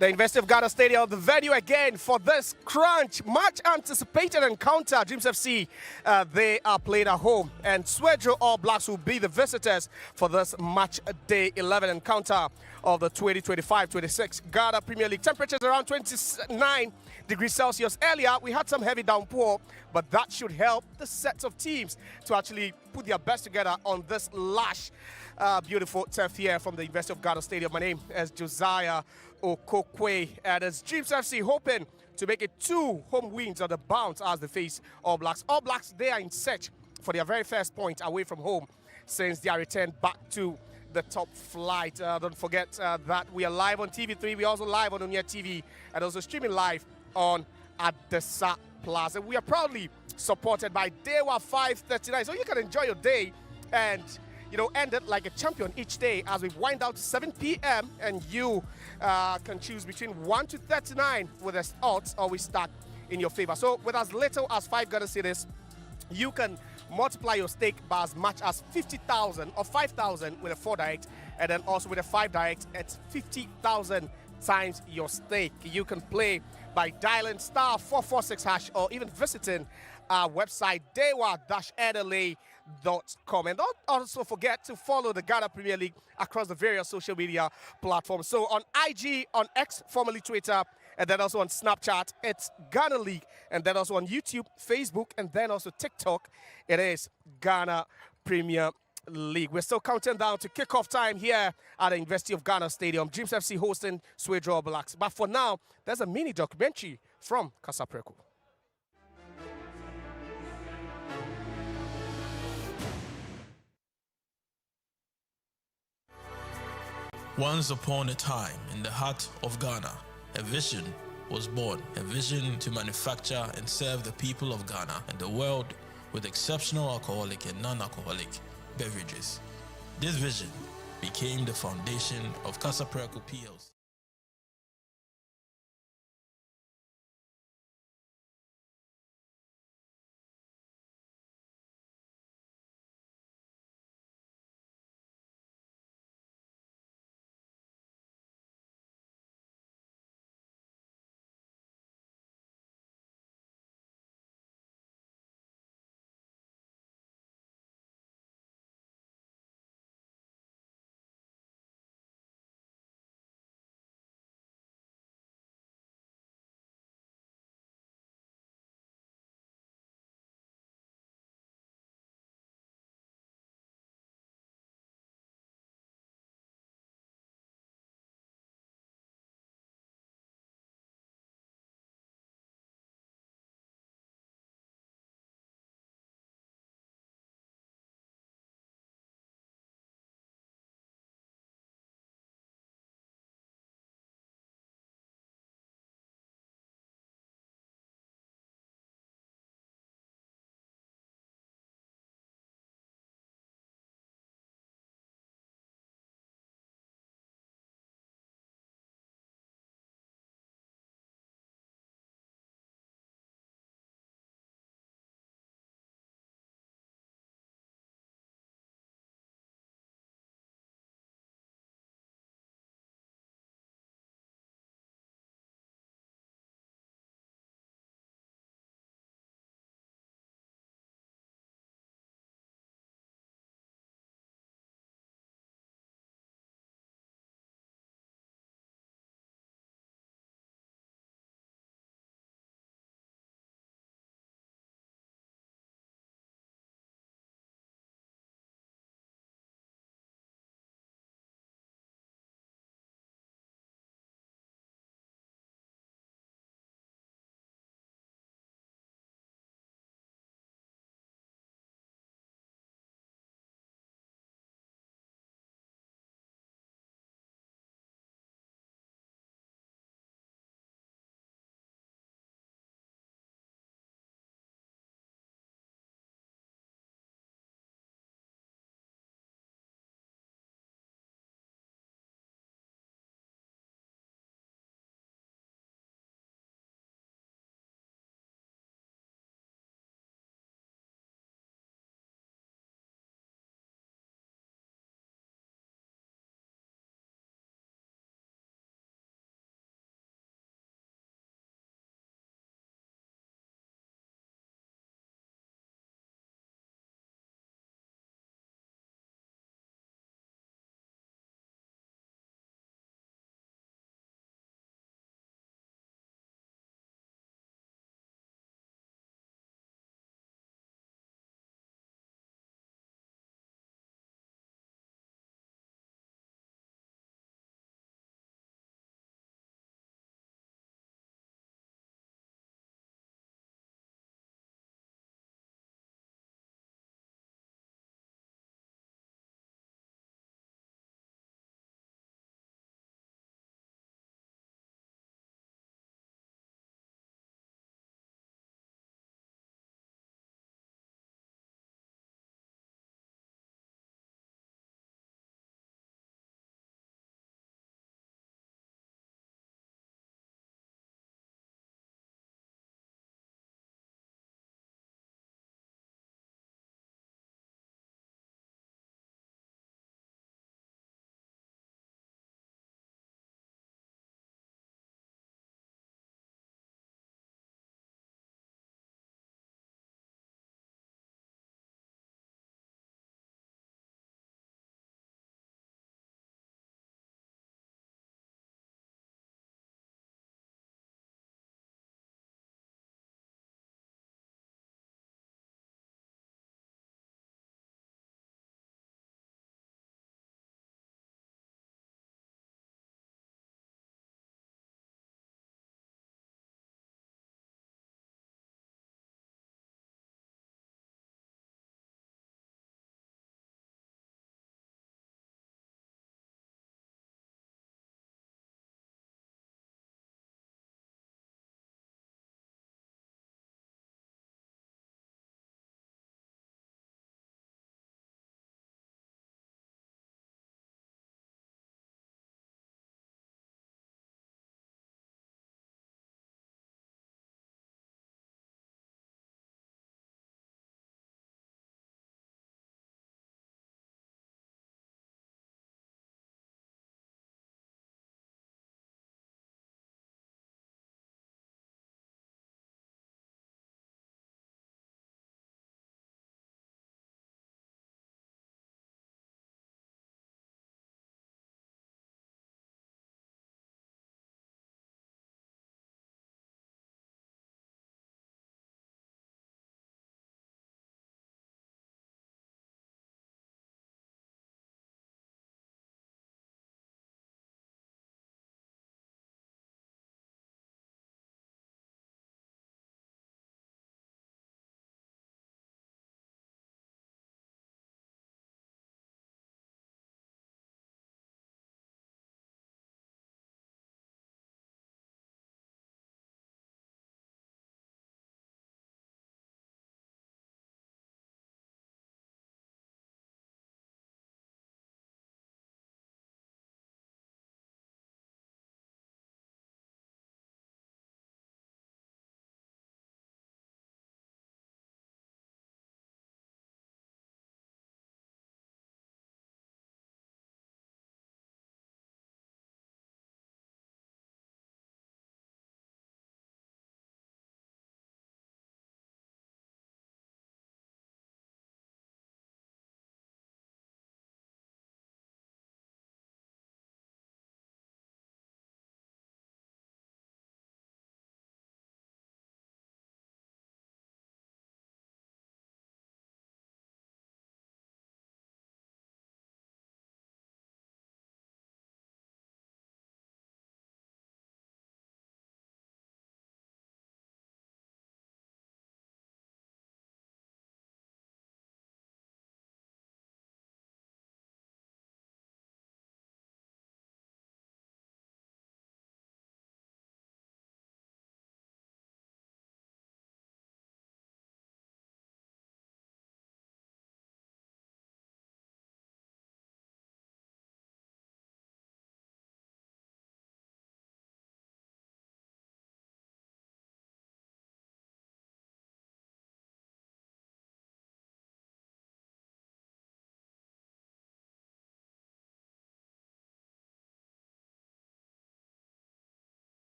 The University of Ghana Stadium, the venue again for this crunch, much anticipated encounter. Dreams FC, they are playing at home, and Swedru All Blacks will be the visitors for this match day 11 encounter of the 2025-26 Ghana Premier League. Temperatures around 29 degrees Celsius. Earlier, we had some heavy downpour, but that should help the sets of teams to actually put their best together on this lush, beautiful turf here from the University of Ghana Stadium. My name is Josiah Okokwe, and it's Dreams FC hoping to make it 2 home wins on the bounce as they face All Blacks. All Blacks, they are in search for their very first point away from home since their return back to the top flight. Don't forget that we are live on TV3. We're also live on Unia TV and also streaming live on Adesa Plaza. We are proudly supported by Dewa 539, so you can enjoy your day and end it like a champion each day as we wind down to 7 p.m. and you can choose between 1 to 39 with the odds always stack in your favor. So with as little as 5 Ghana cedis, you can multiply your stake by as much as 50,000 or 5,000 with a 4 direct, and then also with a 5 direct, it's 50,000 times your stake. You can play by dialing *446# or even visiting our website dewa-nla.com. And don't also forget to follow the Ghana Premier League across the various social media platforms. So on IG, on X, formerly Twitter, and then also on Snapchat, it's Ghana League. And then also on YouTube, Facebook, and then also TikTok, it is Ghana Premier League. We're still counting down to kickoff time here at the University of Ghana Stadium. Dreams FC hosting Swedru All Blacks. But for now, there's a mini documentary from Kasapreko. Once upon a time, in the heart of Ghana, a vision was born. A vision to manufacture and serve the people of Ghana and the world with exceptional alcoholic and non-alcoholic beverages. This vision became the foundation of Kasapreko PLC.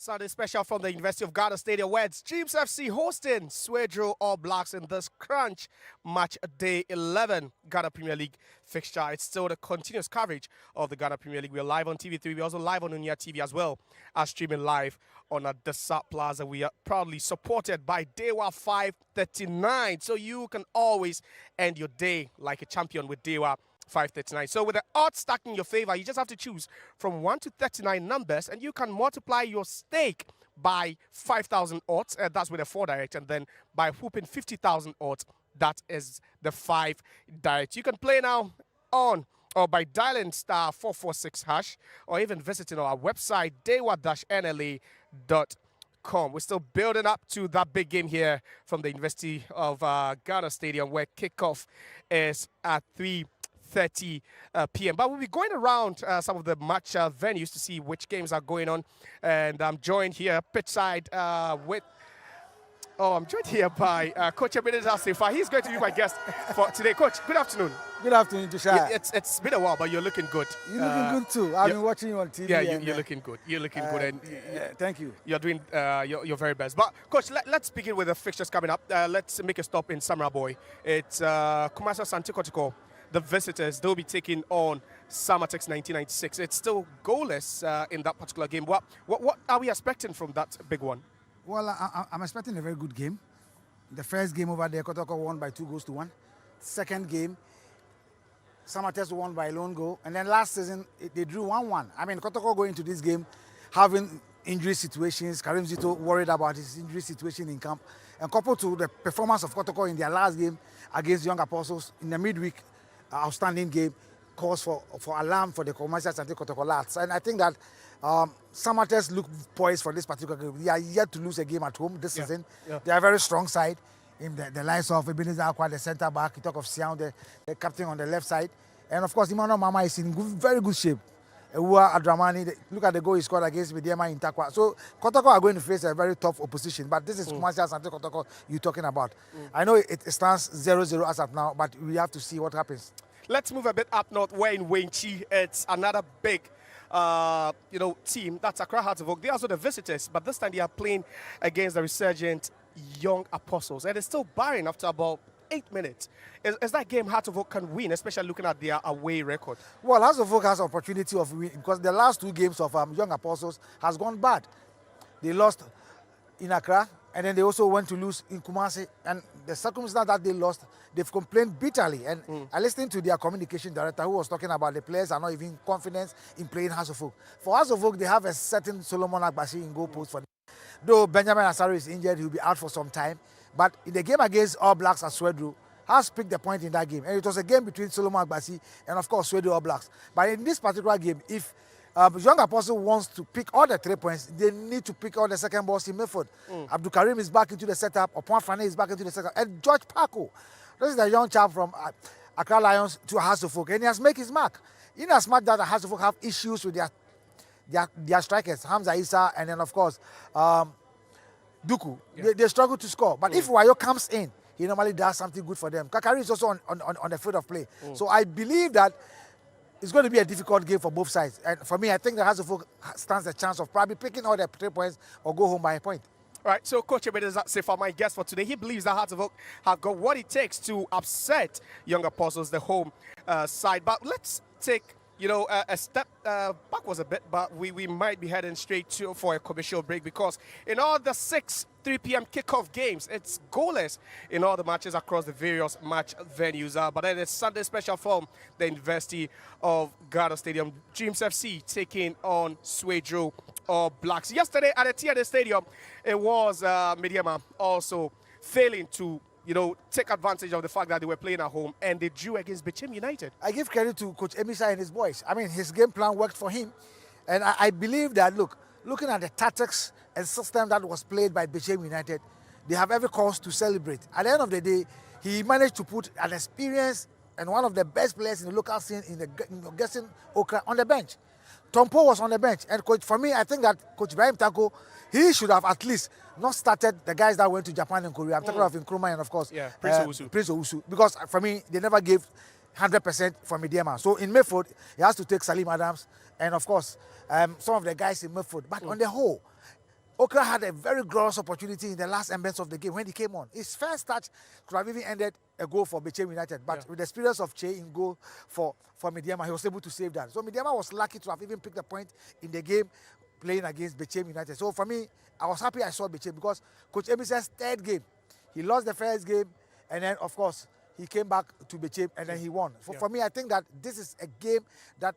Sunday special from the University of Ghana Stadium, where it's Dreams FC hosting Swedru All Blacks in this crunch match day 11 Ghana Premier League fixture. It's still the continuous coverage of the Ghana Premier League. We're live on TV3. We're also live on Unia TV as well as streaming live on Adesa Plaza. We are proudly supported by Dewa 539. So you can always end your day like a champion with Dewa 539. So with the odds stacked in your favor, you just have to choose from 1 to 39 numbers, and you can multiply your stake by 5,000 odds. That's with a 4 direct, and then by whooping 50,000 odds, that is the 5 direct. You can play now on or by dialing star 446 hash, or even visiting our website dewa-nla.com. We're still building up to that big game here from the University of Ghana Stadium, where kickoff is at 3:30 p.m. But we'll be going around some of the match venues to see which games are going on. And I'm joined here pitchside I'm joined here by Coach Ebenezer Sefa. He's going to be my guest for today. Coach, good afternoon. Good afternoon, Tushar. It's been a while, but you're looking good. You're looking good too. I've been watching you on TV. Yeah, you're looking good. You're looking good, and thank you. You're doing your very best. But Coach, let's begin with the fixtures coming up. Let's make a stop in Samaraboy. It's Kumasi Asante Kotoko. The visitors, they'll be taking on Samatex 1996. It's still goalless in that particular game. What are we expecting from that big one? Well, I'm expecting a very good game. The first game over there, Kotoko won by 2-1. Second game, Samatex won by a lone goal. And then last season, they drew 1-1. I mean, Kotoko going into this game having injury situations. Karim Zito worried about his injury situation in camp. And coupled to the performance of Kotoko in their last game against Young Apostles in the midweek, outstanding game, calls for alarm for the Kumasi Asante Kotoko lads. And I think that Samatex look poised for this particular game. They are yet to lose a game at home this season. Yeah. They are a very strong side in the likes of Ebenezer Akwa, the centre back. You talk of Sian, the captain on the left side. And of course, Emmanuel Mama is in very good shape. Ewa Adramani, look at the goal he scored against Midiama in Takwa. So Kotoko are going to face a very tough opposition. But this is Kumasi Asante Kotoko you're talking about. I know it stands 0-0 as of now, but we have to see what happens. Let's move a bit up north, where in Wenchi, it's another big team. That's Accra Hearts of Oak. They are also the visitors, but this time they are playing against the resurgent Young Apostles. And it's still barring after about 8 minutes. Is that game Hearts of Oak can win, especially looking at their away record? Well, Hearts of Oak has opportunity of winning because the last 2 games of Young Apostles has gone bad. They lost in Accra, and then they also went to lose in Kumasi. And the circumstance that they lost, they've complained bitterly. And I listened to their communication director who was talking about the players are not even confident in playing Hearts of Oak. For Hearts of Oak, they have a certain Solomon Agbashi in goal post for them. Though Benjamin Asaro is injured, he'll be out for some time. But in the game against All Blacks at Swedru, Hearts picked the point in that game. And it was a game between Solomon Agbashi and, of course, Swedru All Blacks. But in this particular game, if Young Apostle wants to pick all the 3 points, they need to pick all the second balls in midfield. Abdul Karim is back into the setup, Opon Fane is back into the setup, and George Paco. This is the young chap from Accra Lions to Hearts of Oak, and he has made his mark. In as much that the Hearts of Oak have issues with their strikers, Hamza Issa, and then, of course, Duku. Yeah. They struggle to score. But if Wayo comes in, he normally does something good for them. Kakari is also on the field of play. So I believe that it's going to be a difficult game for both sides. And for me, I think the Hearts of Oak stands a chance of probably picking all the 3 points or go home by a point. All right, so Coach Ebenezer Sefa, my guest for today, he believes that Hearts of Oak have got what it takes to upset Young Apostles, the home side. But let's take a step backwards a bit, but we might be heading straight for a commercial break, because in all the 3 p.m. kickoff games, it's goalless in all the matches across the various match venues. But then it's Sunday special from the University of Ghana Stadium. Dreams FC taking on Swedru All Blacks. Yesterday at the TNA Stadium, it was Midiama also failing to take advantage of the fact that they were playing at home, and they drew against Bechem United. I give credit to Coach Emisa and his boys. I mean, his game plan worked for him. And I believe that, looking at the tactics and system that was played by Bechem United, they have every cause to celebrate. At the end of the day, he managed to put an experienced and one of the best players in the local scene in the Gerson Okra on the bench. Tompo was on the bench. And for me, I think that Coach Ibrahim Tako, he should have at least not started the guys that went to Japan and Korea. I'm talking of Nkrumah and, of course, Prince Owusu. Because for me, they never gave 100% for Midiama. So in midfield, he has to take Salim Adams and, of course, some of the guys in midfield. But on the whole, Okra had a very glorious opportunity in the last embrace of the game when he came on. His first touch could have even ended a goal for Bechem United, but with the experience of Che in goal for Midiama, he was able to save that. So Midiama was lucky to have even picked a point in the game playing against Bechem United. So for me, I was happy I saw Bechem because Coach Emis's third game, he lost the first game, and then of course he came back to Bechem and then he won. For me, I think that this is a game that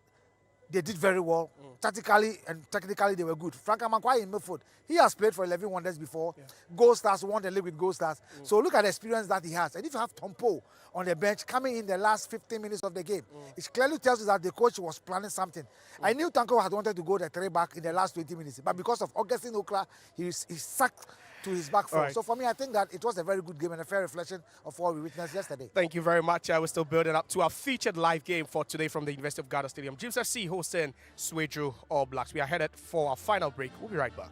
they did very well. Tactically and technically, they were good. Frank Amankwa in midfield, he has played for 11 Wonders before. Gold Stars, won the league with Gold Stars. So look at the experience that he has. And if you have Tompo on the bench coming in the last 15 minutes of the game, it clearly tells you that the coach was planning something. I knew Tanko had wanted to go the 3 back in the last 20 minutes, but because of Augustine Okra, he sucked to his back foot. So for me, I think that it was a very good game and a fair reflection of what we witnessed yesterday. Thank you very much. We're still building up to our featured live game for today from the University of Ghana Stadium. Dreams FC hosting Swedru All Blacks. We are headed for our final break. We'll be right back.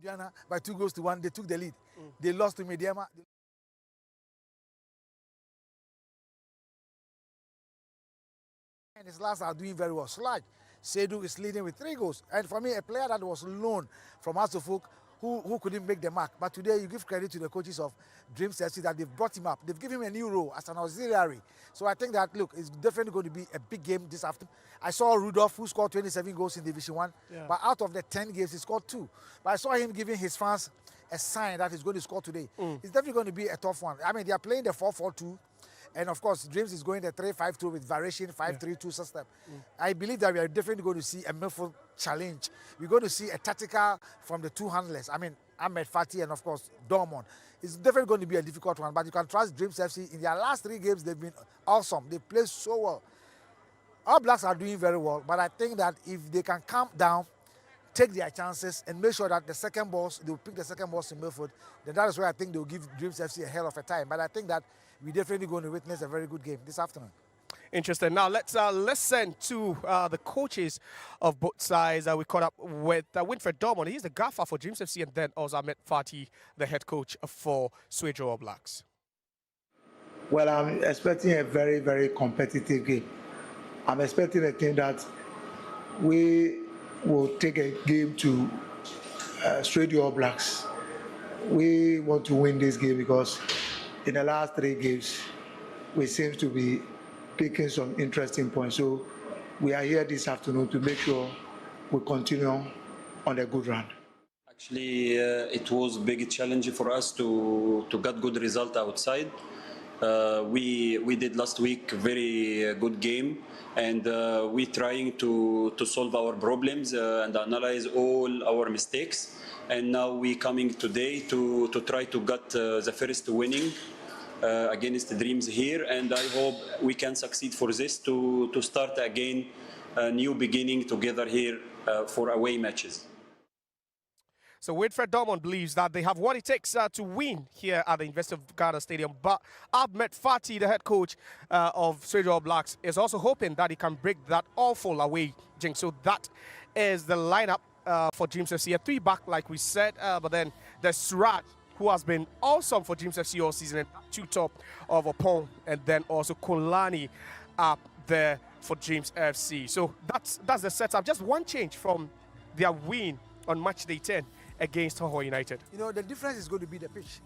Diana, by 2-1, they took the lead. They lost to Mediama. And his last are doing very well. Sludge, Swedru is leading with 3 goals. And for me, a player that was loaned from Asofuk who couldn't make the mark. But today, you give credit to the coaches of Dreams FC that they've brought him up. They've given him a new role as an auxiliary. So I think that, look, it's definitely going to be a big game this afternoon. I saw Rudolph, who scored 27 goals in Division 1. But out of the 10 games, he scored 2. But I saw him giving his fans a sign that he's going to score today. It's definitely going to be a tough one. I mean, they are playing the 4-4-2. And of course, Dreams is going the 3-5-2 with variation 5-3-2 system. I believe that we are definitely going to see a midfield challenge. We're going to see a tactical from the 2 handlers. I mean, Ahmed Fati and of course Dormon. It's definitely going to be a difficult one, but you can trust Dreams FC. In their last 3 games, they've been awesome. They play so well. Our Blacks are doing very well, but I think that if they can calm down, take their chances, and make sure that the second balls, they'll pick the second balls in midfield, then that is where I think they'll give Dreams FC a hell of a time. But I think that we're definitely going to witness a very good game this afternoon. Interesting. Now let's listen to the coaches of both sides. We caught up with Winfred Dormon. He's the gaffer for Dreams FC, and then also Ahmed Fati, the head coach for Swedru All Blacks. Well, I'm expecting a very, very competitive game. I'm expecting a team that we will take a game to Swedru All Blacks. We want to win this game because in the last 3 games, we seem to be picking some interesting points. So we are here this afternoon to make sure we continue on a good run. Actually, it was a big challenge for us to get good result outside. We did last week very good game, and we trying to solve our problems and analyze all our mistakes. And now we coming today to try to get the first winning against the Dreams here, and I hope we can succeed for this to start again a new beginning together here for away matches. So Wilfred Dormont believes that they have what it takes to win here at the University of Ghana Stadium. But Ahmed Fati, the head coach of Swedru All Blacks, is also hoping that he can break that awful away jinx. So that is the lineup for Dreams FC. A 3-back, like we said, but then there's Suraj, who has been awesome for Dreams FC all season, and 2 top of Opon, and then also Kolani up there for Dreams FC. So that's the setup. Just one change from their win on match day 10 against Hoho United. You know, the difference is going to be the pitch.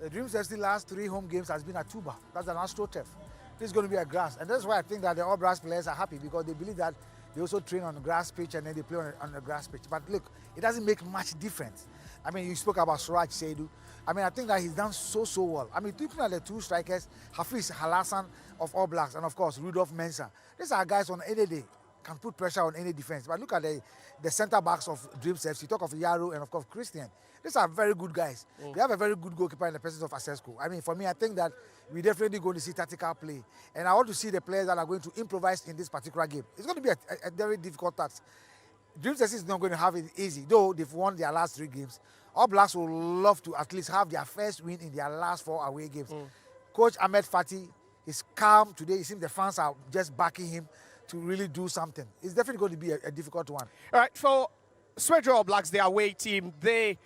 The Dreams FC last 3 home games has been a tuba. That's an AstroTurf. This is going to be a grass. And that's why I think that the All Blacks players are happy, because they believe that they also train on the grass pitch and then they play on the grass pitch. But look, it doesn't make much difference. I mean, you spoke about Suraj Swedru. I mean, I think that he's done so well. I mean, looking at the 2 strikers, Hafiz Halassan of All Blacks and, of course, Rudolph Mensah. These are guys on any day can put pressure on any defense. But look at the center backs of Dreams FC. You talk of Yaro and, of course, Christian. These are very good guys. They have a very good goalkeeper in the presence of Asesco. I mean, for me, I think that we're definitely going to see tactical play. And I want to see the players that are going to improvise in this particular game. It's going to be a very difficult task. Dreams FC is not going to have it easy, though they've won their last 3 games. All Blacks will love to at least have their first win in their last 4 away games. Coach Ahmed Fati is calm today. It seems the fans are just backing him to really do something. It's definitely going to be a difficult one. All right, for Swedru All Blacks, their away team, they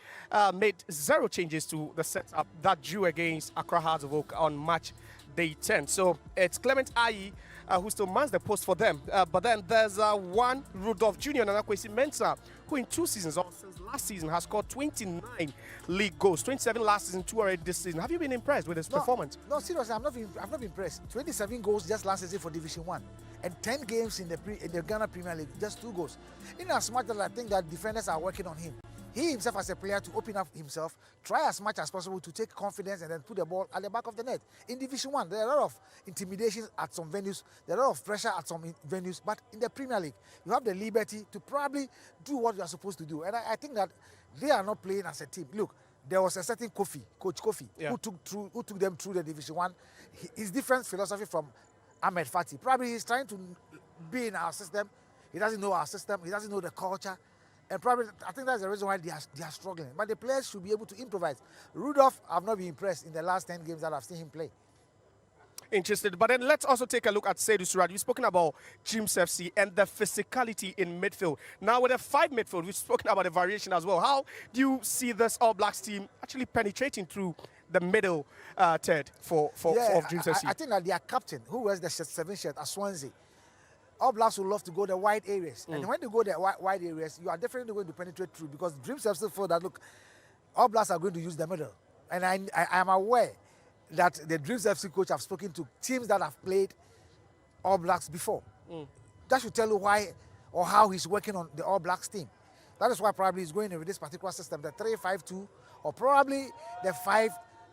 made 0 changes to the setup that drew against Accra Hearts of Oak on match day 10. So it's Clement Ayi who still mans the post for them. But then there's one Rudolph Jr. and Kwesi Mensah, who in 2 seasons, or since last season, has scored 29 league goals. 27 last season, 2 already this season. Have you been impressed with his performance? No, seriously, I've not been impressed. 27 goals just last season for Division 1. And 10 games in the Ghana Premier League, just 2 goals. In as much as I think that defenders are working on him, he himself as a player to open up himself, try as much as possible to take confidence and then put the ball at the back of the net. In Division 1, there are a lot of intimidations at some venues, there are a lot of pressure at some venues, but in the Premier League, you have the liberty to probably do what you are supposed to do. And I think that they are not playing as a team. Look, there was a certain Coach Kofi, who took them through the Division 1. His different philosophy from Ahmed Fati. Probably he's trying to be in our system. He doesn't know our system. He doesn't know the culture. And probably, I think that's the reason why they are struggling. But the players should be able to improvise. Rudolph, I've not been impressed in the last 10 games that I've seen him play. Interested. But then let's also take a look at Swedru Suraj. We've spoken about Dreams FC and the physicality in midfield. Now with a 5 midfield, we've spoken about the variation as well. How do you see this All Blacks team actually penetrating through the middle third for Dreams FC? I think that their captain, who wears the 7 shirt at Swansea, All Blacks will love to go the wide areas. And when they go the wide areas, you are definitely going to penetrate through, because Dreams FC feel that, look, All Blacks are going to use the middle. And I am aware that the Dreams FC coach have spoken to teams that have played All Blacks before. That should tell you why or how he's working on the All Blacks team. That is why probably he's going with this particular system, the 3-5-2, or probably the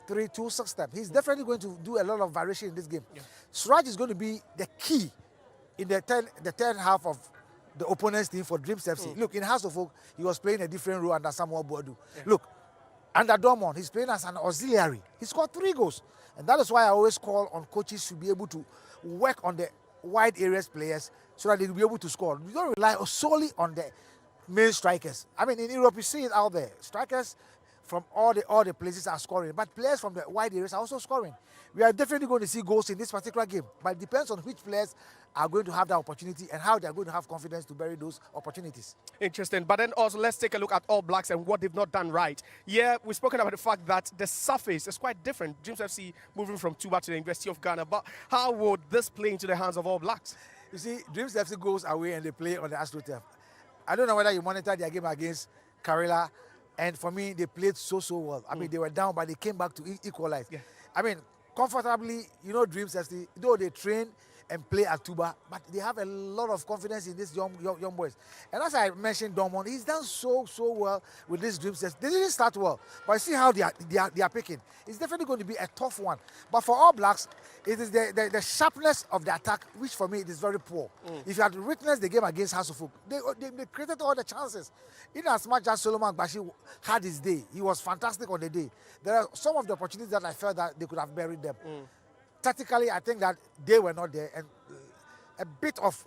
5-3-2 system. He's definitely going to do a lot of variation in this game. Suraj is going to be the key in the third half of the opponent's team for Dreams FC. Look, in House of Oak, he was playing a different role under Samuel Boadu. Look, under Dormont, he's playing as an auxiliary. He scored 3 goals. And that is why I always call on coaches to be able to work on the wide areas players so that they will be able to score. We don't rely solely on the main strikers. I mean, in Europe, you see it out there. Strikers from all the places are scoring, but players from the wide areas are also scoring. We are definitely going to see goals in this particular game, but it depends on which players are going to have that opportunity and how they are going to have confidence to bury those opportunities. Interesting. But then also let's take a look at All Blacks and what they've not done right. Yeah, we've spoken about the fact that the surface is quite different. Dreams FC moving from Tuba to the University of Ghana. But how would this play into the hands of All Blacks? You see, Dreams FC goes away and they play on the AstroTurf. I don't know whether you monitor their game against Karela, and for me, they played so well. I mean, they were down, but they came back to equalize. I mean, comfortably, you know, Dreams FC, though they train and play at Tuba, but they have a lot of confidence in these young boys. And as I mentioned, Dortmund, he's done so well with these dreams. They didn't start well, but see how they are picking. It's definitely going to be a tough one. But for All Blacks, it is the sharpness of the attack, which for me it is very poor. If you had witnessed the game against Hasselhoff, they created all the chances. In as much as Solomon Bashi had his day, he was fantastic on the day. There are some of the opportunities that I felt that they could have buried them. Tactically, I think that they were not there, and a bit of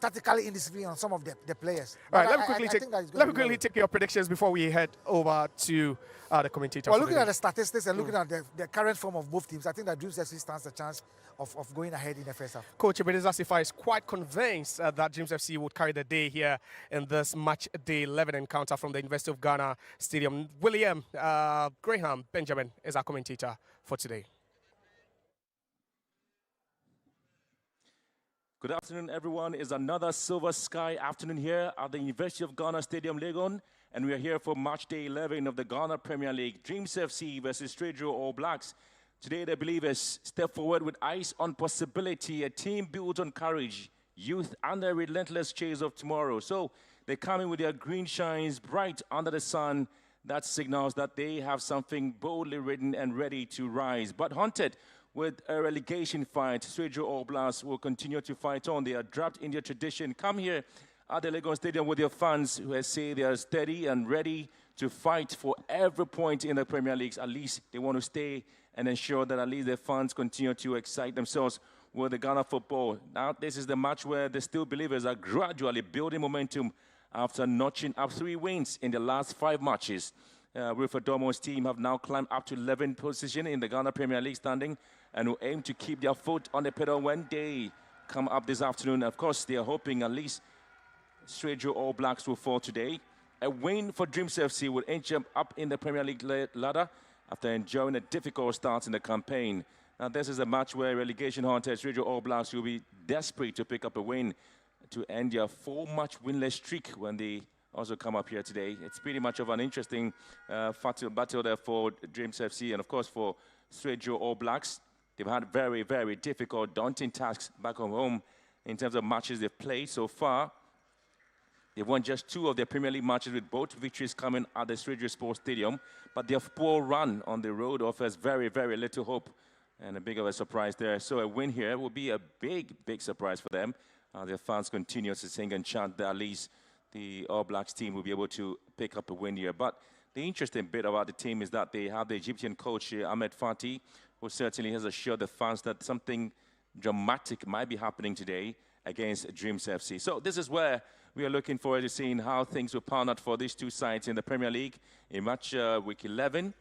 tactically indiscipline on some of the players. All right, let me quickly take your predictions before we head over to the commentator. Well, looking at the statistics and looking at the current form of both teams, I think that Dreams FC stands a chance of going ahead in the first half. Coach Ebenezer Sifa is quite convinced that Dreams FC would carry the day here in this match day 11 encounter from the University of Ghana Stadium. William Graham Benjamin is our commentator for today. Good afternoon, everyone. It's another silver sky afternoon here at the University of Ghana Stadium, Legon, and we are here for match day 11 of the Ghana Premier League. Dreams FC versus Swedru All Blacks. Today, the believers step forward with eyes on possibility, a team built on courage, youth, and the relentless chase of tomorrow. So they come in with their green shines bright under the sun. That signals that they have something boldly written and ready to rise. But haunted with a relegation fight, Swedru All Blacks will continue to fight on. They are trapped in their tradition. Come here at the Legon Stadium with their fans who say they are steady and ready to fight for every point in the Premier League. At least they want to stay and ensure that at least their fans continue to excite themselves with the Ghana football. Now, this is the match where the still believers are gradually building momentum after notching up 3 wins in the last 5 matches. Wilfred Dormo's team have now climbed up to 11th position in the Ghana Premier League standing and will aim to keep their foot on the pedal when they come up this afternoon. Of course, they are hoping at least Swedru All Blacks will fall today. A win for Dreams FC will inch them up in the Premier League ladder after enjoying a difficult start in the campaign. Now, this is a match where relegation-haunted Swedru All Blacks will be desperate to pick up a win to end their 4-match winless streak when they also come up here today. It's pretty much of an interesting battle there for Dreams FC and, of course, for Swedru All Blacks. They've had very, very difficult, daunting tasks back home in terms of matches they've played so far. They've won just 2 of their Premier League matches with both victories coming at the Swedru Sports Stadium. But their poor run on the road offers very, very little hope and a big of a surprise there. So a win here will be a big, big surprise for them. Their fans continue to sing and chant that at least the All Blacks team will be able to pick up a win here. But the interesting bit about the team is that they have the Egyptian coach, Ahmed Fati, who certainly has assured the fans that something dramatic might be happening today against Dreams FC. So this is where we are looking forward to seeing how things will pan out for these 2 sides in the Premier League in match week 11,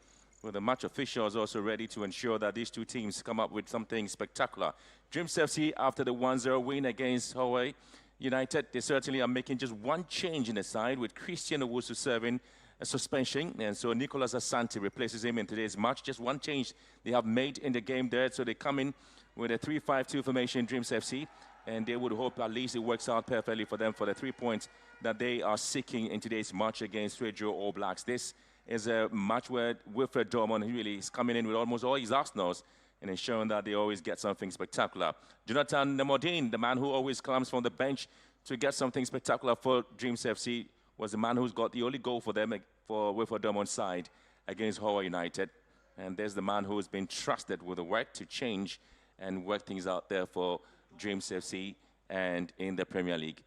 with the match officials also ready to ensure that these 2 teams come up with something spectacular. Dreams FC, after the 1-0 win against Hawaii United, they certainly are making just 1 change in the side, with Christian Owusu serving a suspension, and so Nicolas Asante replaces him in today's match. Just 1 change they have made in the game there, so they come in with a 3-5-2 formation, Dreams FC, and they would hope at least it works out perfectly for them for the 3 points that they are seeking in today's match against Swedru All Blacks. This is a match where Wilfred Dorman really is coming in with almost all his arsenals and ensuring that they always get something spectacular. Jonathan Nemodine, the man who always comes from the bench to get something spectacular for Dreams FC, was the man who's got the only goal for them, for Wilfred Dorman's side against Hawaii United. And there's the man who's been trusted with the work to change and work things out there for Dreams FC and in the Premier League.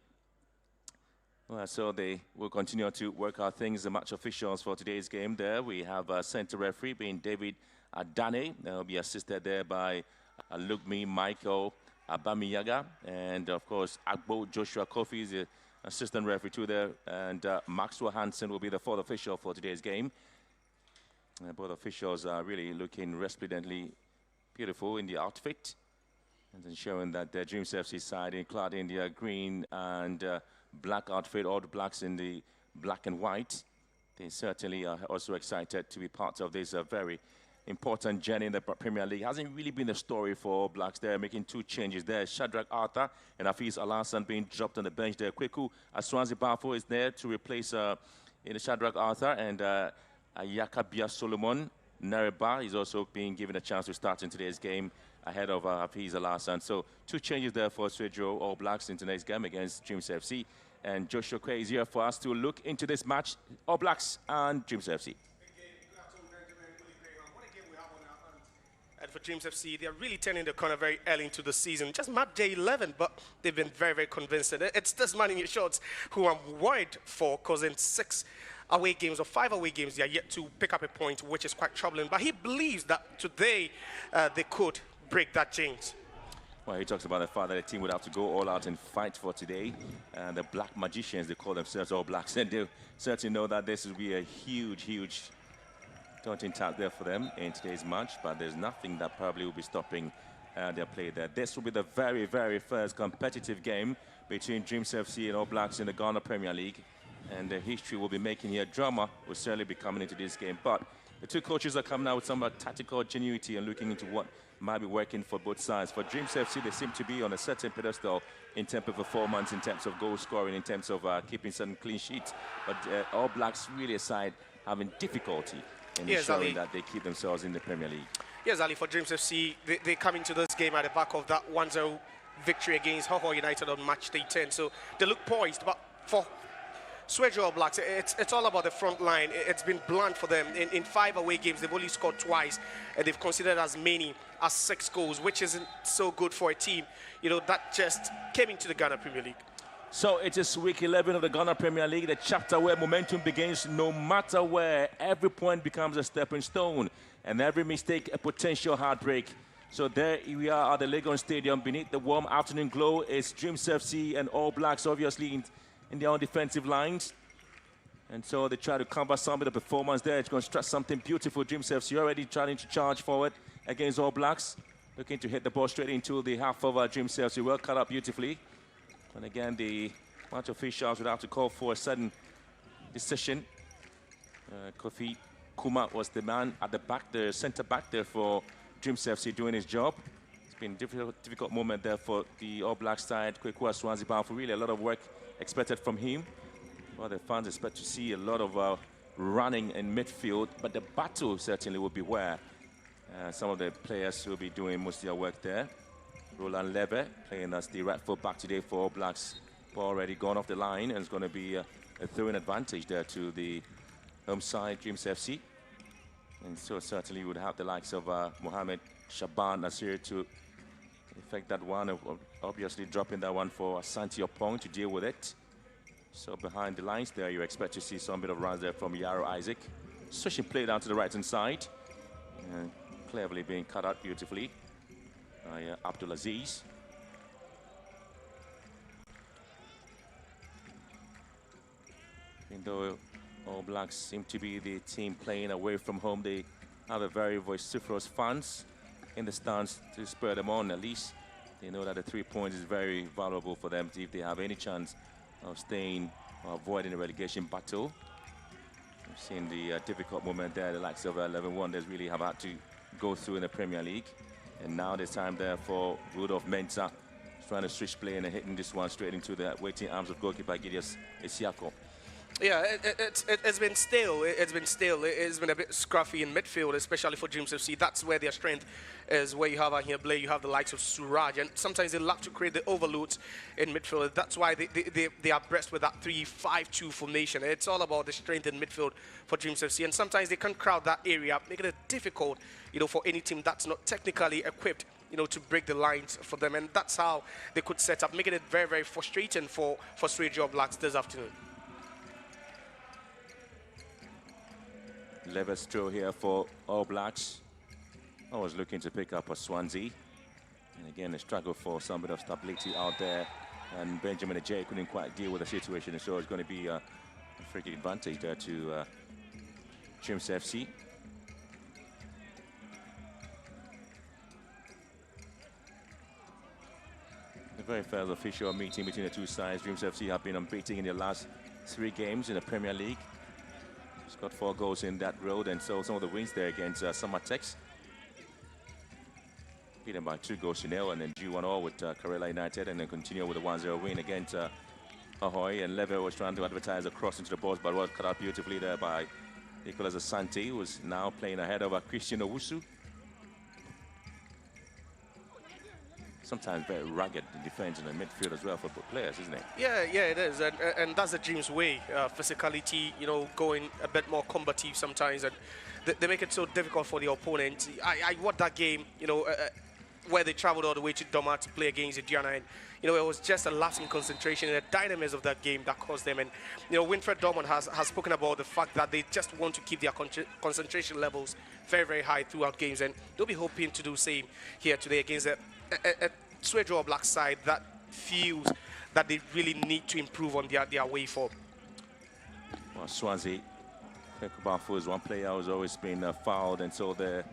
Well, so they will continue to work out things. The match officials for today's game there, we have center referee being David Adane. They'll be assisted there by Lugmi Michael Abamiyaga, and of course Agbo Joshua Kofi is the assistant referee too there, and Maxwell Hansen will be the 4th official for today's game. Both officials are really looking resplendently beautiful in the outfit, and ensuring that the Dreams FC side clad in their green and black outfit, all the blacks in the black and white. They certainly are also excited to be part of this very important journey in the Premier League. Hasn't really been the story for Blacks. They're making 2 changes there. Shadrach Arthur and Hafiz Alassane being dropped on the bench there. Kweku Aswanzi Bafo is there to replace Shadrach Arthur, and Ayaka Bia Solomon Nareba is also being given a chance to start in today's game ahead of Hafiz Al-Hassan. So 2 changes there for Swedru All Blacks in tonight's game against Dreams FC. And Joshua Quay is here for us to look into this match, All Blacks and Dreams FC. And for Dreams FC, they're really turning the corner very early into the season. Just match day 11, but they've been very, very convincing. It's this man in your shorts who I'm worried for, because in 6 away games or 5 away games, they are yet to pick up a point, which is quite troubling. But he believes that today they could break that jinx. Well, he talks about the fact that the team would have to go all out and fight for today. And the Black Magicians, they call themselves All Blacks, and they certainly know that this will be a huge, huge daunting task there for them in today's match, but there's nothing that probably will be stopping their play there. This will be the very, very first competitive game between Dreams FC and All Blacks in the Ghana Premier League, and the history will be making here. Drama will certainly be coming into this game, but the 2 coaches are coming out with some tactical genuity and looking into what might be working for both sides. For Dreams FC, they seem to be on a certain pedestal in terms of performance, in terms of goal scoring, in terms of keeping certain clean sheets, but All Blacks really aside having difficulty in ensuring that they keep themselves in the Premier League. Yes, Ali, for Dreams FC, they come into this game at the back of that 1-0 victory against Hoho United on match day 10. So they look poised, but for Swedru All Blacks, it's all about the front line. It's been blunt for them. In 5 away games, they've only scored twice, and they've considered as many as 6 goals, which isn't so good for a team, that just came into the Ghana Premier League. So it is week 11 of the Ghana Premier League, the chapter where momentum begins. No matter where, every point becomes a stepping stone, and every mistake a potential heartbreak. So there we are at the Legon Stadium. Beneath the warm afternoon glow is Dreams FC and All Blacks, obviously in their own defensive lines. And so they try to cover some of the performance there. It's going to stress something beautiful. Dreams FC already trying to charge forward against All Blacks, looking to hit the ball straight into the half of Dreams FC. Well cut up beautifully. And again, the match officials would have to call for a sudden decision. Kofi Kuma was the man at the back, the centre back there for Dreams FC doing his job. It's been a difficult moment there for the All Black side. Kwekwa Swansea bound for really a lot of work expected from him. Well, the fans expect to see a lot of running in midfield, but the battle certainly will be where some of the players will be doing most of their work there. Roland Leve playing as the right full back today for All Blacks. Ball already gone off the line, and it's going to be a throwing advantage there to the home side, Dreams FC. And so certainly would have the likes of Mohamed Shaban Nasir to effect that one, obviously dropping that one for Asante Opong to deal with it. So behind the lines there, you expect to see some bit of runs there from Yaro Isaac. Switching play down to the right-hand side. And cleverly being cut out beautifully by Abdulaziz. Even though All Blacks seem to be the team playing away from home, they have a very vociferous fans in the stands to spur them on. At least they know that the 3 points is very valuable for them if they have any chance of staying or avoiding a relegation battle. We've seen the difficult moment there. The likes of 11 Wonders really have had to go through in the Premier League. And now there's time there for Rudolph Mensah trying to switch play and hitting this one straight into the waiting arms of goalkeeper Gideus Isiako. Yeah, it's been stale. It's been stale. It's been a bit scruffy in midfield, especially for Dreams FC. That's where their strength is, where you have out here Blay, you have the likes of Suraj, and sometimes they lack to create the overloads in midfield. That's why they are blessed with that 3-5-2 formation. It's all about the strength in midfield for Dreams FC, and sometimes they can crowd that area, making it difficult, for any team that's not technically equipped, to break the lines for them, and that's how they could set up, making it very, very frustrating for Swedru All Blacks this afternoon. Levis throw here for All Blacks. I was looking to pick up a Swansea. And again, a struggle for some bit of stability out there. And Benjamin Ajay couldn't quite deal with the situation. So it's going to be a free kick advantage there to Dreams FC. A very fair official meeting between the two sides. Dreams FC have been unbeaten in their last 3 games in the Premier League. Got 4 goals in that road, and so some of the wins there against Samatex. Beat them by 2-0, and then drew 1-1 with Karela United, and then continue with a 1-0 win against Ahoy. And Leve was trying to advertise a cross into the box, but was cut out beautifully there by Nicolas Asante, who is now playing ahead of Christian Owusu. sometimes very rugged in defense and the midfield as well for both players, isn't it? Yeah, it is, and that's the Dreams way. Physicality, going a bit more combative sometimes, and they make it so difficult for the opponent. I watched that game, where they traveled all the way to Doma to play against Indiana, and it was just a lapse in concentration and the dynamism of that game that caused them. And Winfred Dorman has spoken about the fact that they just want to keep their concentration levels very, very high throughout games, and they'll be hoping to do the same here today against a Swedru All Black side that feels that they really need to improve on their way forward. Well, Swansea, Kekubafu is one player who's always been fouled, and so the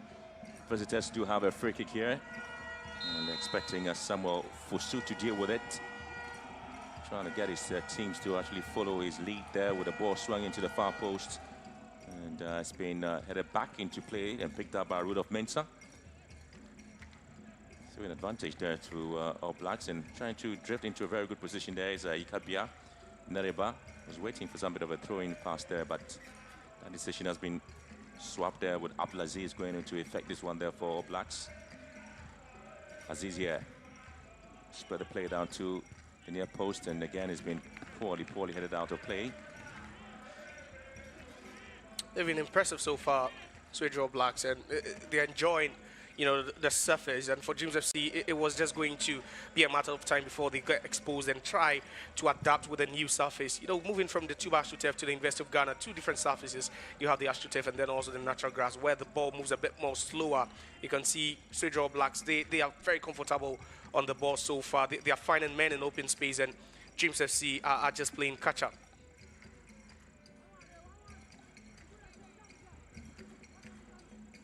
visitors do have a free kick here. And they're expecting Samuel Fusu to deal with it. Trying to get his teams to actually follow his lead there with the ball swung into the far post. And it's been headed back into play and picked up by Rudolf Mensah. So an advantage there to All Blacks, and trying to drift into a very good position there is Ikabia. Nereba was waiting for some bit of a throw-in pass there, but that decision has been swapped there with Abdulaziz going into effect this one there for All Blacks. Aziz here, spread the play down to the near post, and again it's been poorly headed out of play. They've been impressive so far, Swedru All Blacks, and they're enjoying, the surface. And for Dreams FC, it was just going to be a matter of time before they get exposed and try to adapt with a new surface. Moving from the tube AstroTurf to the University of Ghana, two different surfaces. You have the AstroTurf and then also the natural grass, where the ball moves a bit more slower. You can see Swedru All Blacks, they are very comfortable on the ball so far. They are finding men in open space, and Dreams FC are just playing catch-up.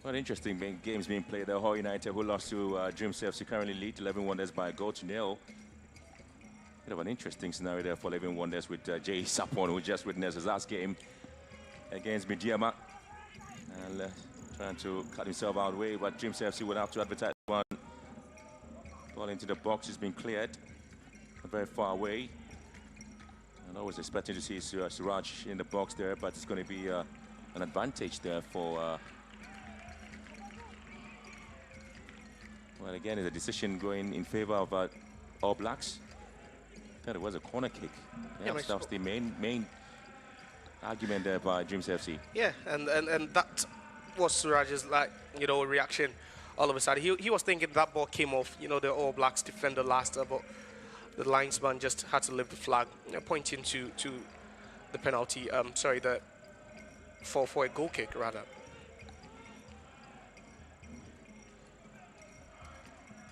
Well, interesting games being played there. Hull United, who lost to Dreams FC, currently lead 11 Wonders by a goal to nil. Bit of an interesting scenario there for 11 Wonders with Jay Sapon, who just witnessed his last game against Midiama. And trying to cut himself out of the way, but Dreams FC would have to advertise one. Ball into the box has been cleared. Very far away. And I was expecting to see Suraj in the box there, but it's going to be an advantage there for... well, again, it's a decision going in favor of All Blacks. I thought it was a corner kick. Yeah, that was the main argument there by Dreams FC. Yeah, and that was Suraj's reaction all of a sudden. He was thinking that ball came off, the All Blacks defender last, but the linesman just had to lift the flag, pointing to the penalty. For a goal kick rather.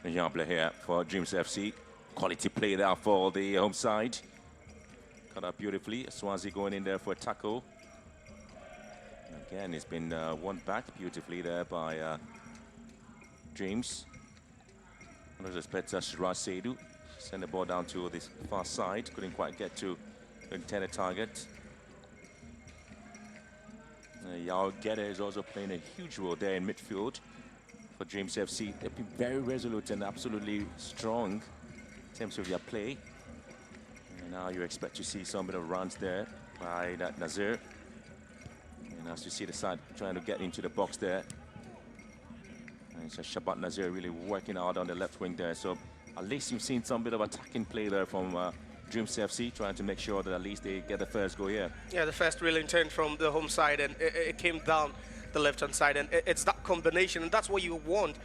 Jamble here for Dreams FC. Quality play there for the home side. Cut up beautifully. Swansea going in there for a tackle. Again, it's been won back beautifully there by Dreams. I was expecting Suraj Swedru send the ball down to the far side. Couldn't quite get to the intended target. Yao Gede is also playing a huge role there in midfield for Dreams FC. They've been very resolute and absolutely strong in terms of their play. And now you expect to see some bit of runs there by that Nazir. And as you see the side trying to get into the box there. And it's Shabat Nazir really working out on the left wing there. So at least you've seen some bit of attacking play there from Dreams FC, trying to make sure that at least they get the first goal here. Yeah, the first real intent from the home side, and it came down the left-hand side, and it's that combination, and that's what you want.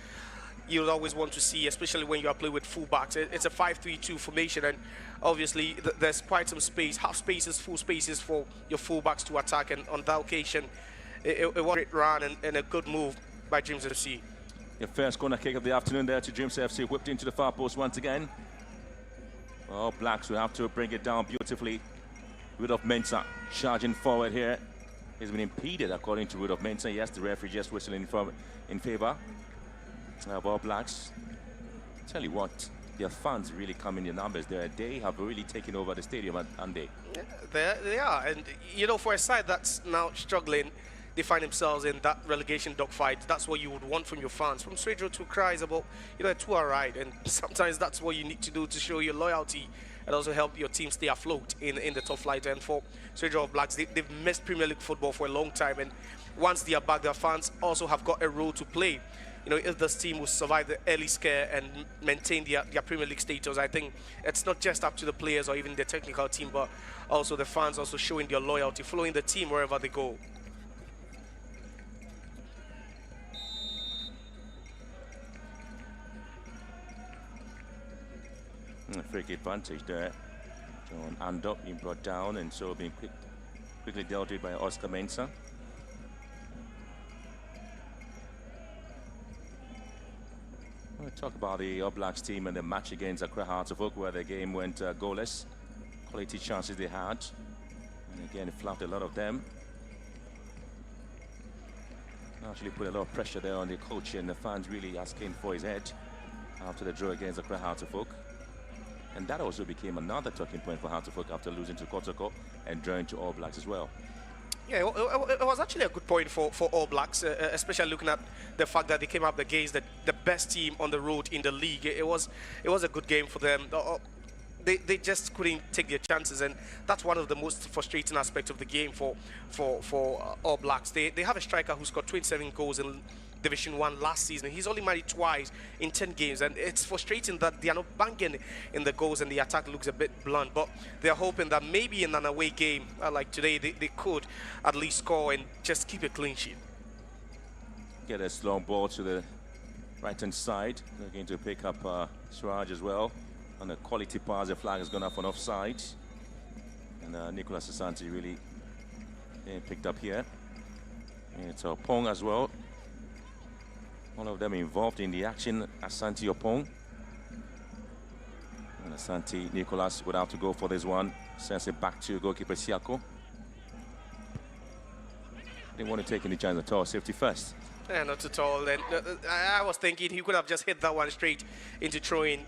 You'll always want to see, especially when you are playing with fullbacks. It's a 5-3-2 formation, and obviously there's quite some space, half spaces, full spaces for your fullbacks to attack, and on that occasion, it was a great run and a good move by Dreams FC. The first corner kick of the afternoon there to Dreams FC, whipped into the far post once again. Well, Blacks will have to bring it down beautifully. Rudolf Mensah charging forward here. He's been impeded, according to Rudolf Mensah. Yes, the referee just whistling in favor of All Blacks. Tell you what, their fans really come in their numbers there. They have really taken over the stadium, aren't they? Yeah, they are. And, for a side that's now struggling, they find themselves in that relegation dogfight. That's what you would want from your fans. From Swedru to cries about, a 2-hour ride. And sometimes that's what you need to do to show your loyalty and also help your team stay afloat in the top flight. And for Swedru All Blacks, they've missed Premier League football for a long time. And once they are back, their fans also have got a role to play. you know, if this team will survive the early scare and maintain their Premier League status. I think it's not just up to the players or even the technical team, but also the fans also showing their loyalty, following the team wherever they go. Free kick advantage there. John Andop being brought down and so being quickly dealt with by Oscar Mensah. We'll talk about the All Blacks team and the match against Accra Hearts of Oak, where the game went goalless. Quality chances they had, and again, it flapped a lot of them. Actually put a lot of pressure there on the coach, and the fans really asking for his head after the draw against Accra Hearts of Oak. And that also became another talking point for Hearts of Oak after losing to Kotoko and drawing to All Blacks as well. Yeah, it was actually a good point for All Blacks, especially looking at the fact that they came up against the best team on the road in the league. It was a good game for them. They just couldn't take their chances, and that's one of the most frustrating aspects of the game for All Blacks. They have a striker who scored 27 goals in Division 1 last season. He's only married twice in 10 games, and it's frustrating that they are not banking in the goals and the attack looks a bit blunt. But they're hoping that maybe in an away game like today, they could at least score and just keep a clean sheet. Get a long ball to the right-hand side. They're going to pick up Siraj as well. On a quality pass, the flag has gone up on offside. And Nicolas Asante really picked up here. And it's Pong as well. All of them involved in the action. Asante Opong. And Asante Nicolas would have to go for this one. Sends it back to goalkeeper Siako. Didn't want to take any chance at all. Safety first. Yeah, not at all. And I was thinking he could have just hit that one straight into throwing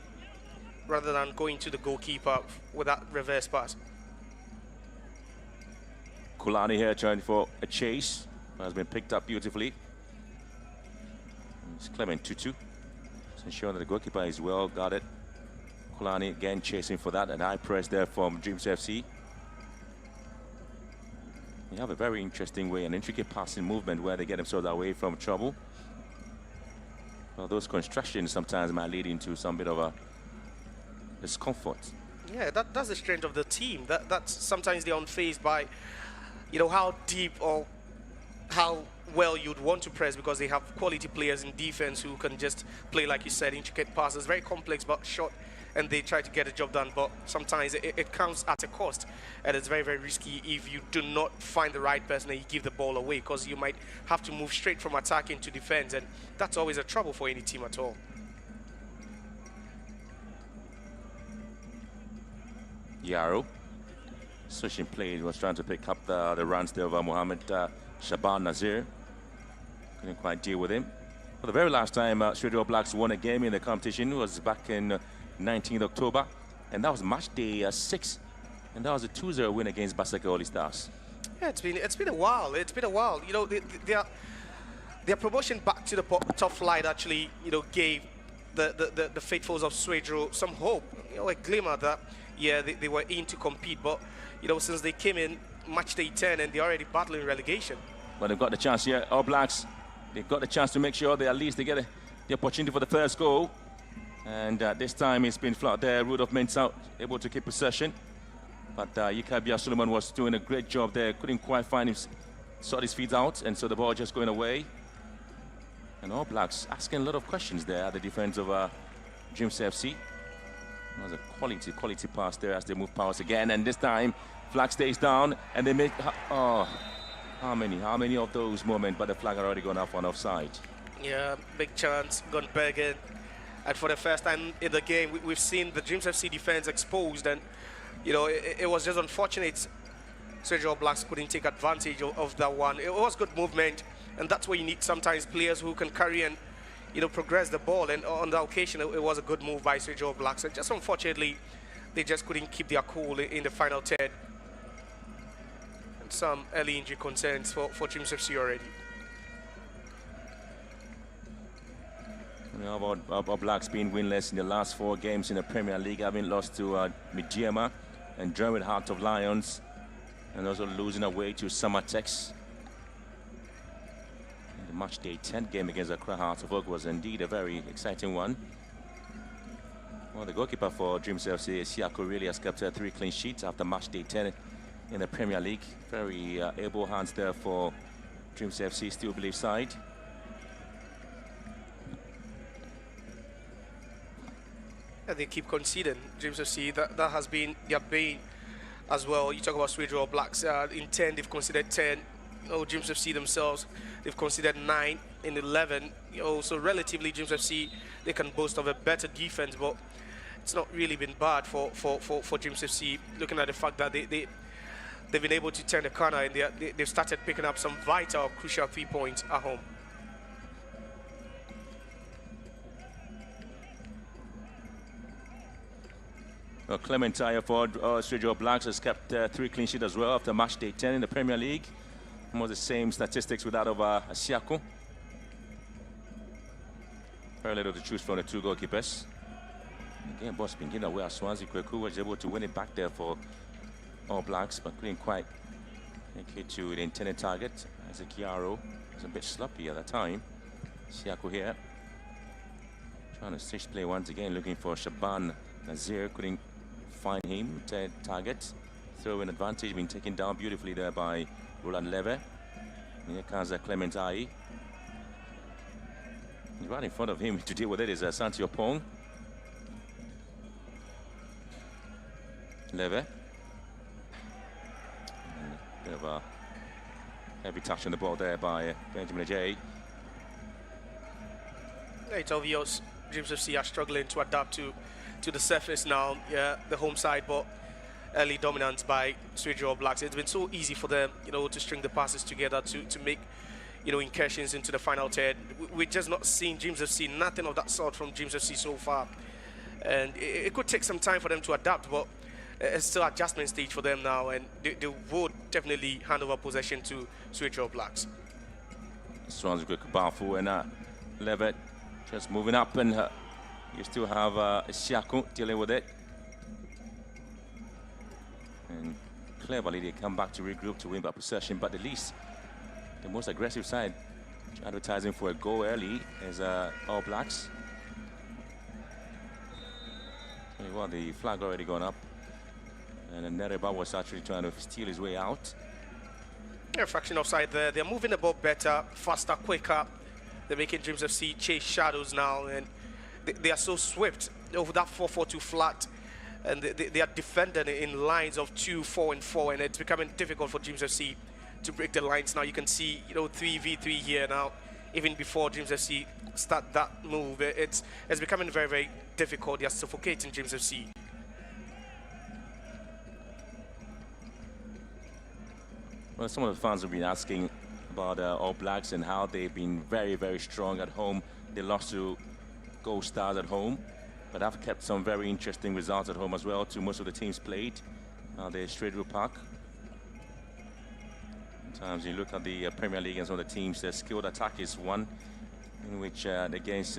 rather than going to the goalkeeper with that reverse pass. Kulani here trying for a chase. Has been picked up beautifully. It's Clement Tutu. It's ensuring that the goalkeeper is well guarded. Kulani again chasing for that. And high press there from Dreams FC. You have a very interesting way, an intricate passing movement where they get themselves away from trouble. Well, those constructions sometimes might lead into some bit of a discomfort. Yeah, that's the strength of the team. That's sometimes they're unfazed by, you know, how deep or how well you'd want to press, because they have quality players in defense who can just play, like you said, intricate passes, very complex but short, and they try to get the job done. But sometimes it comes at a cost, and it's very, very risky if you do not find the right person and you give the ball away, because you might have to move straight from attacking to defense, and that's always a trouble for any team at all. Yaro switching play, was trying to pick up the runs there of Mohammed Shaban Nazir. Couldn't quite deal with him. For the very last time Swedru Blacks won a game in the competition was back in 19th October, and that was match day 6, and that was a 2-0 win against Basaka All Stars. Yeah, it's been a while. It's been a while. You know, their promotion back to the top flight actually, you know, gave the faithfuls of Swedru some hope. You know, a glimmer that yeah, they were in to compete, but you know, since they came in match day 10 and they're already battling relegation. Well, they've got the chance here. All Blacks, they've got the chance to make sure they at least they get the opportunity for the first goal. And this time it's been flat there. Rudolph Mensah able to keep possession. But Yikabia Suleiman was doing a great job there. Couldn't quite find him, sort his feet out. And so the ball just going away. And All Blacks asking a lot of questions there at the defense of Dreams FC. That was a quality pass there as they move past again. And this time, flag stays down and they make... Oh, how many of those moments, but the flag had already gone off on offside. Yeah, big chance, Gunbergen. And for the first time in the game, we've seen the Dreams FC defense exposed, and you know, it was just unfortunate Swedru Blacks couldn't take advantage of that one. It was good movement, and that's where you need sometimes players who can carry and, you know, progress the ball. And on the occasion, it was a good move by Swedru Blacks. And just unfortunately, they just couldn't keep their cool in the final third. And some early injury concerns for Dreams FC already. You know, about Blacks being winless in the last 4 games in the Premier League, having lost to Midjema and drawing with Heart of Lions, and also losing away to Samatex. The match day 10 game against Accra Hearts of Oak was indeed a very exciting one. Well, the goalkeeper for Dreams FC, Siako, really has kept 3 clean sheets after match day 10 in the Premier League. Very able hands there for Dreams FC, still believe side. And they keep conceding. Dreams FC, that has been their bane as well. You talk about Swedru All Blacks. In 10, they've conceded 10. You know, Dreams FC themselves, they've conceded 9 in 11. You know, so relatively, Dreams FC, they can boast of a better defense, but it's not really been bad for Dreams FC. Looking at the fact that they've been able to turn the corner and they've started picking up some vital, crucial 3 points at home. Well, Clement Tayo for Swedru All Blacks has kept 3 clean sheets as well after match day 10 in the Premier League. Almost the same statistics with that of Asiako. Very little to choose from the 2 goalkeepers. Again, boss been given away as Swansea Kweku was able to win it back there for All Blacks, but couldn't quite make it to the intended target. As Kiaro was a bit sloppy at the time. Siako here. Trying to stitch play once again, looking for Shaban Nazir. Couldn't find him. Target. Throw in advantage, being taken down beautifully there by Roland Leve. Here comes Clement Ai. Right in front of him to deal with it is Santi Opong. Leve. Bit of a heavy touch on the ball there by Benjamin Ajay. It's obvious Dreams FC are struggling to adapt to the surface now. Yeah, the home side, but early dominance by Swedru All Blacks. It's been so easy for them, you know, to string the passes together to make, you know, incursions into the final third. We're just not seeing Dreams FC, nothing of that sort from Dreams FC so far. And it could take some time for them to adapt, but it's still adjustment stage for them now, and they would definitely hand over possession to Swedru All Blacks. Swans good powerful and Levitt just moving up, and you still have Siako dealing with it. And cleverly they come back to regroup to win back possession, but at least the most aggressive side advertising for a goal early is All Blacks. Tell you what, the flag already gone up, and then Nereba was actually trying to steal his way out. A fraction offside there. They're moving the ball better, faster, quicker. They're making Dreams FC chase shadows now, and they are so swift over that 4-4-2 flat, and they are defending in lines of 2, 4, and 4, and it's becoming difficult for Dreams FC to break the lines now. You can see, you know, 3v3 here now. Even before Dreams FC start that move, it's becoming very, very difficult. They are suffocating Dreams FC. Well, some of the fans have been asking about All Blacks and how they've been very, very strong at home. They lost to Gold Stars at home, but have kept some very interesting results at home as well to most of the teams played. The Swedru Park. Sometimes you look at the Premier League and some of the teams, their skilled attack is one in which against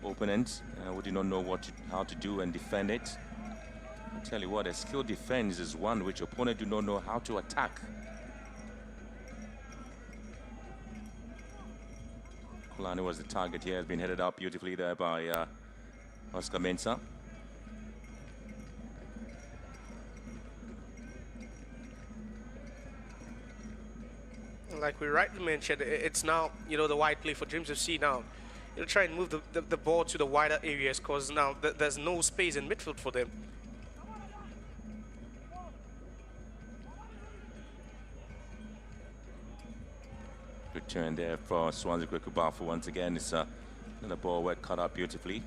opponents we do not know how to do and defend it. I tell you what, a skilled defense is one which opponent do not know how to attack. Kulani was the target here, has been headed up beautifully there by Oscar Mensah. Like we rightly mentioned, it's now, you know, the wide play for Dreams FC now. You know, try and move the ball to the wider areas, because now there's no space in midfield for them. Good turn there for Swansea Kwekubafu once again. It's another ball well cut up beautifully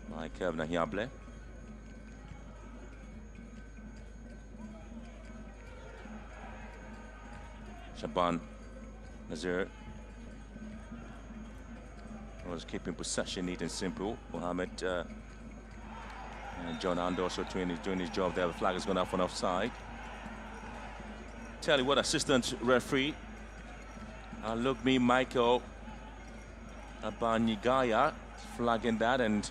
by Kevin Ahiable. Shaban Nazir was keeping possession neat and simple. Mohamed and John Ando also doing his job there. The flag has gone up on offside. Tell you what, assistant referee look me, Michael Abanigaya flagging that, and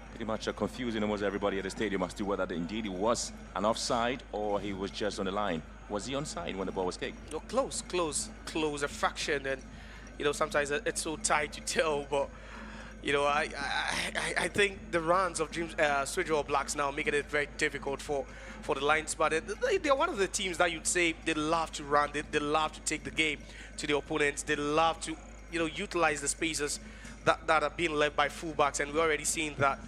pretty much confusing almost everybody at the stadium as to whether indeed it was an offside or he was just on the line. Was he onside when the ball was kicked? No, close, a fraction, and you know, sometimes it's so tight to tell, but you know, I think the runs of Swedru All Blacks now making it very difficult for the Lions. But they're one of the teams that you'd say they love to run, they love to take the game to the opponents, they love to, you know, utilize the spaces that are being led by fullbacks, and we're already seeing that,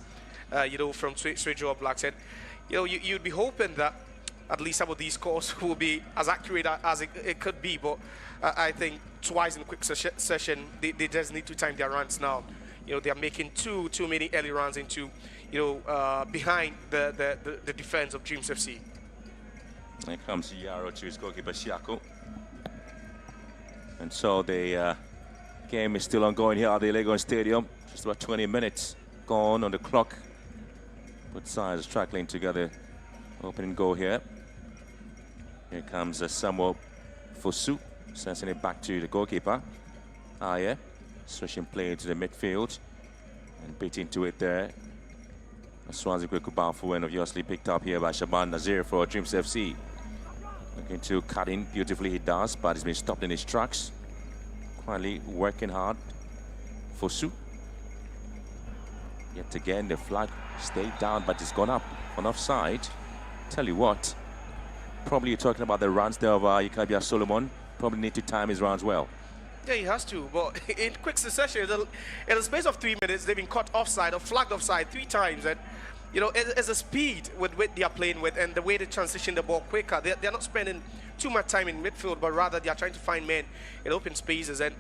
you know, from Swedru All Blacks. And you know, you'd be hoping that at least some of these scores will be as accurate as it could be. But I think twice in a quick session, they just need to time their runs now. You know, they are making too many early runs into, you know, behind the defense of Dreams FC. Here comes Yaro to his goalkeeper, Siako. And so the game is still ongoing here at the Legon Stadium. Just about 20 minutes gone on the clock. Both sides struggling together. Opening goal here. Here comes Samuel Fosu, sending it back to the goalkeeper. Yeah. Switching play to the midfield and beat into it there. Swansea quick bounce and obviously picked up here by Shaban Nazir for Dreams FC. Looking to cut in beautifully, he does, but he's been stopped in his tracks. Quietly working hard. Fosu. Yet again, the flag stayed down, but it's gone up on offside. Tell you what, probably you're talking about the runs there of Ikabia Solomon. Probably need to time his runs well. Yeah, he has to, but in quick succession, in the space of 3 minutes, they've been caught offside or flagged offside 3 times. And, you know, it's a speed with they are playing with and the way they transition the ball quicker. They're not spending too much time in midfield, but rather they are trying to find men in open spaces. And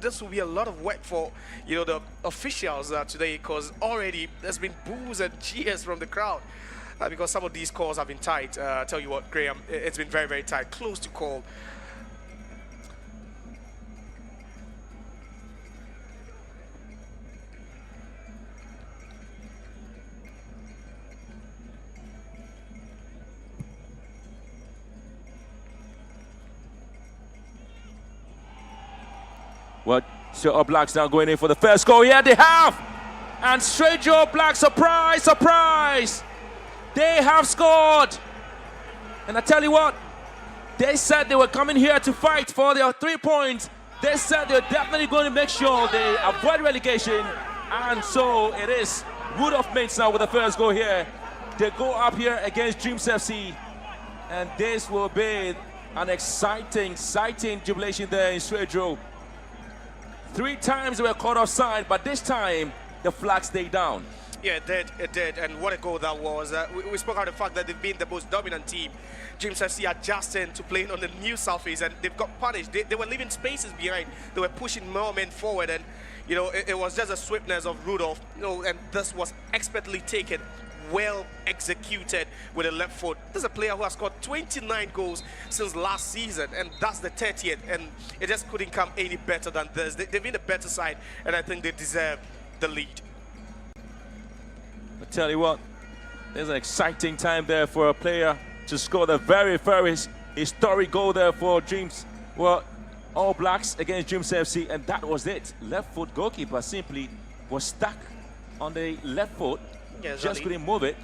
this will be a lot of work for, you know, the officials today, because already there's been boos and cheers from the crowd. Because some of these calls have been tight. Tell you what, Graham, it's been very, very tight, close to call. What? So All Blacks now going in for the first goal. Yeah, they have. And Swedru All Blacks, surprise, surprise. They have scored. And I tell you what, they said they were coming here to fight for their 3 points. They said they're definitely going to make sure they avoid relegation. And so it is Rudolph Mensah with the first goal here. They go up here against Dreams FC. And this will be an exciting jubilation there in Swedru. 3 times they were caught offside, but this time the flag stayed down. Yeah, it did, and what a goal that was. We spoke about the fact that they've been the most dominant team. Dreams FC adjusting to playing on the new surface, and they've got punished. They were leaving spaces behind. They were pushing more men forward, and you know, it was just a swiftness of Rudolph. You know, and this was expertly taken, well executed with a left foot. This is a player who has scored 29 goals since last season, and that's the 30th, and it just couldn't come any better than this. They've been the better side, and I think they deserve the lead. I tell you what, there's an exciting time there for a player to score the very first historic goal there for Dreams. Well, All Blacks against Dreams FC, and that was it. Left foot goalkeeper simply was stuck on the left foot. Yeah, just couldn't move it.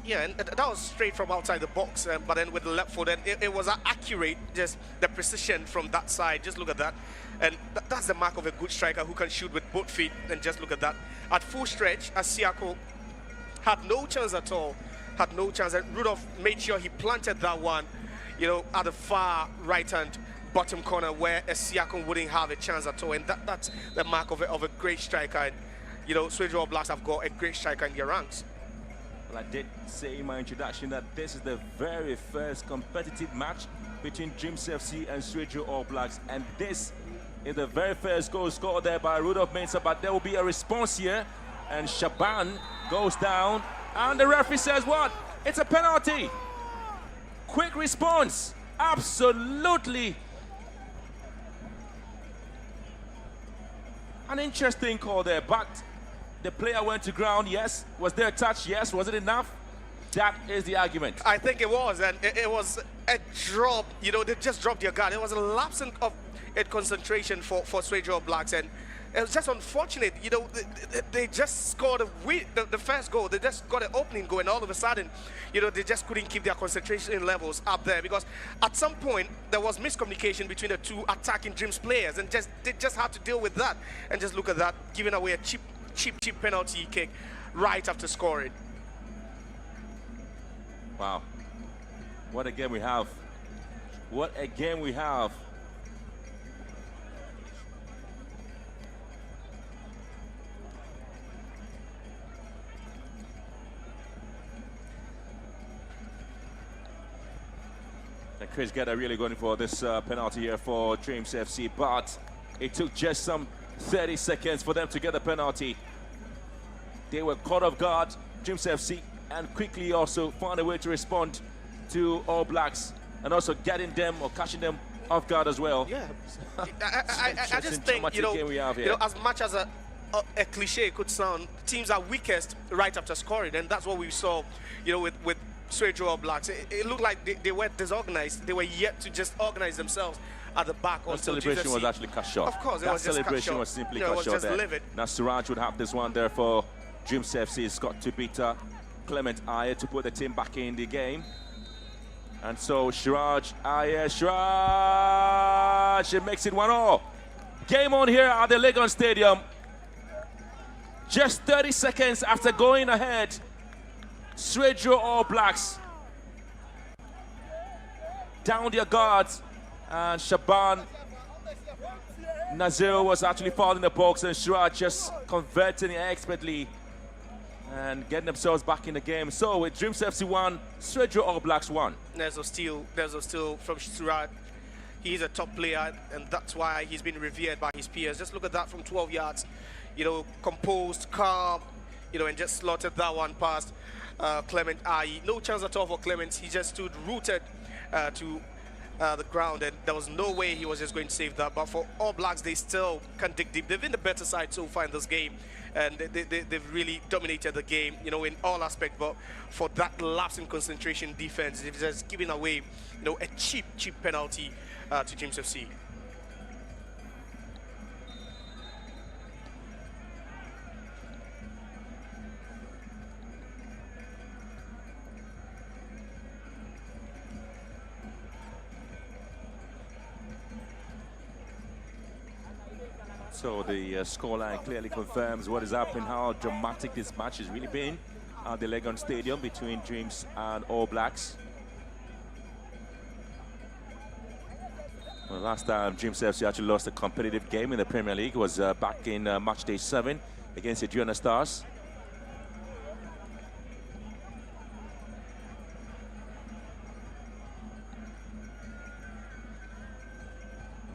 Yeah, and that was straight from outside the box, but then with the left foot, and it was accurate, just the precision from that side. Just look at that. And that's the mark of a good striker who can shoot with both feet, and just look at that. At full stretch, Siako had no chance at all, had no chance, and Rudolph made sure he planted that one, you know, at the far right-hand bottom corner where Siako wouldn't have a chance at all, and that's the mark of a great striker. And, you know, Swedru All Blacks have got a great striker in their ranks. Well, I did say in my introduction that this is the very first competitive match between Dreams FC and Swedru All Blacks, and this is the very first goal scored there by Rudolph Mensah, but there will be a response here, and Shaban goes down, and the referee says what? It's a penalty. Quick response, absolutely. An interesting call there, but the player went to ground, yes. Was there a touch? Yes. Was it enough? That is the argument. I think it was, and it was a drop. You know, they just dropped their guard. It was a lapse of concentration for Swedru All Blacks, and it was just unfortunate. You know, they just scored the first goal. They just got an opening goal, and all of a sudden, you know, they just couldn't keep their concentration levels up there, because at some point there was miscommunication between the two attacking Dreams players, and they just had to deal with that. And just look at that, giving away a cheap penalty kick right after scoring. Wow. What a game we have. What a game we have. And Chris Gedda really going for this penalty here for Dreams FC, but it took just some 30 seconds for them to get the penalty. They were caught off guard, Dreams FC, and quickly also found a way to respond to All Blacks, and also getting them or catching them off guard as well. Yeah, I just think, you know, as much as a cliche could sound, teams are weakest right after scoring, and that's what we saw, you know, with Swedru All Blacks. It looked like they were disorganized. They were yet to just organize themselves at the back. The celebration was actually cut short. Of course, that celebration was simply cut short there. Livid. Now Siraj would have this one there for Dreams FC. It's got to beat Clement Ayer to put the team back in the game. And so Siraj Ayer, Siraj, it makes it 1-1. Game on here at the Legon Stadium. Just 30 seconds after going ahead, Swedru All Blacks down their guards, and Shaban Nazir was actually fouled in the box, and Siraj just converting expertly and getting themselves back in the game. So with Dreams FC 1, Swedru All Blacks 1. There's a steal from Siraj. He's a top player, and that's why he's been revered by his peers. Just look at that from 12 yards. You know, composed, calm, you know, and just slotted that one past Clement Aye. No chance at all for Clement. He just stood rooted to the ground, and there was no way he was just going to save that. But for All Blacks, they still can dig deep. They've been the better side so far in this game, and they've really dominated the game, you know, in all aspects. But for that lapse in concentration defense, they've just given away, you know, a cheap penalty to Dreams FC. So the scoreline clearly confirms what is happening, how dramatic this match has really been at the Legon Stadium between Dreams and All Blacks. Well, last time Dreams FC actually lost a competitive game in the Premier League was back in match day 7 against the Adriana Stars.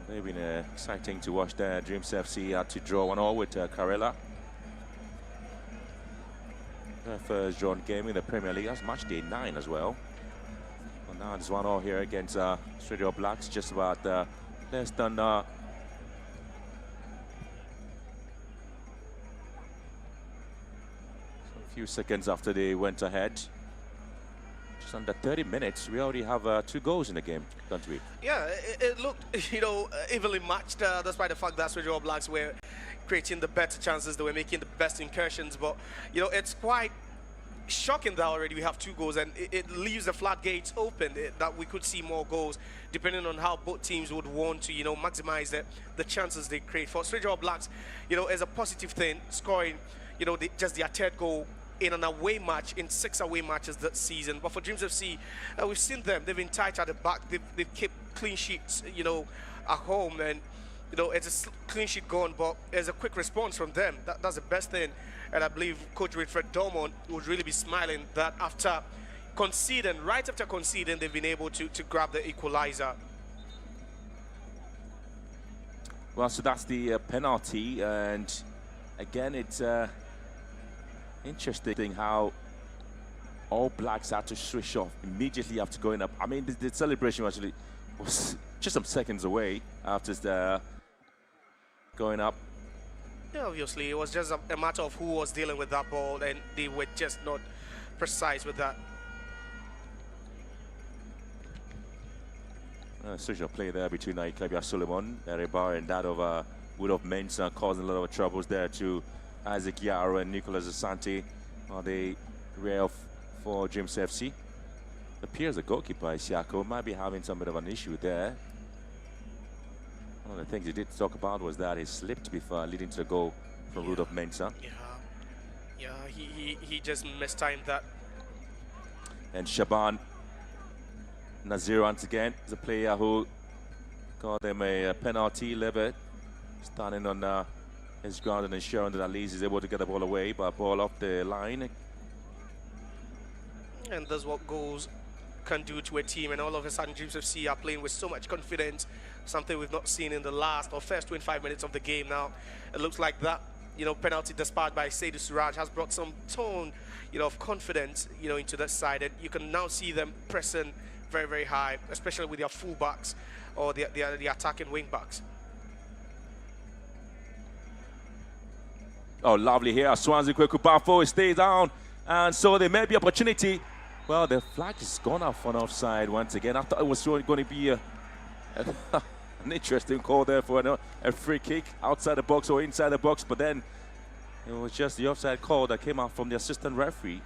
They've been exciting to watch there. Dreams FC had to draw 1-1 with Karela. Their first drawn game in the Premier League. That's match day 9 as well. And now there's 1-0 here against Swedru All Blacks. Just about less than a few seconds after they went ahead. Just under 30 minutes, we already have 2 goals in the game, don't we? Yeah, it looked, you know, evenly matched, despite the fact that Swedru All Blacks were creating the better chances, they were making the best incursions. But, you know, it's quite shocking that already we have 2 goals, and it leaves the floodgates open, that we could see more goals, depending on how both teams would want to, you know, maximize the chances they create. For Swedru All Blacks, you know, it's a positive thing, scoring, you know, just their 3rd goal in an away match, in 6 away matches this season. But for Dreams FC, we've seen them. They've been tight at the back. They've kept clean sheets, you know, at home. And, you know, it's a clean sheet going, but there's a quick response from them. That's the best thing. And I believe Coach Wilfred Dormont would really be smiling that after conceding, right after conceding, they've been able to grab the equalizer. Well, so that's the penalty. And again, it's interesting how All Blacks had to switch off immediately after going up. I mean, the celebration actually was just some seconds away after the going up. Yeah, obviously, it was just a matter of who was dealing with that ball, and they were just not precise with that. Switch of play there between Klebia Suleiman, Erebar, and that of Rudolph Mensah causing a lot of troubles there to Isaac Yaro and Nicolas Asante on the rear for Dreams FC. It appears the goalkeeper, Isiako, might be having some bit of an issue there. One of the things he did talk about was that he slipped before leading to the goal from Rudolph Mensah. Yeah, he just mistimed that. And Shaban Nazir once again is a player who got him a penalty, Levitt, standing on his ground and ensuring that at least he's able to get the ball away, but ball off the line. And that's what goals can do to a team, and all of a sudden Dreams FC are playing with so much confidence, something we've not seen in the last or first 25 minutes of the game. Now it looks like that, penalty dispatched by Swedru Suraj has brought some tone, of confidence, into that side, and you can now see them pressing very, very high, especially with their fullbacks or the attacking wing backs. Oh, lovely here. Swansea Kweku Bafo stays down, and so there may be opportunity. Well, the flag has gone off on offside once again. I thought it was going to be an interesting call there for a free kick outside the box or inside the box, but then it was just the offside call that came out from the assistant referee.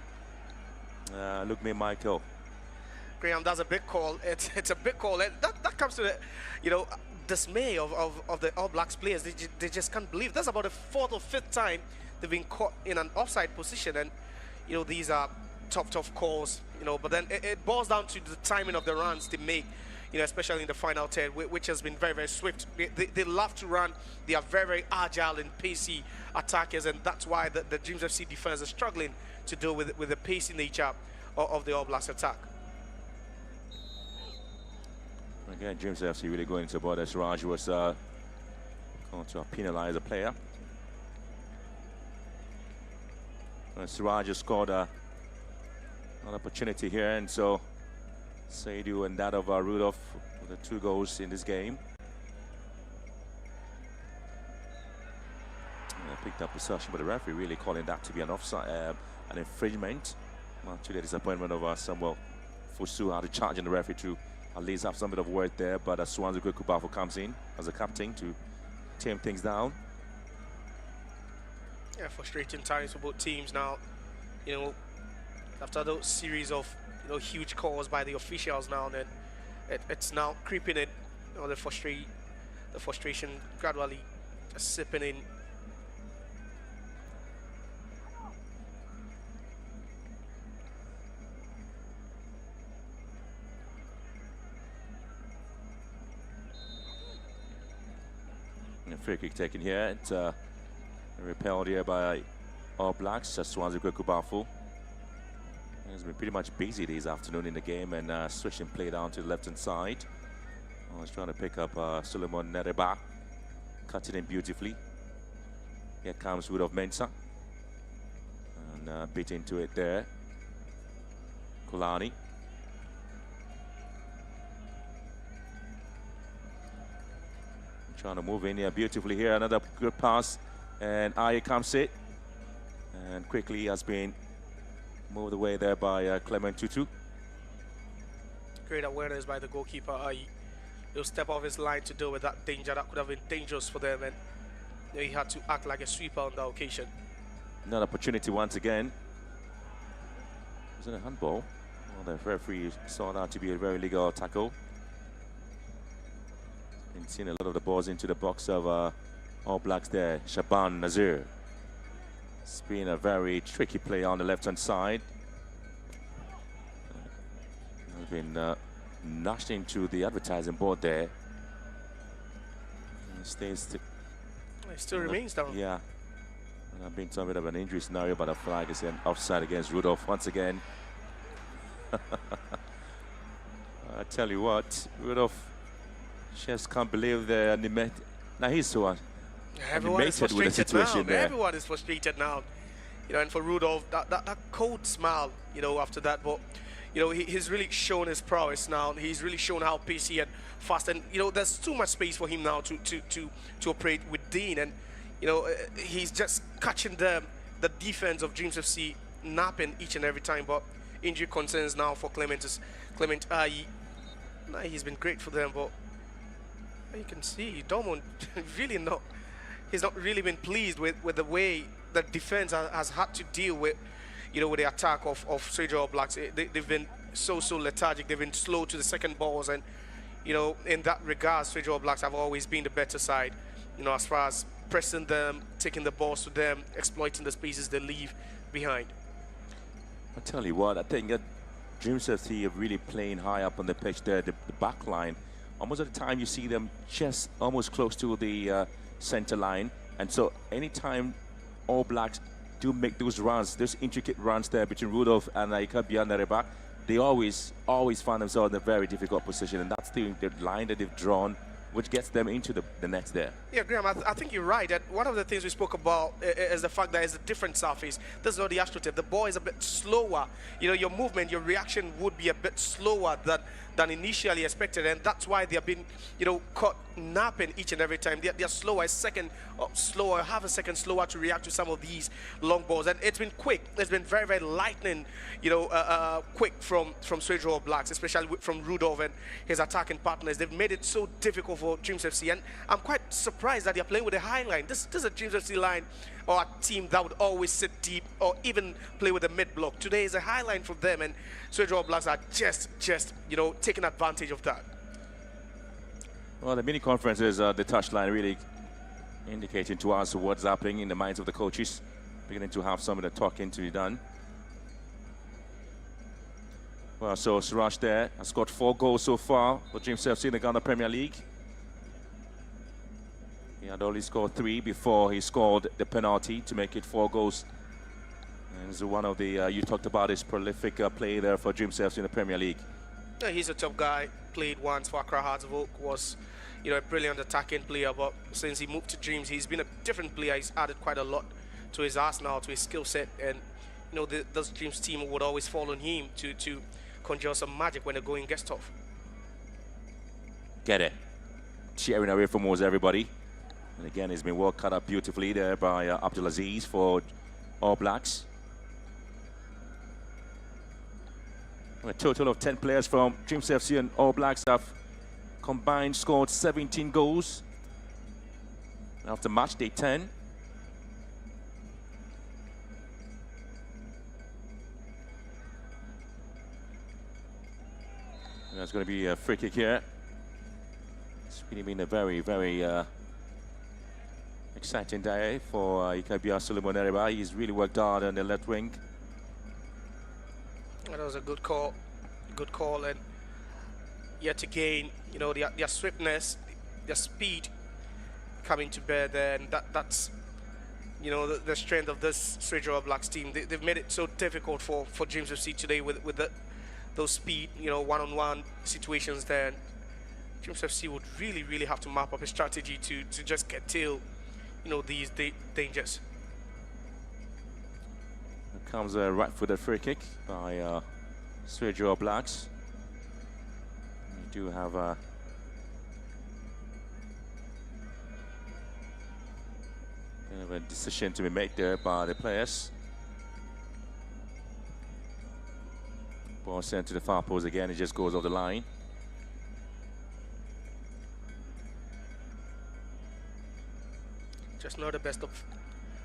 Look me, Michael. Graham, that's a big call. It's a big call. And that comes to the, dismay of the All Blacks players. They just can't believe. That's about the fourth or fifth time they've been caught in an offside position. And, these are tough calls, but then it boils down to the timing of the runs they make, especially in the final third, which has been very, very swift. They love to run. They are very, very agile and pacey attackers, and that's why the Dreams FC defense is struggling to deal with the pacey nature of the All Blacks attack. Again, Dreams FC really going into about as Raj was going to penalize a player. Siraj has scored an opportunity here, and so Swedru and that of Rudolph with the 2 goals in this game. Picked up possession, but the referee really calling that to be an offside, an infringement. Much to the disappointment of Samuel Fusu had to charge in the referee to at least have some bit of word there, but Swansea Kweku Bafo comes in as a captain to tame things down. Yeah, frustrating times for both teams now. After those series of huge calls by the officials now, then it's now creeping in. The frustration gradually just sipping in. A free kick taken here. It's repelled here by All Blacks. Swansea Kweku Bafo. He's been pretty much busy this afternoon in the game and switching play down to the left-hand side. I was trying to pick up Suleiman Nereba, cutting in beautifully. Here comes Rudolph Mensah, and bit into it there. Kulani. Trying to move in here beautifully here. Another good pass, and Aye comes it, and quickly has been moved away there by Clement Tutu. Great awareness by the goalkeeper. He'll step off his line to deal with that danger that could have been dangerous for them, and he had to act like a sweeper on the occasion. Another opportunity once again. Was it a handball? Well, the referee saw that to be a very legal tackle. Been seeing a lot of the balls into the box of All Blacks there. Shaban Nazir. It's been a very tricky play on the left-hand side. Has been gnashed into the advertising board there. And it still remains down. Yeah. And I've been some bit of an injury scenario, but a flag is an offside against Rudolph once again. I tell you what, Rudolph just can't believe the animated. Now he's so everyone is frustrated with the situation now. there. Everyone is frustrated now. And for Rudolph, that cold smile, after that. But, he's really shown his prowess now. He's really shown how pacey and fast. And, there's too much space for him now to operate with Dean. And, he's just catching the defense of Dreams FC napping each and every time. But injury concerns now for Clement Aye. He's been great for them, but you can see Dortmund really not he's not really been pleased with the way the defense has had to deal with, with the attack of Swedru All Blacks. They've been so lethargic. They've been slow to the second balls, and in that regard, Swedru All Blacks have always been the better side. As far as pressing them, taking the balls to them, exploiting the spaces they leave behind. I'll tell you what, I think that Dreams FC are really playing high up on the pitch there, the back line. Almost at the time you see them just almost close to the center line. And so anytime All Blacks do make those runs, those intricate runs there between Rudolph and Aika Bianareba, they always find themselves in a very difficult position. And that's the line that they've drawn, which gets them into the nets there. Yeah, Graham, I think you're right. That one of the things we spoke about is the fact that it's a different surface. This is not the AstroTurf. The ball is a bit slower. Your movement, your reaction would be a bit slower than initially expected, and that's why they have been, caught napping each and every time. They're slower, a second slower, half a second slower to react to some of these long balls, and it's been quick. It's been very, very lightning, quick from Swedru All Blacks, especially from Rudolph and his attacking partners. They've made it so difficult for Dreams FC, and I'm quite surprised that they're playing with a high line. This is a Dreams FC line or a team that would always sit deep or even play with a mid block. Today is a high line for them, and Swedru All Blacks are just taking advantage of that. Well, the mini conferences, the touchline really indicating to us what's happening in the minds of the coaches, beginning to have some of the talking to be done. Well, so Suraj there has got 4 goals so far for Dreams FC in the Ghana Premier League. He had only scored 3 before he scored the penalty to make it 4 goals. And so one of the, you talked about his prolific play there for Dreams FC in the Premier League. Yeah, he's a top guy. Played once for Accra Hearts of Oak. Was, a brilliant attacking player. But since he moved to Dreams, he's been a different player. He's added quite a lot to his arsenal, to his skill set. And, this Dreams team would always fall on him to conjure some magic when the going gets tough. Get it. Cheering away from almost everybody. And again, he's been well cut up beautifully there by Abdulaziz for All Blacks. A total of 10 players from Dreams FC and All Blacks have combined scored 17 goals after match day 10. There's going to be a free kick here. It's really been a very, very exciting day for Ikabia Solomon Ereba. He's really worked hard on the left wing. That was a good call, and yet again, their swiftness, their speed coming to bear there, and that's the strength of this Swedru All Blacks team. They've made it so difficult for Dreams FC today with those speed, one-on-one situations there. And Dreams FC would really have to map up a strategy to just get till these dangers. Here comes a right-footed free kick by Swedru All Blacks. We do have a kind of a decision to be made there by the players. Ball sent to the far post again. It just goes off the line. Just not the best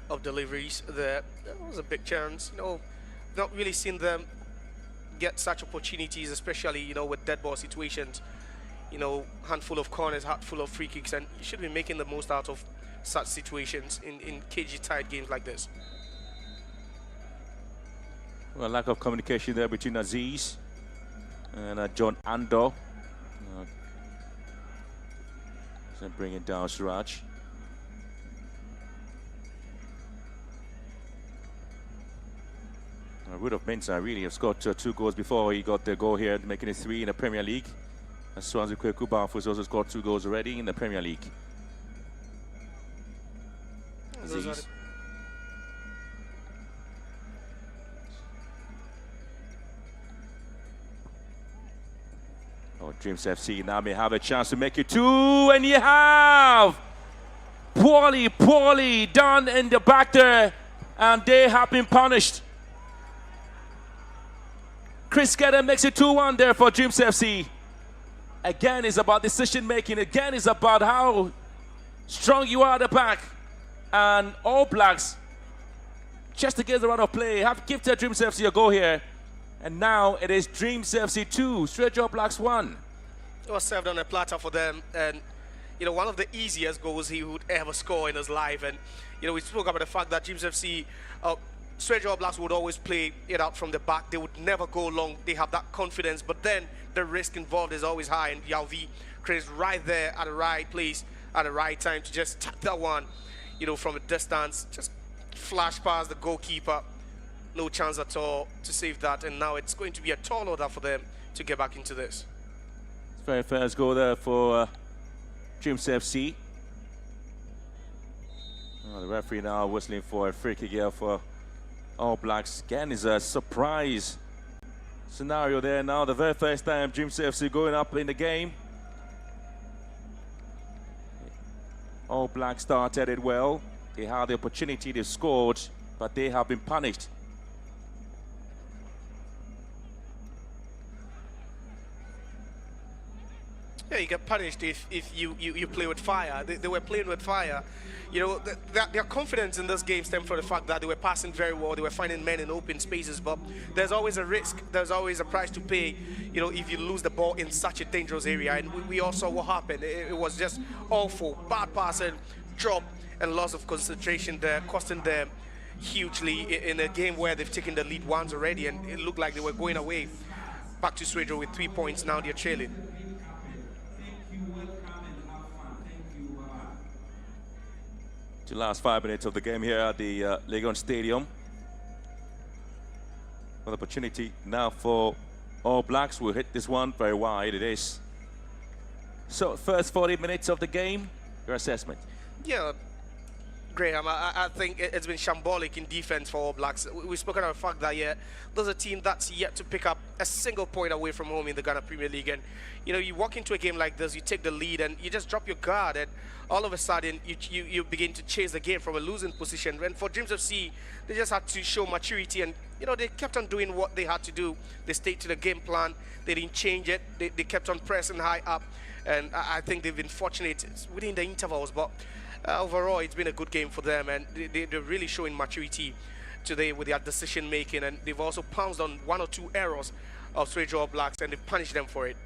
of deliveries there. That was a big chance. Not really seen them get such opportunities, especially with dead ball situations. Handful of corners, handful of free kicks, and you should be making the most out of such situations in cagey tight games like this. Well, lack of communication there between Aziz and John Ando. So bringing down Suraj. Rudolph Mensah really has got 2 goals before he got the goal here, making it 3 in the Premier League. And Swansea Kweku Barfus also scored 2 goals already in the Premier League. Aziz. Oh, Dreams FC now may have a chance to make it 2, and you have! Poorly done in the back there, and they have been punished. Chris Gedder makes it 2-1 there for Dreams FC. Again, it's about decision making. Again, it's about how strong you are at the back. And All Blacks, just against the run of play, have gifted Dreams FC a goal here. And now it is Dreams FC 2, Swedru All Blacks 1. It was served on a platter for them, and you know, one of the easiest goals he would ever score in his life. And you know, we spoke about the fact that Dreams FC, Swedru All Blacks would always play it out from the back. They would never go long. They have that confidence, but then the risk involved is always high. And Yalvi creates right there at the right place at the right time to just tap that one, you know, from a distance, just flash past the goalkeeper. No chance at all to save that, and now it's going to be a tall order for them to get back into this. Very first goal there for Dreams FC. Oh, the referee now whistling for a free kick here for All Blacks. Again, is a surprise scenario there now. The very first time Dreams FC going up in the game. All Blacks started it well. They had the opportunity, they scored, but they have been punished. Yeah, you get punished if you play with fire. They were playing with fire. You know, their confidence in this game stemmed from the fact that they were passing very well. They were finding men in open spaces, but there's always a risk. There's always a price to pay, you know, if you lose the ball in such a dangerous area. And we all saw what happened. It was just awful. Bad passing, drop, and loss of concentration there, costing them hugely in a game where they've taken the lead once already, and it looked like they were going away. Back to Swedru with 3 points. Now they're trailing. The last 5 minutes of the game here at the Legon Stadium. An opportunity now for All Blacks. Will hit this one very wide. It is. So first 40 minutes of the game, your assessment? Yeah, Graham, I think it's been shambolic in defense for All Blacks. We've spoken about the fact that, yeah, there's a team that's yet to pick up a single point away from home in the Ghana Premier League. And, you know, you walk into a game like this, you take the lead, and you just drop your guard, and all of a sudden, you begin to chase the game from a losing position. And for Dreams FC, they just had to show maturity, and, you know, they kept on doing what they had to do. They stayed to the game plan. They didn't change it. They kept on pressing high up, and I think they've been fortunate within the intervals, but overall, it's been a good game for them, and they're really showing maturity today with their decision making, and they've also pounced on one or two errors of Swedru All Blacks, and they punished them for it.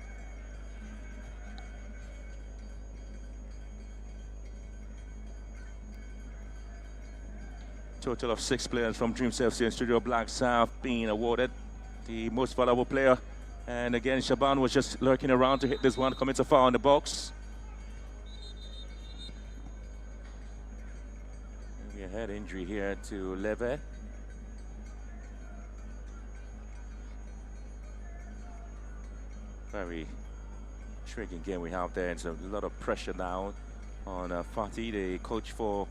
Total of 6 players from Dreams FC and Swedru All Blacks have been awarded the most valuable player. And again, Shaban was just lurking around to hit this one, commits a foul in the box. Maybe a head injury here to Leve. Very intriguing game we have there, and so a lot of pressure now on Fatih, the coach for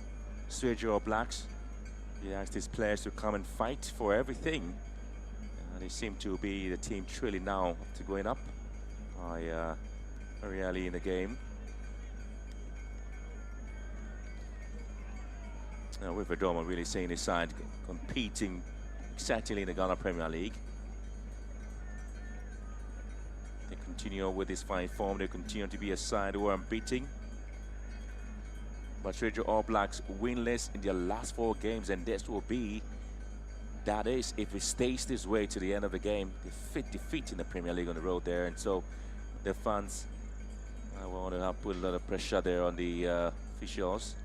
Swedru All Blacks. He asked his players to come and fight for everything. They seem to be the team truly now to going up by very early in the game. Now with Verdoma really seeing his side competing certainly in the Ghana Premier League. They continue with this fine form. They continue to be a side who are unbeaten. But Swedru All Blacks winless in their last 4 games, and this will be, that is, if it stays this way to the end of the game, defeat in the Premier League on the road there. And so the fans want to put a lot of pressure there on the officials,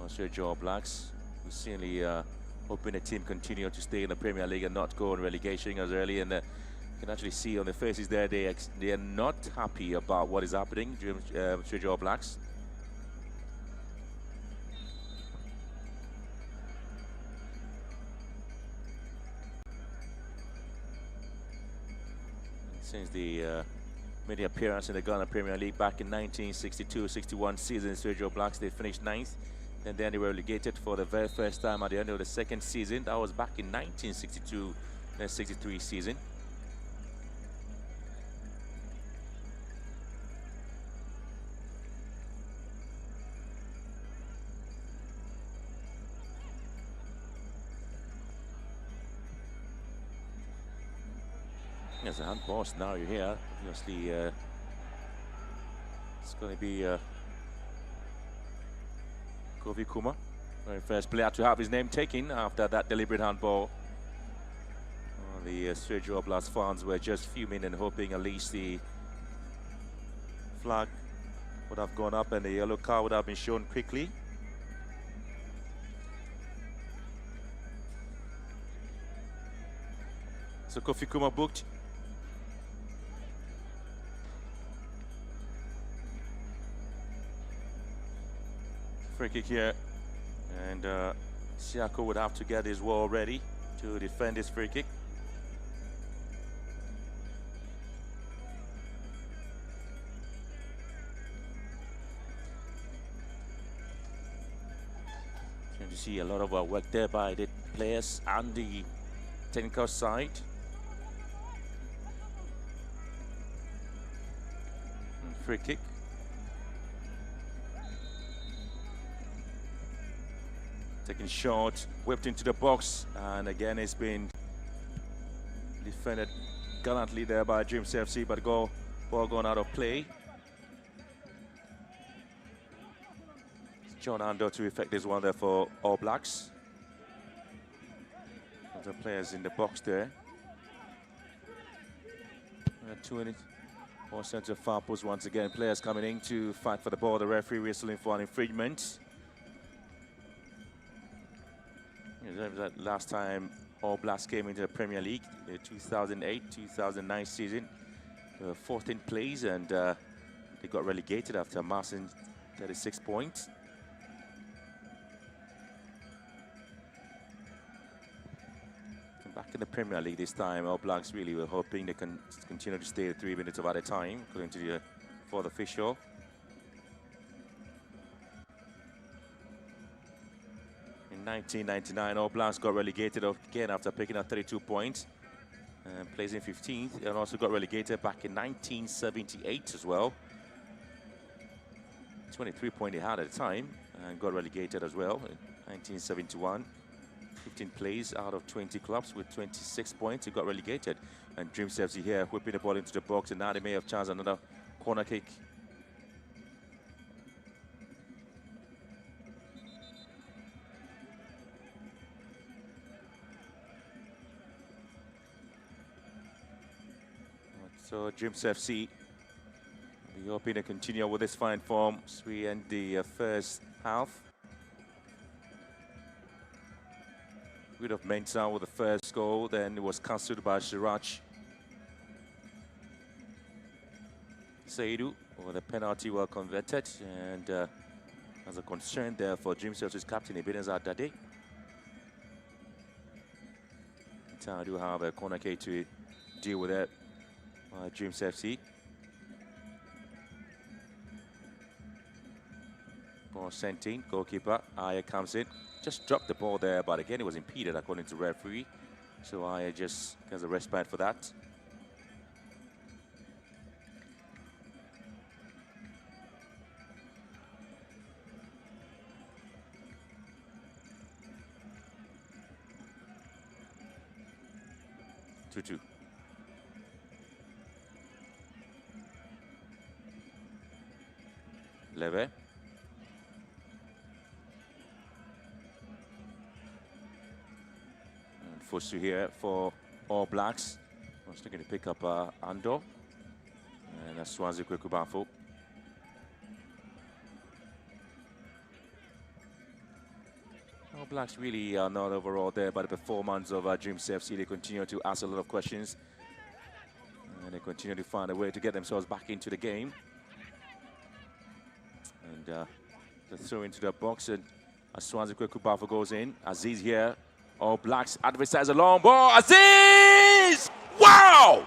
on Swedru All Blacks, who certainly hoping the team continue to stay in the Premier League and not go on relegation as early. And you can actually see on their faces there, they are not happy about what is happening during Swedru All Blacks. Since the made the appearance in the Ghana Premier League back in 1962-61 season, Swedru All Blacks, they finished 9th, and then they were relegated for the very first time at the end of the 2nd season. That was back in 1962-63 season. There's a handball scenario here. Obviously, it's going to be Kovi Kuma. Very first player to have his name taken after that deliberate handball. The Swedru Oblast fans were just fuming and hoping at least the flag would have gone up and the yellow card would have been shown quickly. So Kofi Kuma booked. Free kick here, and Siako would have to get his wall ready to defend his free kick. Trying to see a lot of work there by the players and the technical side. And free kick. Taking shot, whipped into the box, and again it's been defended gallantly there by Dreams FC, but ball gone out of play. John Ando to effect this one there for All Blacks. Other players in the box there. 20% of foul post once again. Players coming in to fight for the ball. The referee whistling for an infringement. That last time All Blacks came into the Premier League, the 2008-2009 season, 14th place, and they got relegated after amassing 36 points. And back in the Premier League this time, All Blacks really were hoping they can continue to stay at 3 minutes of at a time, according to the fourth official. In 1999, All Blacks got relegated again after picking up 32 points and placing 15th, and also got relegated back in 1978 as well. 23 points they had at the time, and got relegated as well in 1971. 15th place out of 20 clubs with 26 points. He got relegated, and Dreams FC here whipping the ball into the box, and now they may have chance another corner kick. So Dreams FC will be hoping to continue with this fine form as we end the first half. Rid of Mensah with the first goal, then it was cancelled by Siraj. Swedru with the penalty well converted, and as a concern there for Dreams FC's captain Ebenezer Dade. I do have a corner kick to deal with it. Dreams FC. Ball sent in, goalkeeper, Aya comes in. Just dropped the ball there, but again it was impeded according to referee. So Aya just gets a respite for that. Two. Leve. And Fosu here for All Blacks. I was looking to pick up Ando. And that's Swansea Kwekubafo. All Blacks really are not overall there by the performance of Dreams FC. They continue to ask a lot of questions. And they continue to find a way to get themselves back into the game. And the throw into the box, and Swansea Kwekubafo goes in. Aziz here. All Blacks advertise a long ball. Aziz! Wow!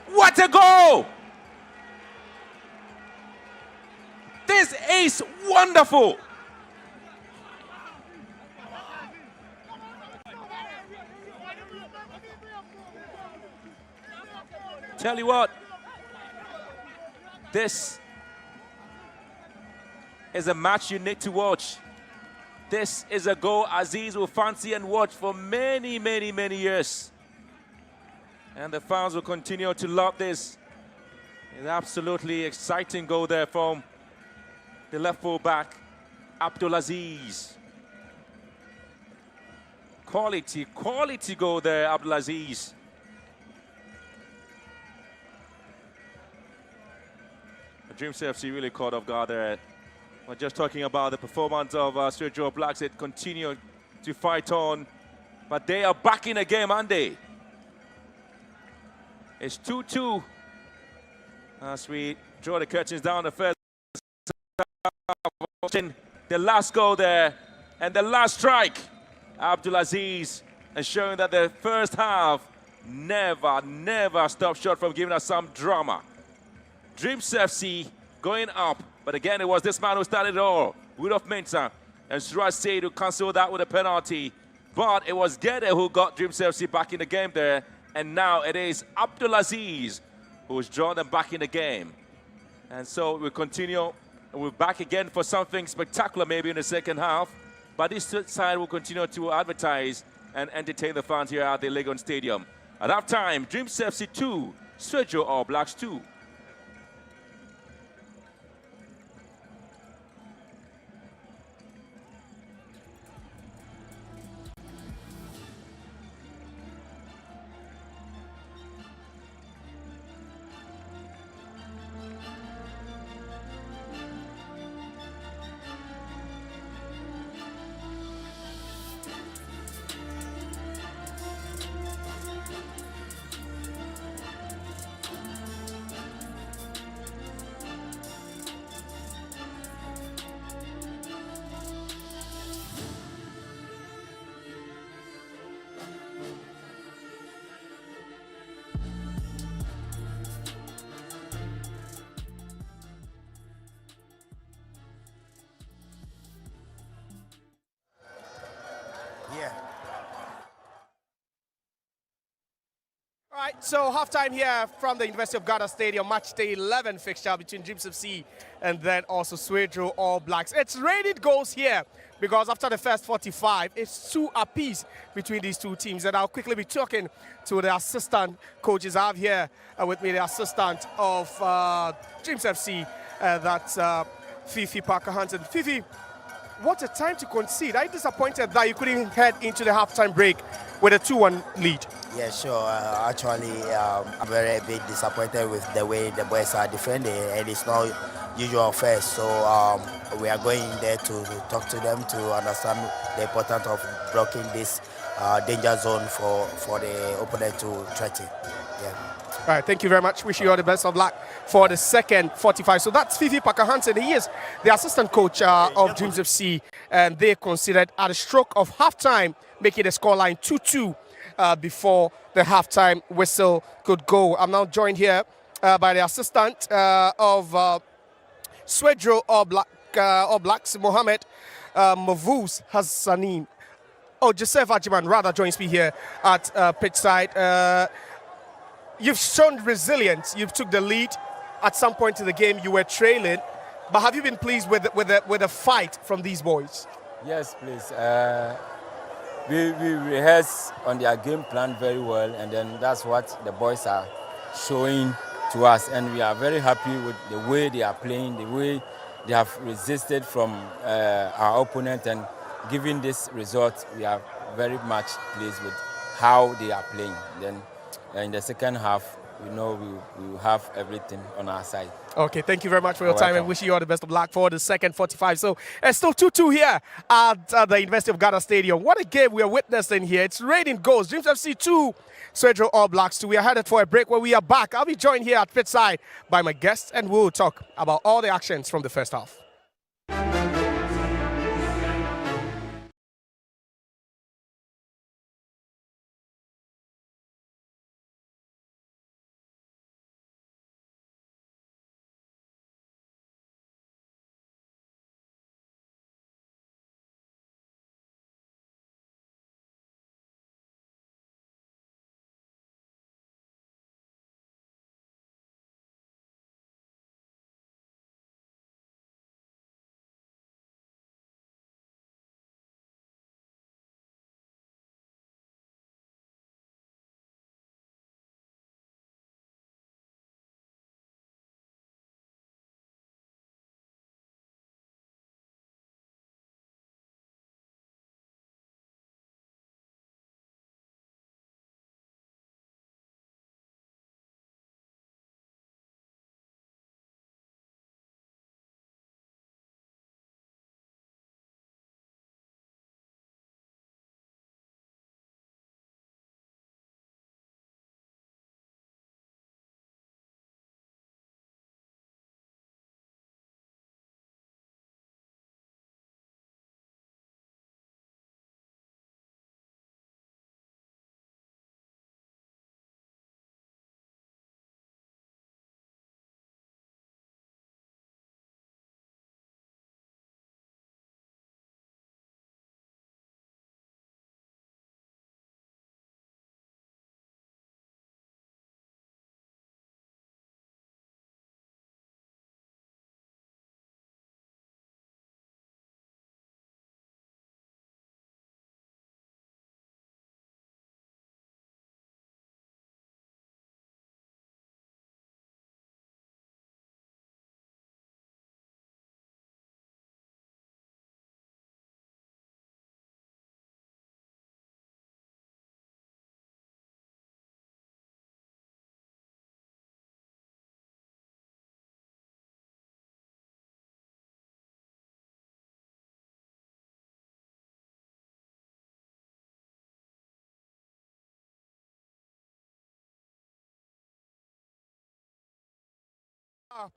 What a goal! This is wonderful! Tell you what, this is a match you need to watch. This is a goal Aziz will fancy and watch for many, many, many years. And the fans will continue to love this. An absolutely exciting goal there from the left full back, Abdulaziz. Quality goal there, Abdulaziz. Dreams FC really caught off guard there. We're just talking about the performance of Swedru Blacks. It continued to fight on, but they are back in the game, aren't they? It's 2-2 as we draw the curtains down the first. The last goal there and the last strike, Abdulaziz, and showing that the first half never stopped short from giving us some drama. Dreams FC going up, but again it was this man who started it all, Rudolf Mensah, and Suraj Said who cancelled that with a penalty. But it was Gede who got Dreams FC back in the game there, and now it is Abdulaziz who's drawn them back in the game. And so we continue. We're back again for something spectacular maybe in the second half. But this side will continue to advertise and entertain the fans here at the Legon Stadium. At halftime, Dreams FC 2, Swedru All Blacks 2. Yeah. All right, so halftime here from the University of Ghana Stadium, match day 11 fixture between Dreams FC and then also Swedru All Blacks. It's rated goals here because after the first 45, it's 2 apiece between these two teams. And I'll quickly be talking to the assistant coaches. I have here with me the assistant of Dreams FC, that's Fifi Parker-Hansen. Fifi, what a time to concede. Are you disappointed that you couldn't head into the halftime break with a 2-1 lead? Yeah, sure. Actually, I'm very bit disappointed with the way the boys are defending, and it's not usual first. So we are going there to talk to them to understand the importance of blocking this danger zone for the opponent to threaten. Yeah. All right, thank you very much. Wish you all the best of luck for the second 45. So that's Fifi Parker-Hansen. He is the assistant coach of Dreams FC, and they considered at a stroke of halftime, making the scoreline 2-2 before the halftime whistle could go. I'm now joined here by the assistant of Swedru All Blacks, Mohammed Mavuz Hassanin. Oh, Joseph Ajiman rather joins me here at pitch side. You've shown resilience. You took the lead at some point in the game. You were trailing, but have you been pleased with the fight from these boys? Yes, please. We rehearse on their game plan very well, and then that's what the boys are showing to us. And we are very happy with the way they are playing, the way they have resisted from our opponent, and given this result, we are very much pleased with how they are playing. Then in the second half, we know we will have everything on our side. Okay, thank you very much for your time and wish you all the best of luck for the second 45. So it's still 2-2 here at the University of Ghana Stadium. What a game we are witnessing here. It's raining goals. Dreams FC 2, Swedru All Blacks 2. We are headed for a break where we are back. I'll be joined here at pitchside by my guests and we'll talk about all the actions from the first half.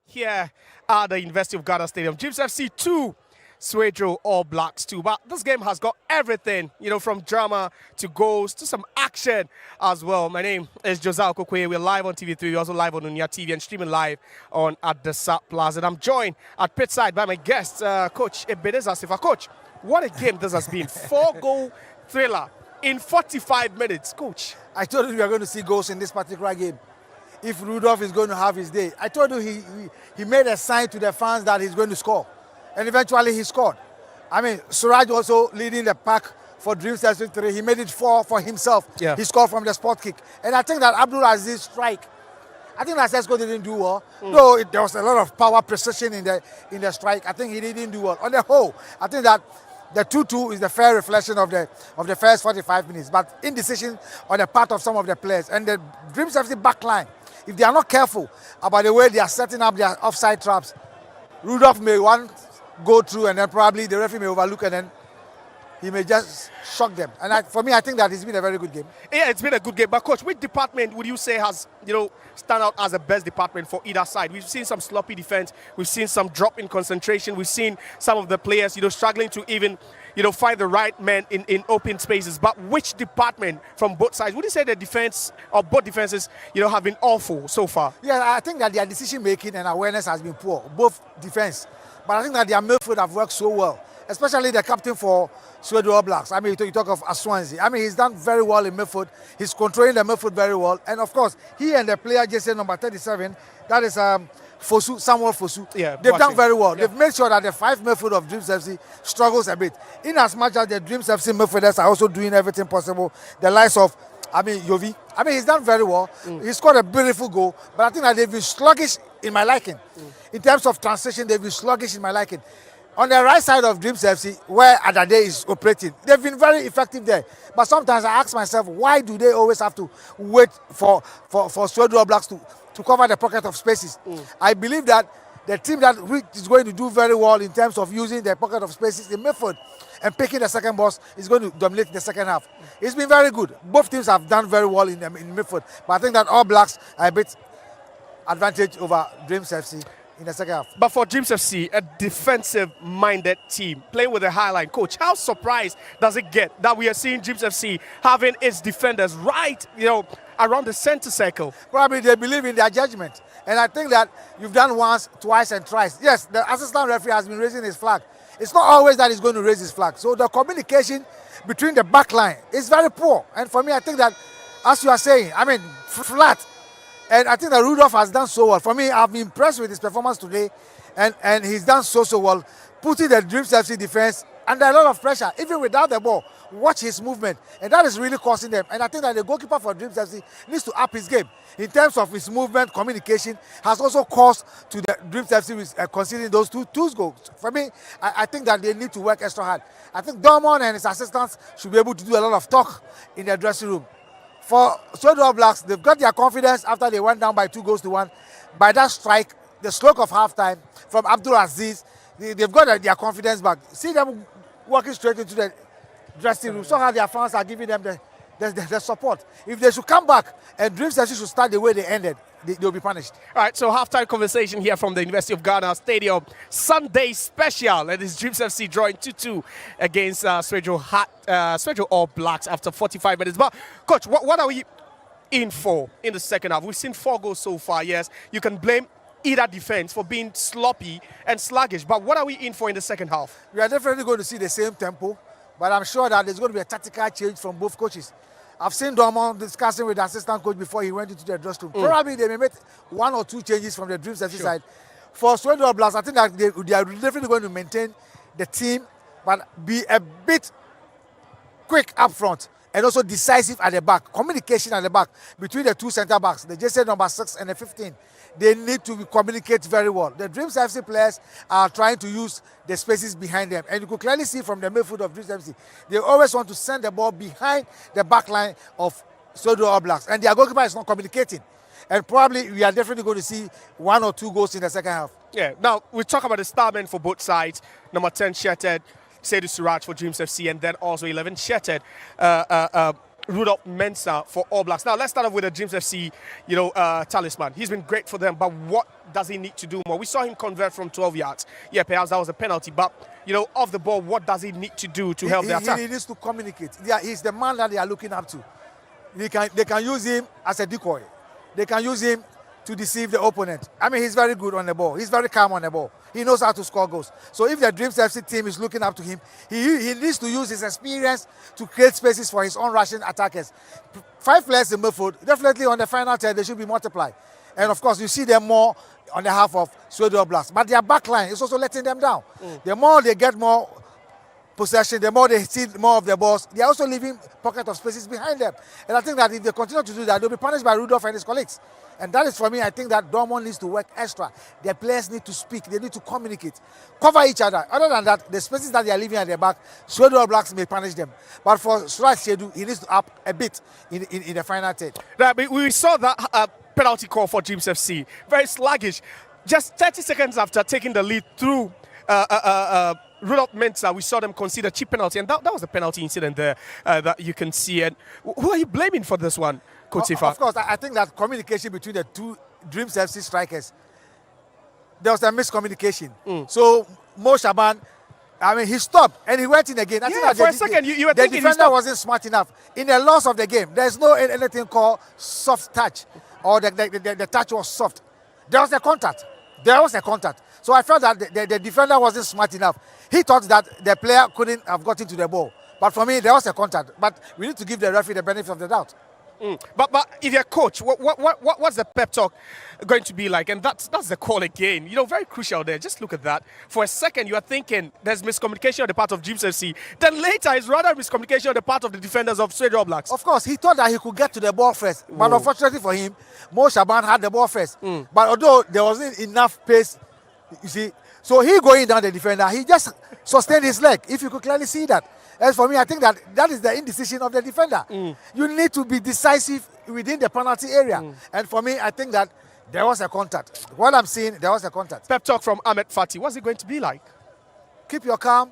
Here at the University of Ghana Stadium. Dreams FC 2, Swedru All Blacks 2. But this game has got everything, from drama to goals to some action as well. My name is Josiah Kokwe. We're live on TV3. We're also live on Unia TV and streaming live on at the SAP Plaza. And I'm joined at pitchside by my guest, Coach Ebenezer Sifa. Coach, what a game this has been. 4-goal thriller in 45 minutes. Coach. I told you we are going to see goals in this particular game. If Rudolph is going to have his day. I told you he made a sign to the fans that he's going to score. And eventually he scored. I mean, Suraj also leading the pack for Dreams FC 3. He made it 4 for himself. Yeah. He scored from the spot kick. And I think that Abdul Aziz strike, I think that Sesko didn't do well. Though there was a lot of power precision in the strike. I think he didn't do well. On the whole, I think that the 2-2 is the fair reflection of the first 45 minutes. But indecision on the part of some of the players. And the Dreams FC back line, if they are not careful about the way they are setting up their offside traps, Rudolph may go through and then probably the referee may overlook and then he may just shock them. And for me, I think that it's been a very good game. Yeah, it's been a good game. But, Coach, which department would you say has, stand out as the best department for either side? We've seen some sloppy defense. We've seen some drop in concentration. We've seen some of the players, struggling to even, find the right man in open spaces. But which department from both sides? Would you say the defense or both defenses, have been awful so far? Yeah, I think that their decision-making and awareness has been poor, both defense. But I think that their midfield have worked so well, especially the captain for Swedru All Blacks. I mean, you talk of Aswanzi. I mean, he's done very well in midfield. He's controlling the midfield very well. And, of course, he and the player, just number 37, that is Samuel Fosu. Yeah, they've done very well. Yeah. They've made sure that the 5 midfield of Dreams FC struggles a bit. In as much as the Dreams FC midfielders are also doing everything possible, the likes of Yovi. I mean, he's done very well. He scored a beautiful goal. But I think that they've been sluggish in my liking. In terms of transition, they've been sluggish in my liking. On the right side of Dreams FC, where Adade is operating, they've been very effective there. But sometimes I ask myself, why do they always have to wait for Swedru All Blacks to cover the pocket of spaces? I believe that the team that is going to do very well in terms of using the pocket of spaces in midfield and picking the second boss is going to dominate the second half. It's been very good. Both teams have done very well in midfield. But I think that All Blacks are a bit advantage over Dreams FC in the second half. But for Dreams FC, a defensive-minded team playing with a high line, Coach, how surprised does it get that we are seeing Dreams FC having its defenders right, around the center circle? Probably they believe in their judgment. And I think that you've done once, twice, and thrice. Yes, the assistant referee has been raising his flag. It's not always that he's going to raise his flag. So the communication between the back line is very poor. And for me, I think that, as you are saying, I mean, flat. And I think that Rudolph has done so well. For me, I've been impressed with his performance today. And he's done so well, putting the Dreams FC defense under a lot of pressure, even without the ball. Watch his movement. And that is really costing them. And I think that the goalkeeper for Dreams FC needs to up his game. In terms of his movement, communication, has also caused to the Dreams FC with considering those two goals. For me, I think that they need to work extra hard. I think Dormon and his assistants should be able to do a lot of talk in their dressing room. For Swedru All Blacks, they've got their confidence after they went down by 2-1. By that strike, the stroke of halftime from Abdul Aziz, they've got their confidence back. See them walking straight into the dressing room. So how their fans are giving them the support. If they should come back and Dreams FC should start the way they ended, they'll be punished. All right, so halftime conversation here from the University of Ghana Stadium. Sunday special. And it's Dreams FC drawing 2-2 against Swedru All Blacks after 45 minutes. But, Coach, what are we in for in the second half? We've seen 4 goals so far, yes. You can blame either defense for being sloppy and sluggish. But what are we in for in the second half? We are definitely going to see the same tempo. But I'm sure that there's going to be a tactical change from both coaches. I've seen Dormon discussing with the assistant coach before he went into the dressing room. Probably they may make 1 or 2 changes from the Dreams FC side. For Swedru All Blacks, I think that they are definitely going to maintain the team, but be a bit quick up front and also decisive at the back. Communication at the back between the 2 centre backs, the JC number 6 and the 15. They need to communicate very well. The Dreams FC players are trying to use the spaces behind them. And you could clearly see from the midfield of Dreams FC, they always want to send the ball behind the back line of Swedru All Blacks. And their goalkeeper is not communicating. And probably we are definitely going to see 1 or 2 goals in the second half. Yeah, now we talk about the starmen for both sides. Number 10, Shetted, Seydou Suraj for Dreams FC, and then also 11, Shetted. Rudolph Mensah for All Blacks. Now, let's start off with the Dreams FC, talisman. He's been great for them, but what does he need to do more? We saw him convert from 12 yards. Yeah, perhaps that was a penalty, but, off the ball, what does he need to do to help the attack? He needs to communicate. He's the man that they are looking up to. They can use him as a decoy. They can use him to deceive the opponent. I mean, he's very good on the ball. He's very calm on the ball. He knows how to score goals. So if the Dreams FC team is looking up to him, he needs to use his experience to create spaces for his own Russian attackers. 5 players in midfield, definitely on the final 10, they should be multiplied. And of course, you see them more on the half of Swedru Blacks. But their back line is also letting them down. The more they get more possession, the more they see more of the balls, they are also leaving pocket of spaces behind them. And I think that if they continue to do that, they'll be punished by Rudolph and his colleagues. And that is, for me, I think that Dortmund needs to work extra. Their players need to speak. They need to communicate, cover each other. Other than that, the spaces that they are leaving at their back, Swedru Blacks may punish them. But for Swedru, he needs to up a bit in the final 10. Right, we saw that penalty call for Dreams FC. Very sluggish. Just 30 seconds after taking the lead through Rudolph Mensah, we saw them concede a cheap penalty, and that was the penalty incident there that you can see. And who are you blaming for this one, Coach Sifa? Of course, I think that communication between the two Dreams FC strikers, there was a miscommunication. So Mo Shaban, I mean, he stopped and he went in again. I think that for a second, you were thinking the defender wasn't smart enough. In the loss of the game, there's no anything called soft touch, or the touch was soft. There was a contact. So I felt that the defender wasn't smart enough. He thought that the player couldn't have gotten to the ball. But for me, there was a contact. But we need to give the referee the benefit of the doubt. But if you're a coach, what's the pep talk going to be like? And that's the call again. Very crucial there. Just look at that. For a second, you are thinking there's miscommunication on the part of Dreams FC. Then later, it's rather miscommunication on the part of the defenders of Swedru Blacks. Of course, he thought that he could get to the ball first. But unfortunately for him, Mo Shaban had the ball first. But although there wasn't enough pace, you see, so he going down the defender, he just sustained his leg. If you could clearly see that. As for me, I think that is the indecision of the defender. You need to be decisive within the penalty area. And for me, I think that there was a contact. What I'm seeing, there was a contact. Pep talk from Ahmed Fati. What's it going to be like? Keep your calm.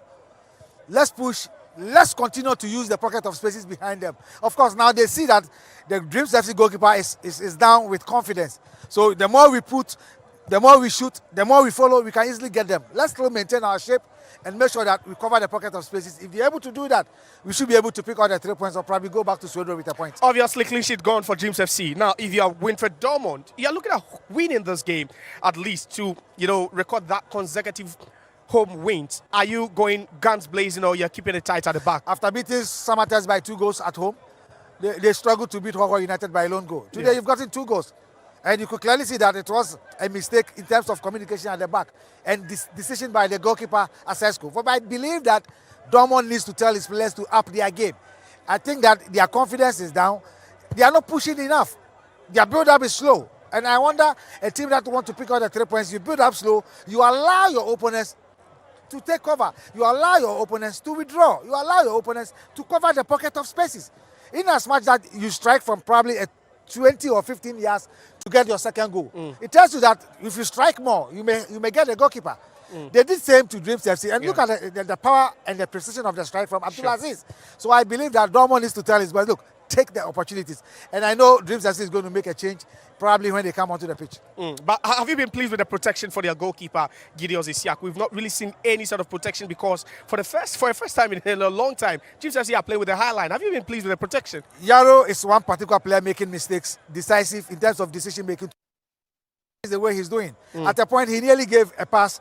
Let's push. Let's continue to use the pocket of spaces behind them. Of course, now they see that the Dreams FC goalkeeper is down with confidence. So the more we put, the more we shoot, the more we follow, we can easily get them. Let's still maintain our shape and make sure that we cover the pocket of spaces. If they're able to do that, we should be able to pick out the 3 points or probably go back to Swedru with a point. Obviously, clean sheet gone for Dreams FC. Now, if you are Winfred Dortmund, you're looking at winning this game at least to, record that consecutive home wins. Are you going guns blazing, or you're keeping it tight at the back? After beating Samatex by 2 goals at home, they struggled to beat Hogwarts United by a lone goal. Today, you've gotten 2 goals. And you could clearly see that it was a mistake in terms of communication at the back and this decision by the goalkeeper, Asesco. But I believe that Dortmund needs to tell his players to up their game. I think that their confidence is down. They are not pushing enough. Their build-up is slow. And I wonder, a team that wants to pick out the 3 points, you build up slow, you allow your opponents to take cover. You allow your opponents to withdraw. You allow your opponents to cover the pocket of spaces. In as much that you strike from probably a 20 or 15 yards to get your second goal. It tells you that if you strike more, you may get the goalkeeper. They did the same to Dreams FC. And look at the power and the precision of the strike from Abdulaziz. So I believe that Dortmund needs to tell his boys, look, take the opportunities. And I know Dreams FC is going to make a change probably when they come onto the pitch. But have you been pleased with the protection for their goalkeeper, Gideon Isiak? We've not really seen any sort of protection because for a first time in a long time, Dreams FC are playing with the high line. Have you been pleased with the protection? Yaro is one particular player making mistakes, decisive in terms of decision making. Is the way he's doing. At a point, he nearly gave a pass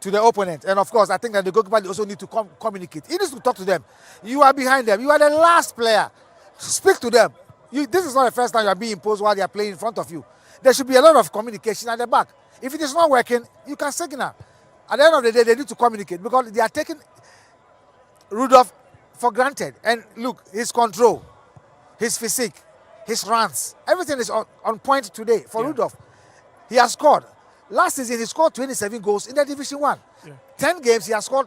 to the opponent. And of course, I think that the goalkeeper also need to communicate. He needs to talk to them. You are behind them. You are the last player. Speak to them. This is not the first time you are being imposed while they are playing in front of you. There should be a lot of communication at the back. If it is not working, you can signal. At the end of the day, they need to communicate because they are taking Rudolph for granted. And look, his control, his physique, his runs, everything is on point today for Rudolph. He has scored. Last season, he scored 27 goals in the Division 1. 10 games, he has scored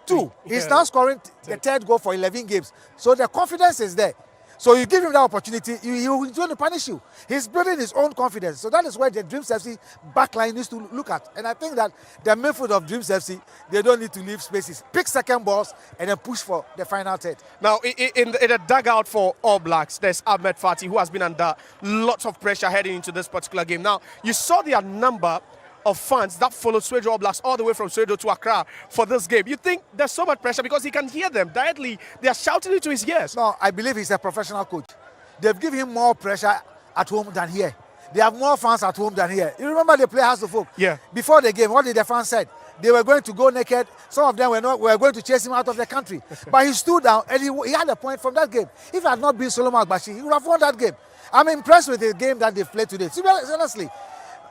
2. He's now scoring the 3rd goal for 11 games. So the confidence is there. So you give him that opportunity, he's going to punish you. He's building his own confidence. So that is where the Dreams FC backline needs to look at. And I think that the midfield of Dreams FC, they don't need to leave spaces. Pick second balls and then push for the final third. Now, in the dugout for All Blacks, there's Ahmed Fati, who has been under lots of pressure heading into this particular game. Now, you saw their number of fans that followed Swedru All Blacks all the way from Swedru to Accra for this game. You think there's so much pressure because he can hear them directly? They are shouting into his ears. No, I believe he's a professional coach. They've given him more pressure at home than here. They have more fans at home than here. You remember they play House of Folk? Yeah. Before the game, what did the fans said? They were going to go naked. Some of them were going to chase him out of the country. But he stood down and he had a point from that game. If it had not been Solomon Agbashi, he would have won that game. I'm impressed with the game that they've played today. Honestly,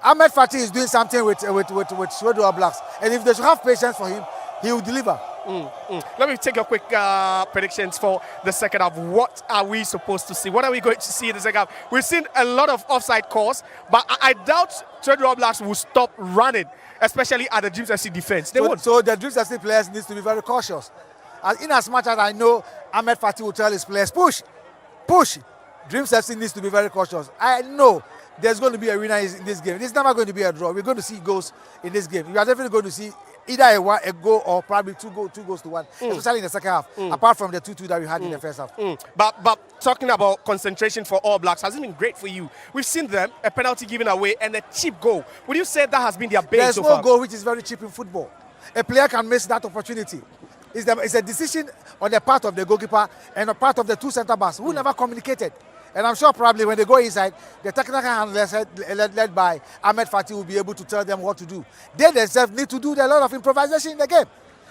Ahmed Fati is doing something with Swedru All Blacks. And if they should have patience for him, he will deliver. Let me take a quick predictions for the second half. What are we supposed to see? What are we going to see in the second half? We've seen a lot of offside calls, but I doubt Swedru All Blacks will stop running, especially at the Dreams FC defense. They won't. So the Dreams FC players need to be very cautious. In as much as I know Ahmed Fati will tell his players, push. Dreams FC needs to be very cautious. I know there's going to be a winner in this game. It's never going to be a draw. We're going to see goals in this game. We are definitely going to see either a goal or probably two goals to one, especially in the second half, apart from the 2-2 that we had in the first half. But talking about concentration for All Blacks, has it been great for you? We've seen them, a penalty given away and a cheap goal. Would you say that has been their bane so far? There's no goal which is very cheap in football. A player can miss that opportunity. It's a decision on the part of the goalkeeper and a part of the two centre-backs who never communicated. And I'm sure probably when they go inside, the technical handlers led by Ahmed Fati will be able to tell them what to do. They themselves need to do a lot of improvisation in the game.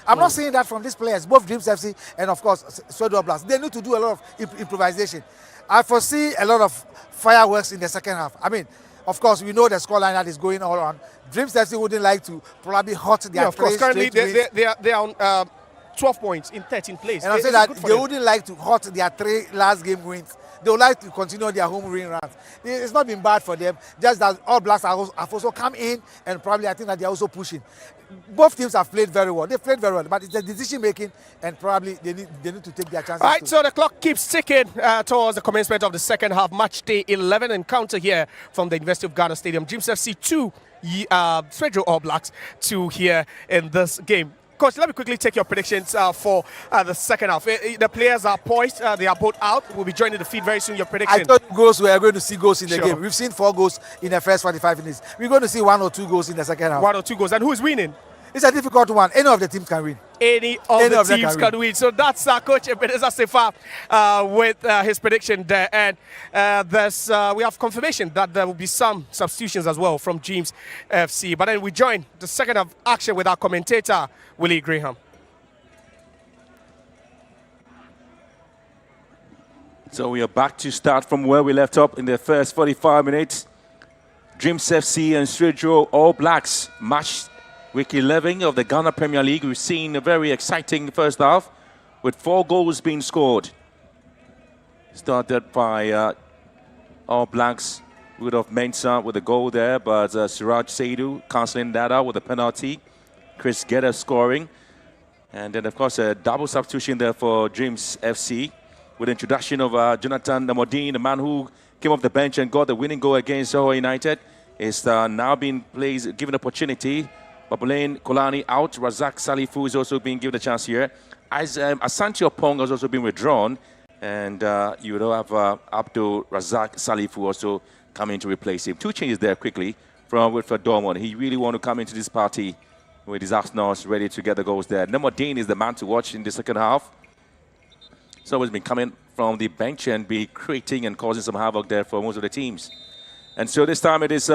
I'm not saying that from these players, both Dreams FC and of course Swedru All Blacks. They need to do a lot of improvisation. I foresee a lot of fireworks in the second half. I mean, of course, we know the scoreline that is going all on. Dreams FC wouldn't like to probably hurt their of course, currently they are on 12 points in 13th place. And I'm saying that they wouldn't like to hurt their 3 last game wins. They would like to continue their home win runs. It's not been bad for them, just that All Blacks have also come in and probably I think that they're also pushing. Both teams have played very well. They've played very well, but it's the decision making and probably they need to take their chances. All right, so the clock keeps ticking towards the commencement of the second half. Match day 11 encounter here from the University of Ghana Stadium. Dreams FC 2, Swedru All Blacks 2 here in this game. Coach, let me quickly take your predictions for the second half. The players are poised. They are both out. We'll be joining the feed very soon. Your prediction? I thought we are going to see goals in the game. We've seen 4 goals in the first 45 minutes. We're going to see 1 or 2 goals in the second half. 1 or 2 goals. And who's winning? It's a difficult one. Any of the teams can win. Any of the teams can win. So that's Coach Ebenezer Sefa with his prediction there. And we have confirmation that there will be some substitutions as well from Dreams FC. But then we join the second half action with our commentator, Willie Graham. So we are back to start from where we left up in the first 45 minutes. Dreams FC and Swedru All Blacks match week 11 of the Ghana Premier League. We've seen a very exciting first half with 4 goals being scored. Started by All Blacks, Rudolph Mensah with a goal there, but Siraj Saidu cancelling that out with a penalty. Chris Geddes scoring. And then, of course, a double substitution there for Dreams FC with the introduction of Jonathan Namodine, the man who came off the bench and got the winning goal against Soho United. Is now being given opportunity. Babulain Kolani out. Razak Salifu is also being given a chance here. Asante Opong has also been withdrawn. And you will have Abdul Razak Salifu also coming to replace him. 2 changes there quickly from Wilfred Dormont. He really want to come into this party with his Arsenals ready to get the goals there. Namodine is the man to watch in the second half. He's always been coming from the bench and be creating and causing some havoc there for most of the teams. And so this time it is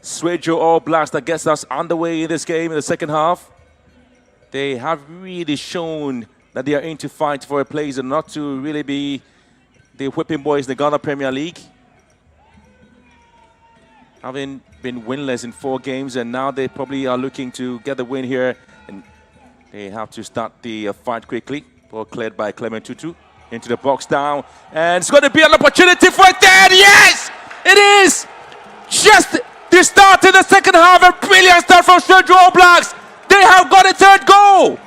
Swedru All Blacks that gets us underway in this game in the second half. They have really shown that they are in to fight for a place and not to really be the whipping boys in the Ghana Premier League. Having been winless in 4 games, and now they probably are looking to get the win here. And they have to start the fight quickly. Ball cleared by Clement Tutu. Into the box down. And it's going to be an opportunity for a third. Yes! It is! Just the start in the second half. A brilliant start from Swedru All Blacks. They have got a 3rd goal.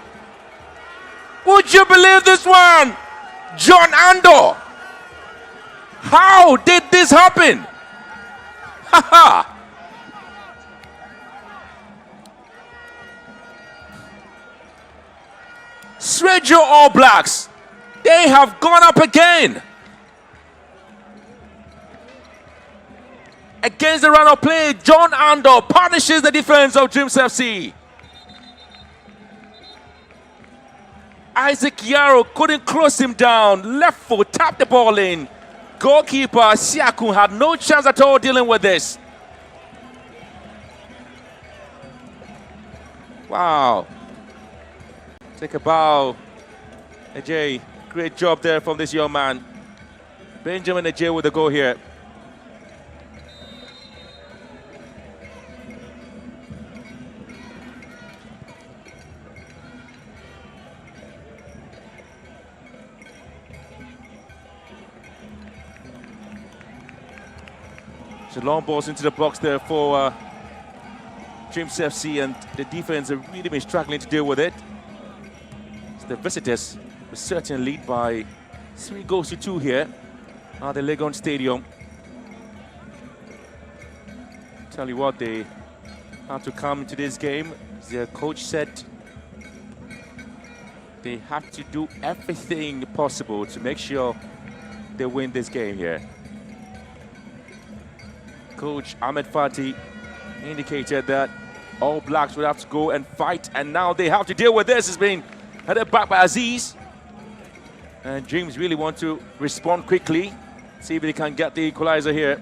Would you believe this one? John Ando How did this happen? Ha ha! Swedru All Blacks, they have gone up again. Against the run of play, John Ando punishes the defense of Dreams FC. Isaac Yarrow couldn't close him down. Left foot, tapped the ball in. Goalkeeper Siakun had no chance at all dealing with this. Wow. Take a bow. Ajay, great job there from this young man. Benjamin Ajay with the goal here. So long balls into the box there for Dreams FC, and the defense have really been struggling to deal with it. So the visitors will certainly lead by 3-2 here at the Legon Stadium. Tell you what, they have to come into this game. Their coach said they have to do everything possible to make sure they win this game here. Coach Ahmed Fati indicated that All Blacks would have to go and fight, and now they have to deal with this. It's been headed back by Aziz. And Dreams really want to respond quickly, see if they can get the equalizer here.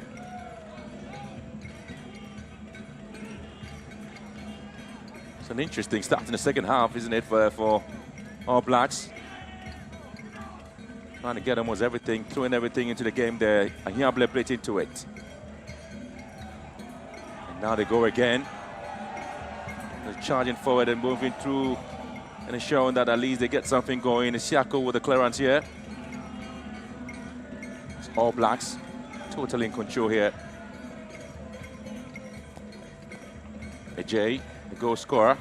It's an interesting start in the second half, isn't it, for All Blacks? Trying to get almost everything, throwing everything into the game there, and Hiable played into it. Now they go again. They're charging forward and moving through, and it's showing that at least they get something going. Siakun with the clearance here. It's All Blacks totally in control here. Ajay, the goal scorer,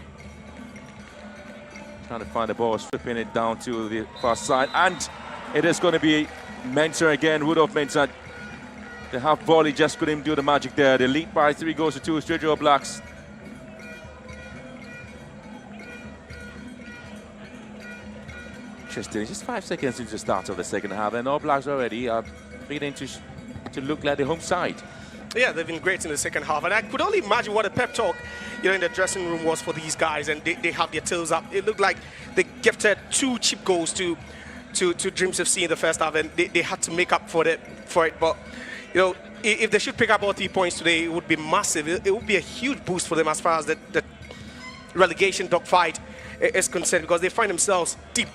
trying to find the ball, stripping it down to the far side, and it is going to be Mensah again, Rudolph Mensah. The half volley just couldn't do the magic there. They lead by 3-2, Swedru All Blacks. Interesting, just 5 seconds into the start of the second half, and All Blacks already are beginning to look like the home side. Yeah, they've been great in the second half, and I could only imagine what a pep talk, in the dressing room was for these guys, and they have their tails up. It looked like they gifted 2 cheap goals to Dreams FC in the first half, and they had to make up for it. But if they should pick up all 3 points today, it would be massive. It would be a huge boost for them as far as the relegation dogfight is concerned, because they find themselves deep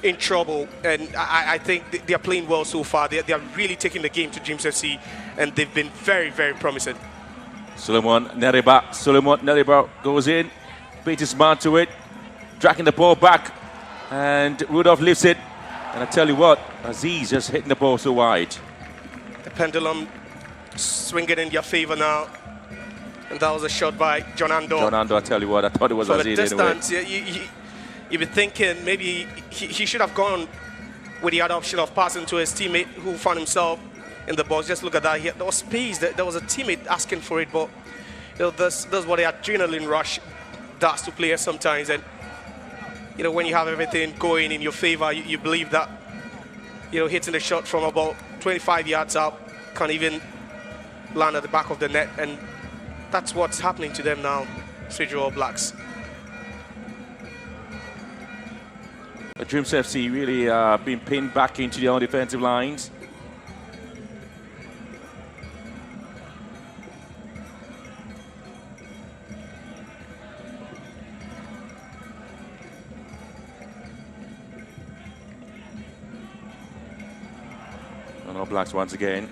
in trouble. And I think they are playing well so far. They are really taking the game to Dreams FC, and they've been very, very promising. Suleiman Neriba goes in, beats his man to it, dragging the ball back, and Rudolph lifts it. And I tell you what, Aziz just hitting the ball so wide. The pendulum swinging in their favor now, and that was a shot by John Ando. John Ando, I tell you what, I thought it was Aziz anyway. Distance, you'd be thinking maybe he should have gone with the other option of passing to his teammate who found himself in the box. Just look at that here. There was space. There was a teammate asking for it, but that's what the adrenaline rush does to players sometimes. And when you have everything going in your favor, you believe that hitting the shot from about 25 yards out can't even land at the back of the net, and that's what's happening to them now, Swedru All Blacks. The Dreams FC really being pinned back into their own defensive lines. And All Blacks once again.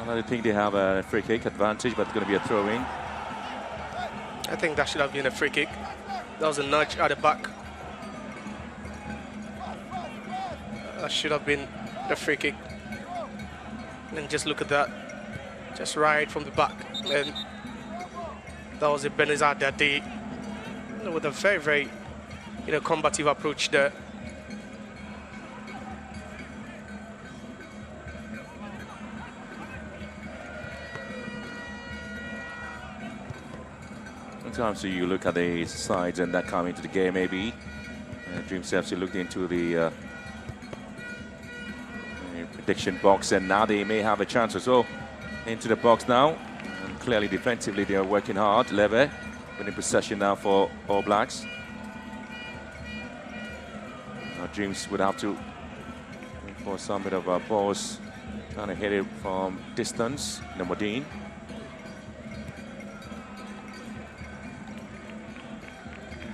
I think they have a free kick advantage, but it's going to be a throw-in. I think that should have been a free kick. That was a nudge at the back. That should have been a free kick. And just look at that. Just right from the back. And that was a Benazar that day. with a very, very, combative approach there. Sometimes you look at the sides and that come into the game, maybe. Dreams FC looked into the prediction box, and now they may have a chance or so into the box now. And clearly defensively they are working hard. Leve winning possession now for All Blacks. Now Dreams would have to look for some bit of a balls, trying to hit it from distance. Namodine.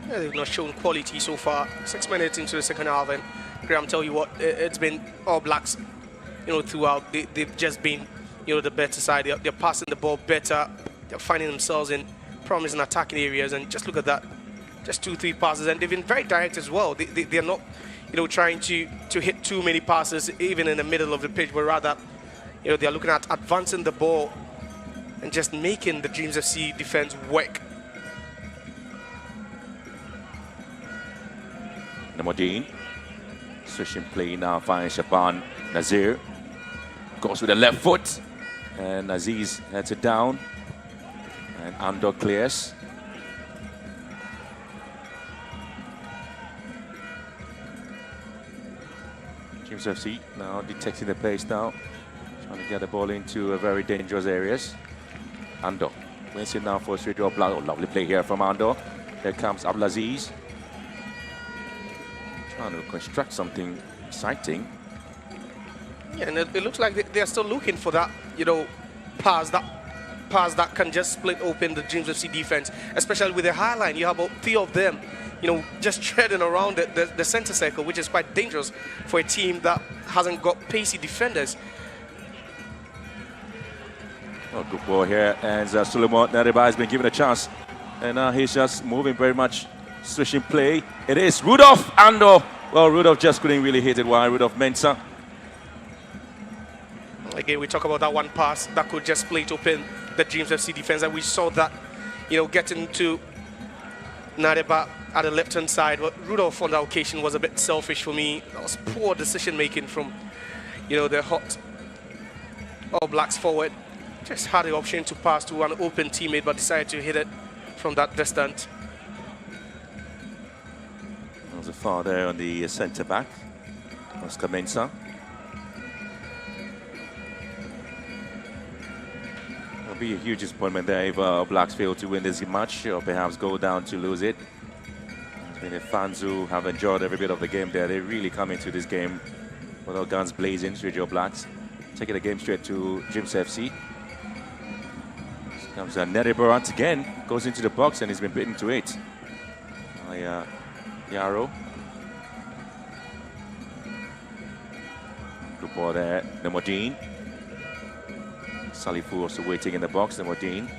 Yeah, they've not shown quality so far. 6 minutes into the second half, and Graham, tell you what, it's been All Blacks, throughout. They've just been, the better side. They're passing the ball better. They're finding themselves in promising attacking areas, and just look at that, just 2-3 passes, and they've been very direct as well. They're not, trying to hit too many passes even in the middle of the pitch, but rather, they're looking at advancing the ball and just making the Dreams FC defense work. Namodine, switching play now, finds Shaban Nazir, goes with the left foot, and Aziz heads it down, and Andor clears. Dreams FC now detecting the pace now, trying to get the ball into very dangerous areas. Andor wins it now for Swedru. Oh, lovely play here from Andor. Here comes Abdulaziz, trying to construct something exciting. Yeah, and it looks like they're still looking for that, pass that can just split open the Dreams FC defense, especially with the high line. You have about 3 of them, just treading around the center circle, which is quite dangerous for a team that hasn't got pacey defenders. Oh, good ball here, and Suleiman Nariba has been given a chance, and now he's just moving very much. Switching play, it is Rudolph Andor. Well, Rudolph just couldn't really hit it wide. Rudolph Mensah. Again, we talk about that one pass that could just split open the Dreams FC defense, and we saw that, getting to Nadeba at the left-hand side. But Rudolph on that occasion was a bit selfish for me. That was poor decision-making from, the hot All Blacks forward. Just had the option to pass to an open teammate, but decided to hit it from that distance. There's a foul there on the centre back, Oscar Mensah. It'll be a huge disappointment there if Blacks fail to win this match, or perhaps go down to lose it. I mean, the fans who have enjoyed every bit of the game there, they really come into this game with all guns blazing. Swedru Blacks taking the game straight to Dreams FC. Here comes Neri Barant again, goes into the box, and he's been beaten to it by Yarrow. Good ball there, Namodine. Salifu also waiting in the box, Namodine.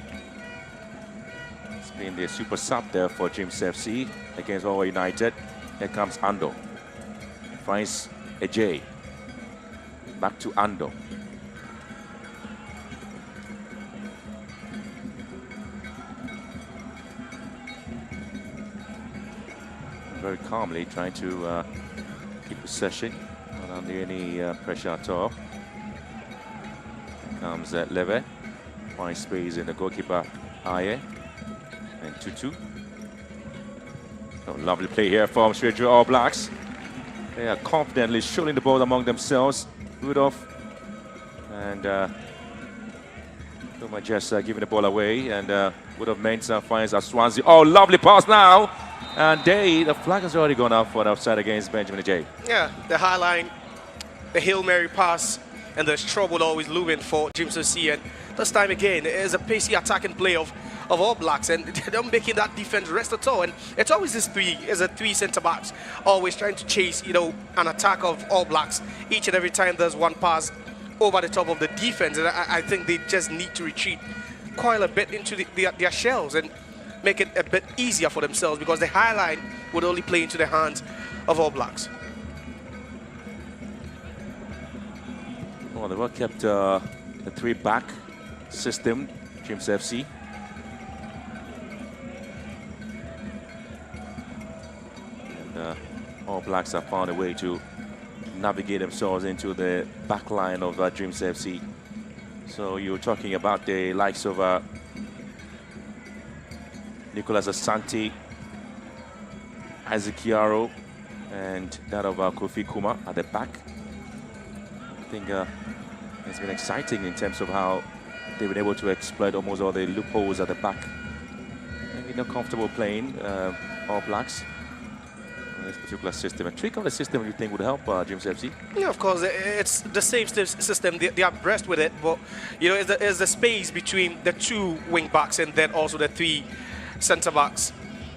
It's been the super sub there for Dreams FC against All United. Here comes Ando. Finds Ajay. Back to Ando. Very calmly trying to keep possession, not under any pressure at all. Here comes Leve, finds space in the goalkeeper Aye, and 2-2. Oh, lovely play here from Swedru All Blacks. They are confidently shooting the ball among themselves. Rudolph and Tuma just giving the ball away, and Rudolph Mensah finds Aswanzi. Oh, lovely pass now. And the flag has already gone up for an offside against Benjamin Ajay. Yeah, the high line, the Hail Mary pass, and there's trouble always looming for Dreams FC. And this time again, it is a pacey attacking play of All Blacks, and they're not making that defense rest at all. And it's always this three centre-backs always trying to chase, an attack of All Blacks. Each and every time there's one pass over the top of the defense, and I think they just need to retreat quite a bit into their shells and make it a bit easier for themselves, because the high line would only play into the hands of All Blacks. Well, they well kept the 3-back system, Dreams FC. And All Blacks have found a way to navigate themselves into the back line of Dreams FC. So you're talking about the likes of Nicolas Asante, Isaac Yaro, and that of Kofi Kuma at the back. I think it's been exciting in terms of how they've been able to exploit almost all the loopholes at the back. Maybe not comfortable playing All Blacks in this particular system. A trick of the system you think would help Dreams FC? Yeah, of course, it's the same system. They are abreast with it, but you know, it's the space between the two wing backs and then also the three centre backs.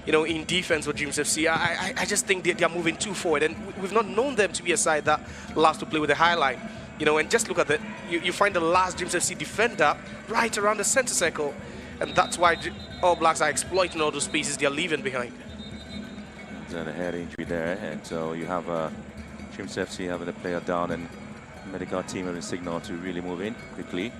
You know, in defense with Dreams FC, I just think they are moving too forward, and we've not known them to be a side that loves to play with the high line. You know, and just look at that. You find the last Dreams FC defender right around the centre circle, and that's why All Blacks are exploiting all those spaces they are leaving behind. There's a head injury there, and so you have Dreams FC having a player down, and medical team having a signal to really move in quickly.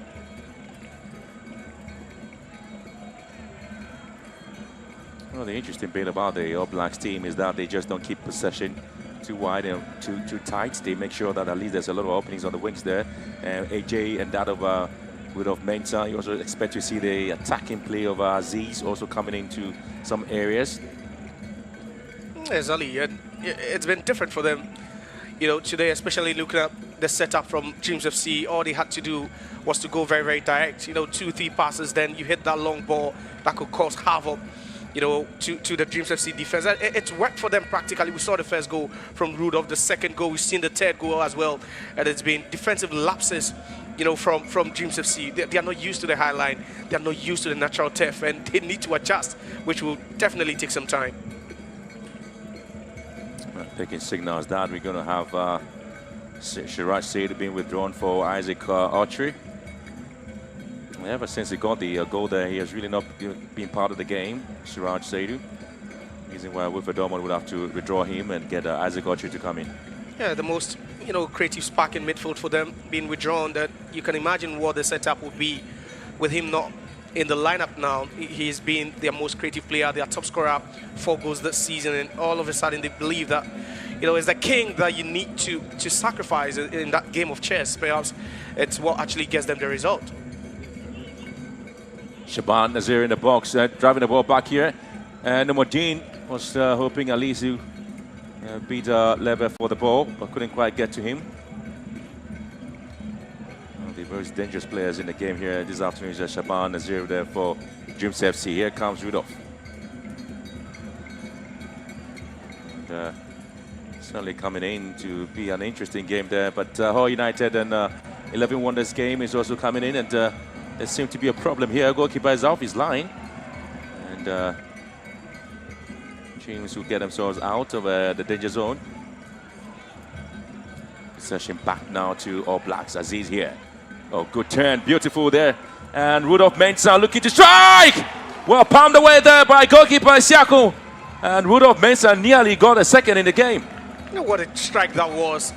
Well, the interesting bit about the All Blacks team is that they just don't keep possession too wide and too tight. They make sure that at least there's a lot of openings on the wings there. AJ and that of Rudolph Mensah. You also expect to see the attacking play of Aziz also coming into some areas. Exactly, and it's been different for them, you know, today, especially looking at the setup from Dreams FC. All they had to do was to go very, very direct. You know, 2-3 passes, then you hit that long ball that could cause havoc, you know, to the Dreams FC defense. It's worked for them practically. We saw the first goal from Rudolph, the second goal, we've seen the third goal as well, and it's been defensive lapses, you know, from Dreams FC. They are not used to the high line, they are not used to the natural turf, and they need to adjust, which will definitely take some time. Taking signals that we're going to have Shiraj Said being withdrawn for Isaac Autry. Ever since he got the goal there, he has really not been part of the game, Shiraj Saidu. Reason why Wilfred Dortmund would have to withdraw him and get Isaac Autry to come in. Yeah, the most, you know, creative spark in midfield for them being withdrawn. That you can imagine what the setup would be with him not in the lineup now. He's been their most creative player, their top scorer, 4 goals this season, and all of a sudden they believe that, you know, it's the king that you need to sacrifice in that game of chess. Perhaps it's what actually gets them the result. Shaban Nazir in the box, driving the ball back here. And Nomodine was hoping at least to beat Lever for the ball, but couldn't quite get to him. One of the most dangerous players in the game here this afternoon is Shaban Nazir there for Dreams FC. Here comes Rudolph. And, certainly coming in to be an interesting game there, but Hull United and 11 Wonders game is also coming in, and there seems to be a problem here. Goalkeeper is off his line, and Dreams will get themselves out of the danger zone. Possession back now to All Blacks. Aziz here. Oh, good turn, beautiful there. And Rudolph Mensah looking to strike! Well, palmed away there by goalkeeper Siako. And Rudolph Mensah nearly got a second in the game. You know what a strike that was.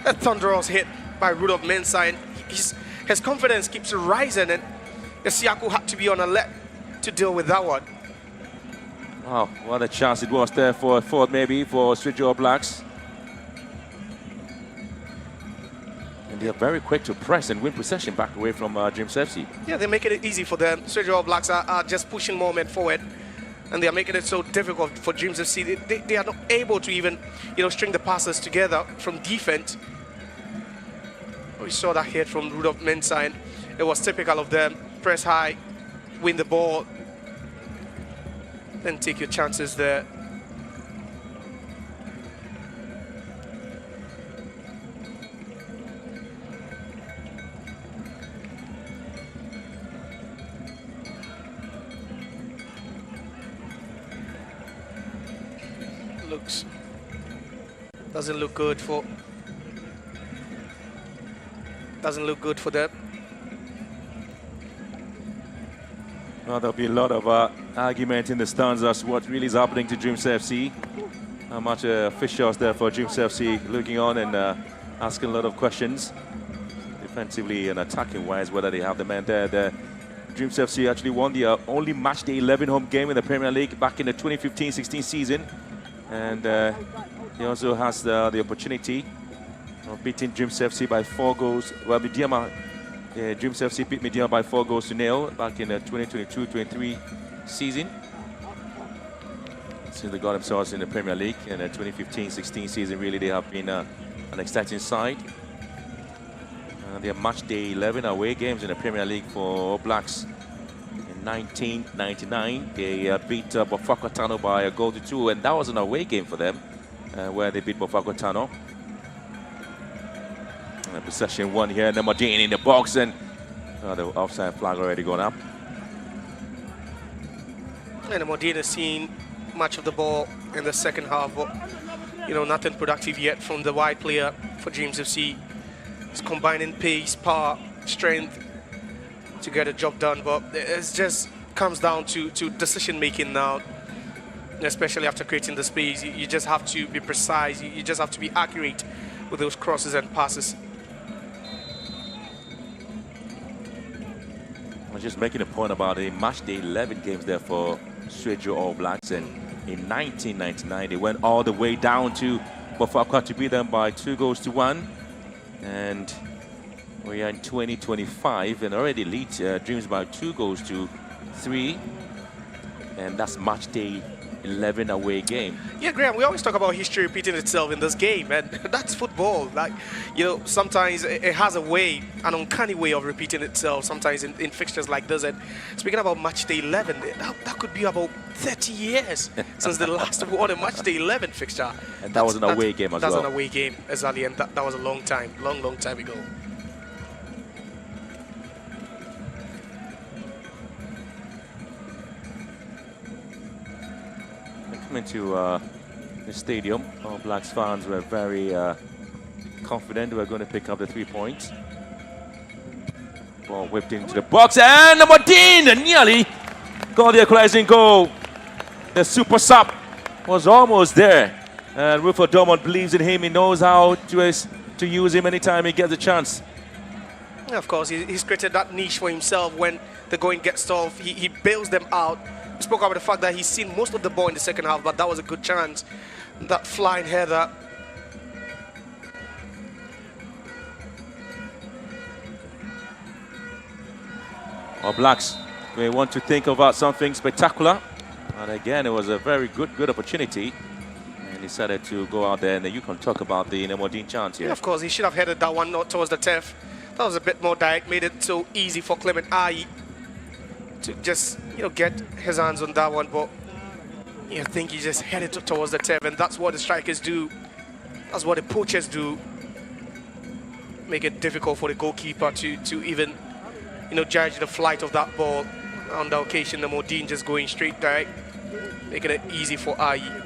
A thunderous hit by Rudolph Mensah, and his confidence keeps rising, and Siako had to be on alert to deal with that one. Wow, what a chance it was there for a fourth maybe for Swedru All Blacks. And they are very quick to press and win possession back away from Dreams FC. Yeah, they're making it easy for them. Swedru All Blacks are just pushing more men forward, and they are making it so difficult for Dreams FC. They are not able to even, you know, string the passes together from defense. We saw that hit from Rudolph Mensah, and it was typical of them. Press high, win the ball, then take your chances there. Doesn't look good for them. Well, there'll be a lot of argument in the stands as what really is happening to Dreams FC. How much officials there for Dreams FC looking on and asking a lot of questions. Defensively and attacking wise, whether they have the man there. The Dreams FC actually won the only match day 11 home game in the Premier League back in the 2015-16 season. And he also has the opportunity of beating Dreams FC by 4 goals. Well, Dreams FC beat Mediama by 4 goals to 0 back in the 2022-23 season. Since they got themselves in the Premier League in the 2015-16 season, really they have been an exciting side. Their match day 11 away games in the Premier League for All Blacks. In 1999, they beat Bafako Tano by a goal to 2, and that was an away game for them, where they beat Bafako Tano. Possession 1 here, Namadine in the box, and the offside flag already gone up. And Namadine has seen much of the ball in the second half, but nothing productive yet from the wide player for Dreams FC. It's combining pace, power, strength to get a job done, but it just comes down to decision making now, especially after creating the space. You just have to be precise, you just have to be accurate with those crosses and passes. I was just making a point about the match day 11 games there for Swedru All Blacks, and in 1999 they went all the way down to Bafako to beat them by 2 goals to 1. And we are in 2025 and already lead Dreams by 2 goals to 3, and that's match day 11 away game. Yeah, Graham, we always talk about history repeating itself in this game, and that's football. Like, sometimes it has a way, an uncanny way of repeating itself, sometimes in fixtures like this. And speaking about match day 11, that could be about 30 years since the last won a match day 11 fixture. And that was an away game as well. That's an away game, exactly, and that was a long time ago. Coming to the stadium, All Blacks fans were very confident they were going to pick up the 3 points. Ball whipped into the box, and Namadine nearly got the equalizing goal. The super sub was almost there, and Rufo Dormont believes in him. He knows how to use him anytime he gets a chance. Yeah, of course, he's created that niche for himself. When the going gets tough, he bails them out. We spoke about the fact that he's seen most of the ball in the second half, but that was a good chance. That flying header. All Blacks, we want to think about something spectacular. And again, it was a very good opportunity. And decided to go out there, and you can talk about the Namadine chance here. Yeah, of course, he should have headed that one not towards the turf. That was a bit more direct, made it so easy for Clement Ayi to just, get his hands on that one, but I think he just headed towards the turf, and that's what the strikers do. That's what the poachers do. Make it difficult for the goalkeeper to even, judge the flight of that ball. On the occasion, the Modine just going straight direct, making it easy for Ayi.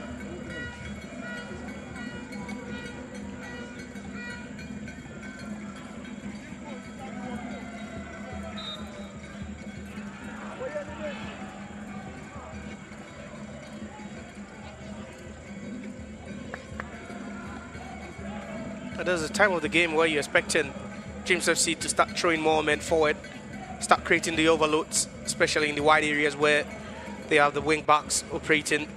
There's a time of the game where you're expecting Dreams FC to start throwing more men forward, start creating the overloads, especially in the wide areas where they have the wing backs operating.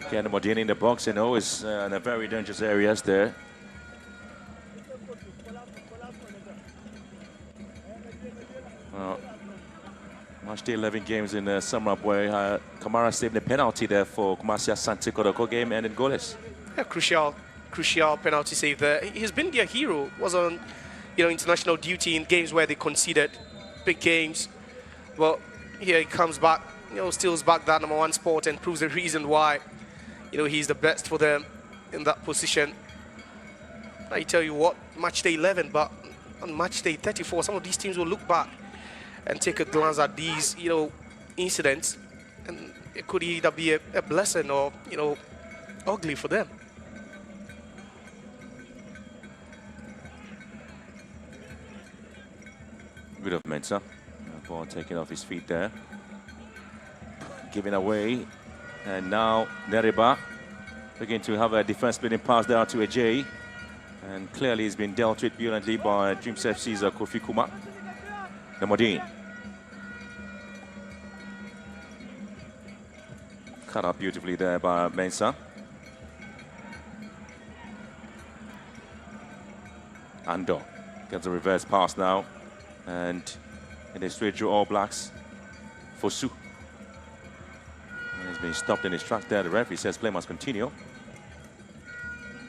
Ken Modini in the box, and always in a very dangerous areas there. Match day 11 games in the summer where Kamara saved the penalty there for Kumasi Asante Kotoko game, and in goalless. Yeah, crucial penalty save there. He's been their hero. Was on, international duty in games where they conceded big games. Well, here he comes back, steals back that #1 spot and proves the reason why, he's the best for them in that position. I tell you what, match day 11, but on match day 34, some of these teams will look back and take a glance at these, incidents, and it could either be a blessing or, ugly for them. Good of Mensah. Ball taken off his feet there. Giving away. And now Neriba looking to have a defense splitting pass there to Ajay. And clearly he's been dealt with brilliantly by Dreams FC's Kofi Kuma. Namodine. Cut up beautifully there by Mensah. Ando gets a reverse pass now. And it is Swedru All Blacks for Su. And he's been stopped in his tracks there. The referee says play must continue.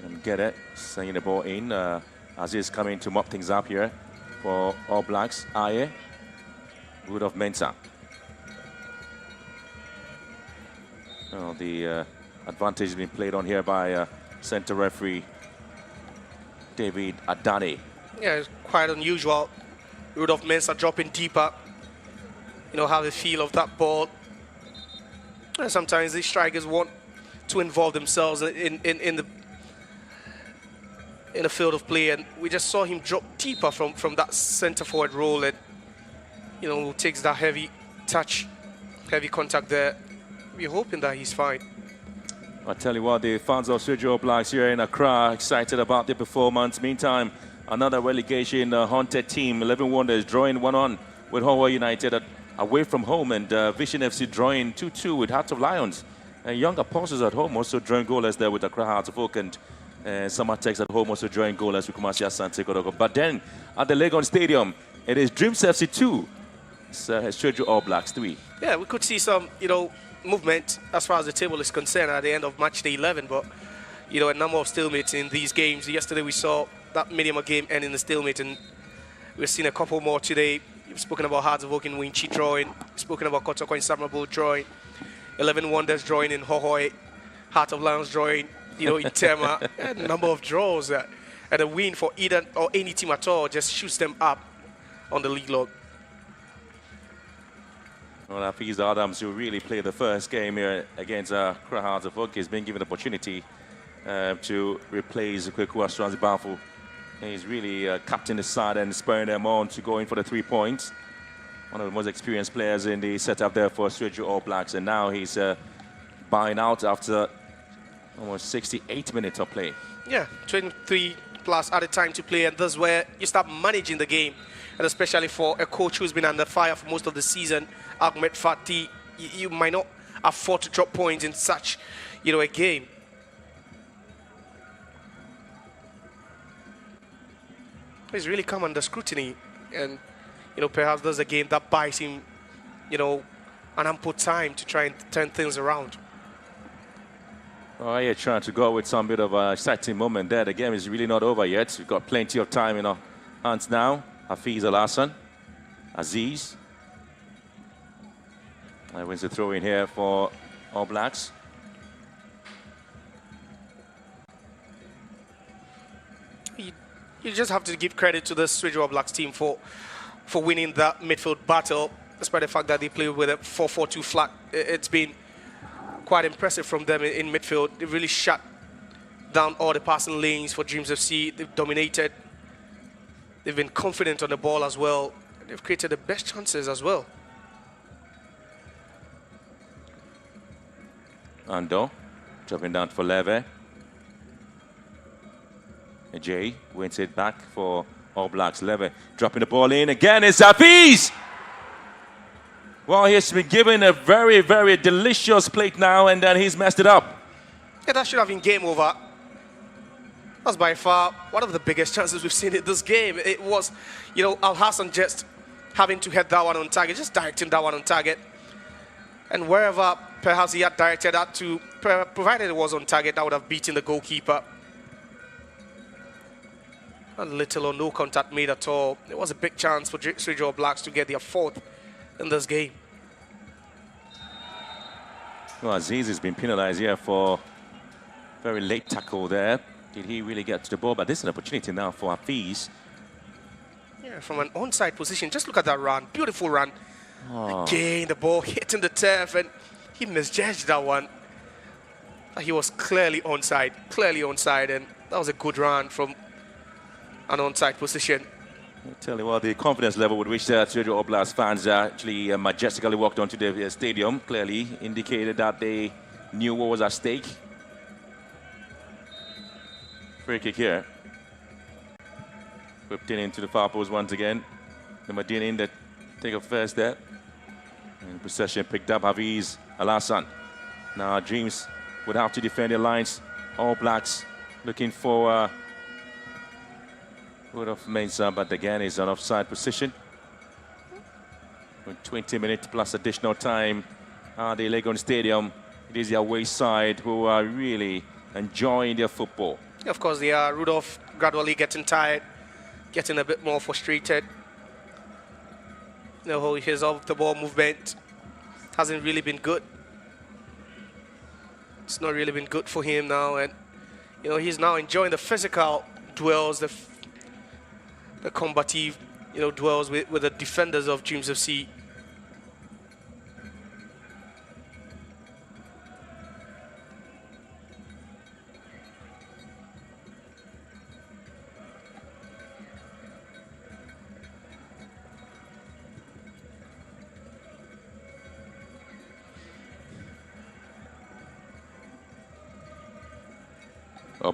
And get it, sending the ball in. Aziz coming to mop things up here for All Blacks. Aye, Rudolph Mensah. Well, the advantage has been played on here by center referee David Adane. Yeah, it's quite unusual. Rudolph Mensah dropping deeper. You know how they feel of that ball. And sometimes these strikers want to involve themselves in the field of play, and we just saw him drop deeper from that center forward role, and you know, takes that heavy touch, heavy contact there. We're hoping that he's fine. I tell you what, the fans of Swedru All Blacks here in Accra excited about the performance. Meantime, another relegation haunted team, 11 Wonders, drawing 1-1 with Hawaii United away from home, and Vision FC drawing 2-2 with Hearts of Lions. And Young Apostles at home also drawing goalless there with Accra Hearts of Oak, and Summertex at home also drawing goalless with Kumasi Asante Kotoko. But then at the Legon Stadium, it is Dreams FC 2, Swedru All Blacks 3. Yeah, we could see some, you know, movement as far as the table is concerned at the end of match day 11, but you know, a number of stalemates in these games. Yesterday we saw that minimum game end in the stalemate, and we've seen a couple more today. You've spoken about Hearts of Oak in Winchi drawing, you've spoken about Kotoko in Samrabo drawing, 11 Wonders drawing in Hohoi, Heart of Lions drawing, you know, in Tema. A number of draws, and a win for either or any team at all just shoots them up on the league log. Well, Hafiz Adams, who really played the first game here against Accra Hearts of Oak, has been given the opportunity to replace Kweku Astranzi Bafo. He's really captain the side and spurring them on to go in for the 3 points. One of the most experienced players in the setup there for Swedru All Blacks, and now he's buying out after almost 68 minutes of play. Yeah, 23 plus at a time to play, and that's where you start managing the game. And especially for a coach who's been under fire for most of the season, Ahmed Fati, you might not afford to drop points in such, you know, a game. He's really come under scrutiny, and you know, perhaps there's a game that buys him, you know, an ample time to try and turn things around. Oh, yeah, trying to go with some bit of an exciting moment there. The game is really not over yet. We've got plenty of time in our hands now. Hafiz Al-Hassan, Aziz. Wins the throw in here for All Blacks. You just have to give credit to the Swedru All Blacks team for winning that midfield battle, despite the fact that they play with a 4-4-2 flat. It's been quite impressive from them in midfield. They really shut down all the passing lanes for Dreams FC. They've dominated. They've been confident on the ball as well. They've created the best chances as well. Ando dropping down for Leve. Jay wins it back for All Blacks. Leve dropping the ball in again. It's Hafiz! Well, he's been given a very, very delicious plate now, and then he's messed it up. Yeah, that should have been game over. That's by far one of the biggest chances we've seen in this game. It was, you know, Al-Hassan just having to head that one on target, just directing that one on target. And wherever perhaps he had directed that to, provided it was on target, that would have beaten the goalkeeper. And little or no contact made at all. It was a big chance for Swedru All Blacks to get their fourth in this game. Well, Aziz has been penalized here for very late tackle there. Did he really get to the ball? But this is an opportunity now for Hafiz. Yeah, from an onside position. Just look at that run. Beautiful run. Again, the ball hitting the turf, and he misjudged that one. He was clearly onside, and that was a good run from an onside position. I tell you what, the confidence level with which Swedru All Blacks fans actually majestically walked onto the stadium clearly indicated that they knew what was at stake. Free kick here. whipped in into the far post once again. The Medina that take a first step. And possession picked up Hafiz Al-Hassan. Now Dreams would have to defend their lines. All Blacks looking for would have Mensah, but again is an offside position. With 20 minutes plus additional time at the Legon Stadium. It is the away side who are really enjoying their football. Of course, they are. Rudolph gradually getting tired, getting a bit more frustrated. His off the ball movement hasn't really been good. It's not really been good for him now, and he's now enjoying the physical duels, the combative, duels with the defenders of Dreams FC.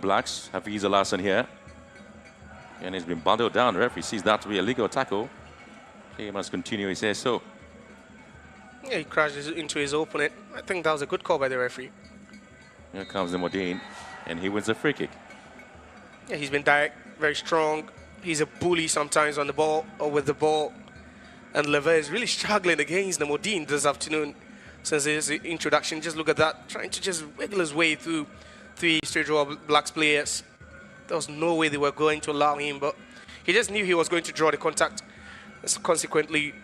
Blacks, Hafiz Al-Hassan here. And he's been bundled down. The referee sees that to be a legal tackle. He must continue, he says so. Yeah, he crashes into his opponent. I think that was a good call by the referee. Here comes the Modine, and he wins a free kick. Yeah, he's been direct, very strong. He's a bully sometimes on the ball or with the ball. And Lever is really struggling against the Modine this afternoon since his introduction. Just look at that, trying to just wiggle his way through 3 Swedru Blacks players. There was no way they were going to allow him, but he just knew he was going to draw the contact, so consequently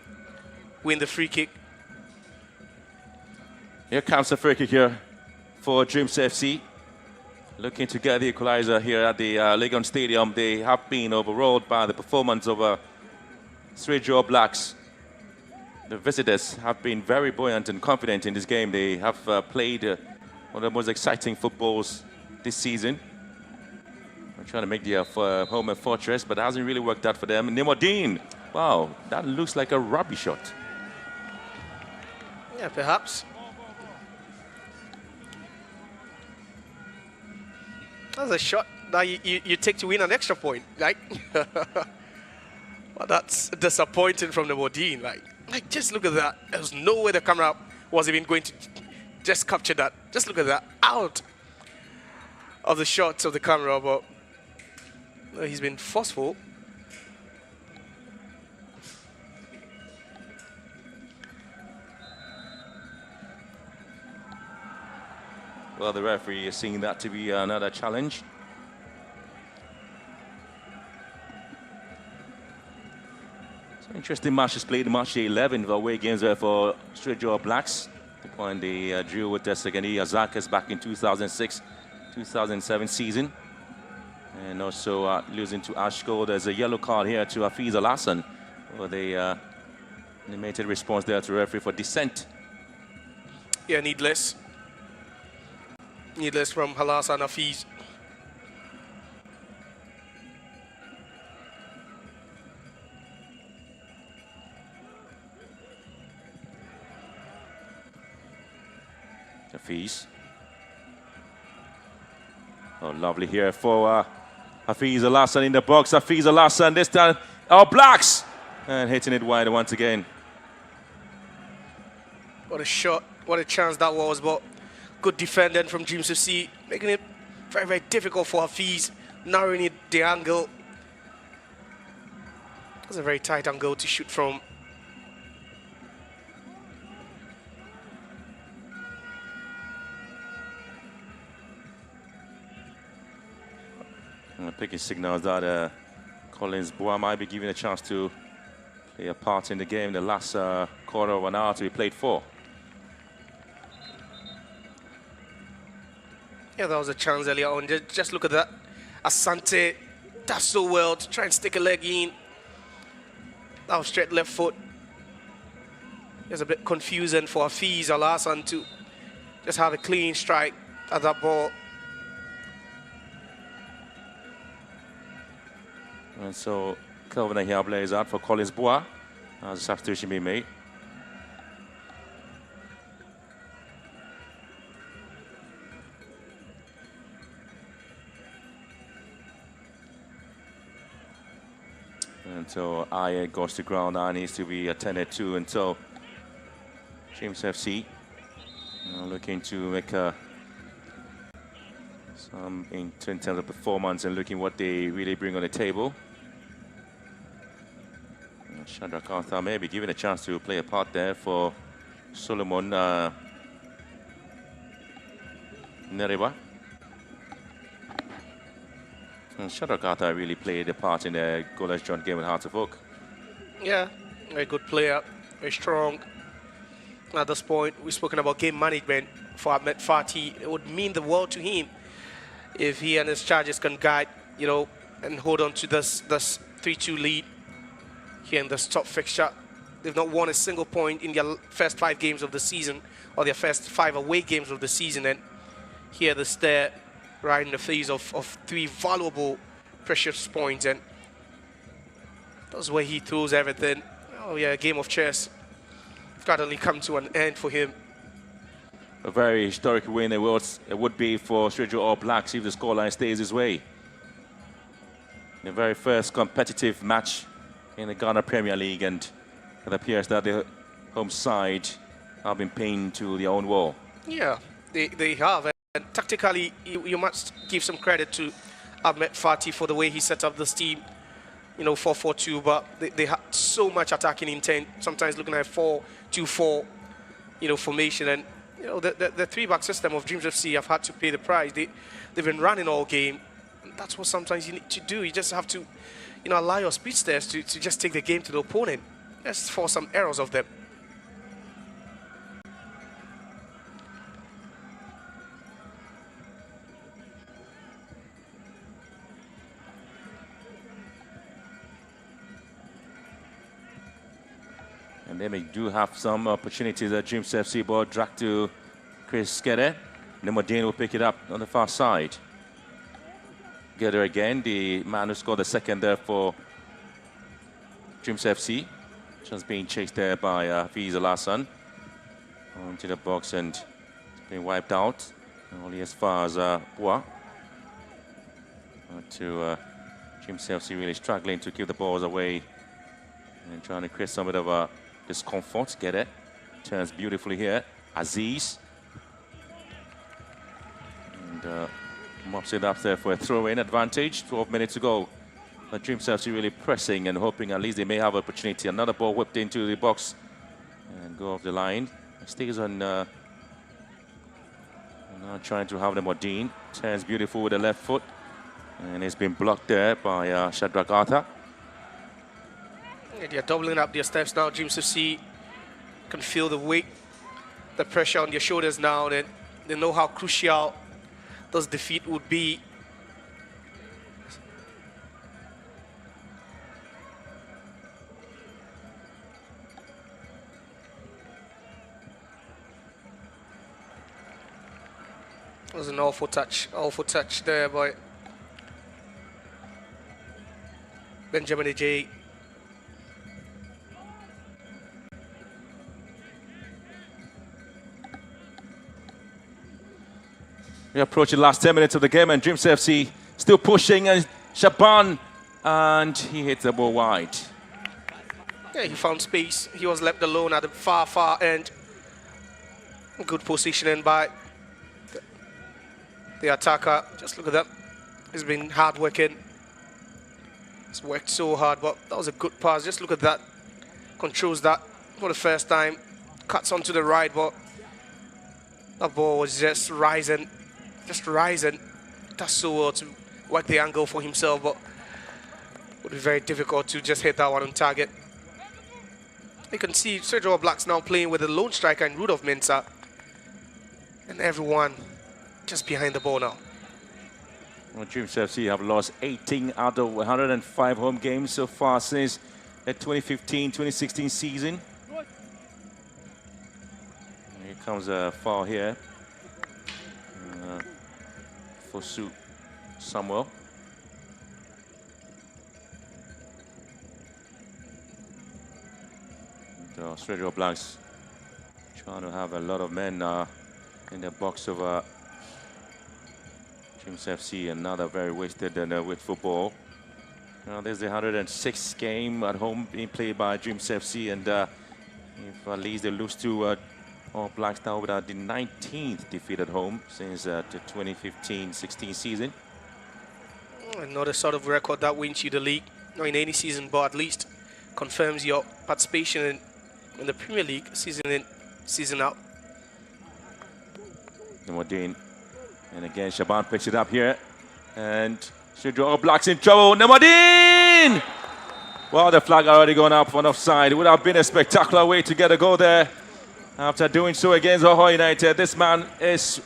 win the free kick. Here comes the free kick here for Dreams FC. Looking to get the equalizer here at the Legon Stadium. They have been overawed by the performance of Swedru Blacks. The visitors have been very buoyant and confident in this game. They have played one of the most exciting footballs this season. They're trying to make their home a fortress, but it hasn't really worked out for them. Nimodine, wow, that looks like a rugby shot. Yeah, perhaps. That's a shot that you take to win an extra point, right? Well, that's disappointing from the Modine. Like, just look at that. There was no way the camera was even going to just capture that. Just look at that. Out of the shots of the camera, but he's been forceful. Well, the referee is seeing that to be another challenge. So interesting matches played in match day 11 of away games there for Swedru Blacks. When they drew with the Segani Azakas back in 2006-2007 season. And also losing to Ashko. There's a yellow card here to Hafiz Al-Hassan. Well, they made a response there to the referee for dissent. Yeah, needless. Needless from Al-Hassan Hafiz. Hafiz. Oh, lovely here for Hafiz Al-Hassan in the box. Hafiz Al-Hassan this time. Oh, Blacks! And hitting it wide once again. What a shot. What a chance that was. But good defending from Dreams FC. Making it very, very difficult for Hafiz. Narrowing it the angle. That's a very tight angle to shoot from. Picking signals that Collins Bois might be given a chance to play a part in the game. The last quarter of an hour to be played for. Yeah, that was a chance earlier on. Just look at that. Asante does so well to try and stick a leg in. That was straight left foot. It's a bit confusing for Hafiz Al-Hassan to just have a clean strike at that ball. And so Kelvin Ahiable is out for Collins Bois as a substitution being made. until Aya goes to ground. That needs to be attended to until Dreams FC looking to make some in terms of performance and looking what they really bring on the table. Shadrach Arthur may be given a chance to play a part there for Solomon Nereba. And Shadrach Arthur really played a part in the goalless drawn game with Hearts of Oak. Yeah, very good player, very strong. At this point, we've spoken about game management for Ahmed Fati. It would mean the world to him if he and his charges can guide, and hold on to this 3-2 lead here in this top fixture. They've not won a single point in their first 5 games of the season, or their first 5 away games of the season, and here they stare right in the face of 3 valuable, precious points, and that's where he throws everything. Oh yeah, a game of chess gradually come to an end for him. A very historic win it would be for Swedru All Blacks if the scoreline stays this way. The very first competitive match in the Ghana Premier League, and it appears that the home side have been pinned to their own wall. Yeah, they have. And tactically, you must give some credit to Ahmed Fati for the way he set up this team. 4-4-2, but they had so much attacking intent. Sometimes looking at 4-2-4, formation, and the 3-back system of Dreams FC have had to pay the price. They've been running all game. That's what sometimes you need to do. You just have to, allow your speedsters to just take the game to the opponent. Just force some errors of them. And then we do have some opportunities at Dreams FC. Ball dragged to Chris Gedde. Nemodine will pick it up on the far side. Gedde again, the man who scored the second there for Dreams FC. Just being chased there by Hafiz Al-Hassan. Into the box and it's been wiped out. Only as far as Bois. To Dreams FC really struggling to keep the balls away and trying to create some bit of a discomfort. Get it. Turns beautifully here. Aziz. And mops it up there for a throw-in advantage. 12 minutes to go. The Dreams FC really pressing and hoping at least they may have opportunity. Another ball whipped into the box and go off the line. Stays on now trying to have the Modine. Turns beautiful with the left foot. And it's been blocked there by Shadrach Arthur. They're doubling up their steps now. Dreams FC can feel the weight, the pressure on their shoulders now. They know how crucial this defeat would be. It was an awful touch there by Benjamin Ajay. We approach the last 10 minutes of the game, and Dreams FC still pushing, and Shaban, and he hits the ball wide. Yeah, he found space. He was left alone at the far end. Good positioning by the attacker. Just look at that. He's been hard working. He's worked so hard, but that was a good pass. Just look at that. Controls that for the first time. Cuts onto the right, but that ball was just rising. Does so well to work the angle for himself, but it would be very difficult to just hit that one on target. You can see Swedru All Blacks now playing with the lone striker in Rudolf Mensah, and everyone just behind the ball now. Well, Dreams FC have lost 18 out of 105 home games so far since the 2015-2016 season. Here comes a foul here. For Samuel. The Swedru All Blacks trying to have a lot of men in the box of Dreams FC. Another very wasted and with football. Well, there's the 106th game at home being played by Dreams FC, and if at least they lose to All Blacks, now without the 19th defeat at home since the 2015-16 season. Not a sort of record that wins you the league, not in any season, but at least confirms your participation in the Premier League season in, season out. Namadine, and again Shaban picks it up here, and Swedru All Blacks in trouble. Namadine! Well, the flag already gone up on offside. It would have been a spectacular way to get a goal there. After doing so against Ohio United, this man is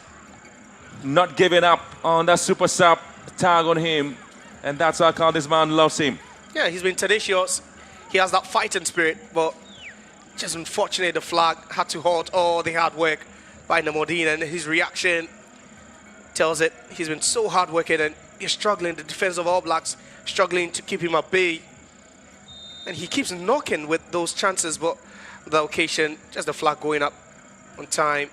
not giving up on that super sub tag on him, and that's how this man loves him. Yeah, he's been tenacious. He has that fighting spirit, but just unfortunate the flag had to halt all the hard work by Namadine, and his reaction tells it. He's been so hardworking, and he's struggling. The defense of All Blacks struggling to keep him at bay, and he keeps knocking with those chances, but the occasion, just the flag going up on time.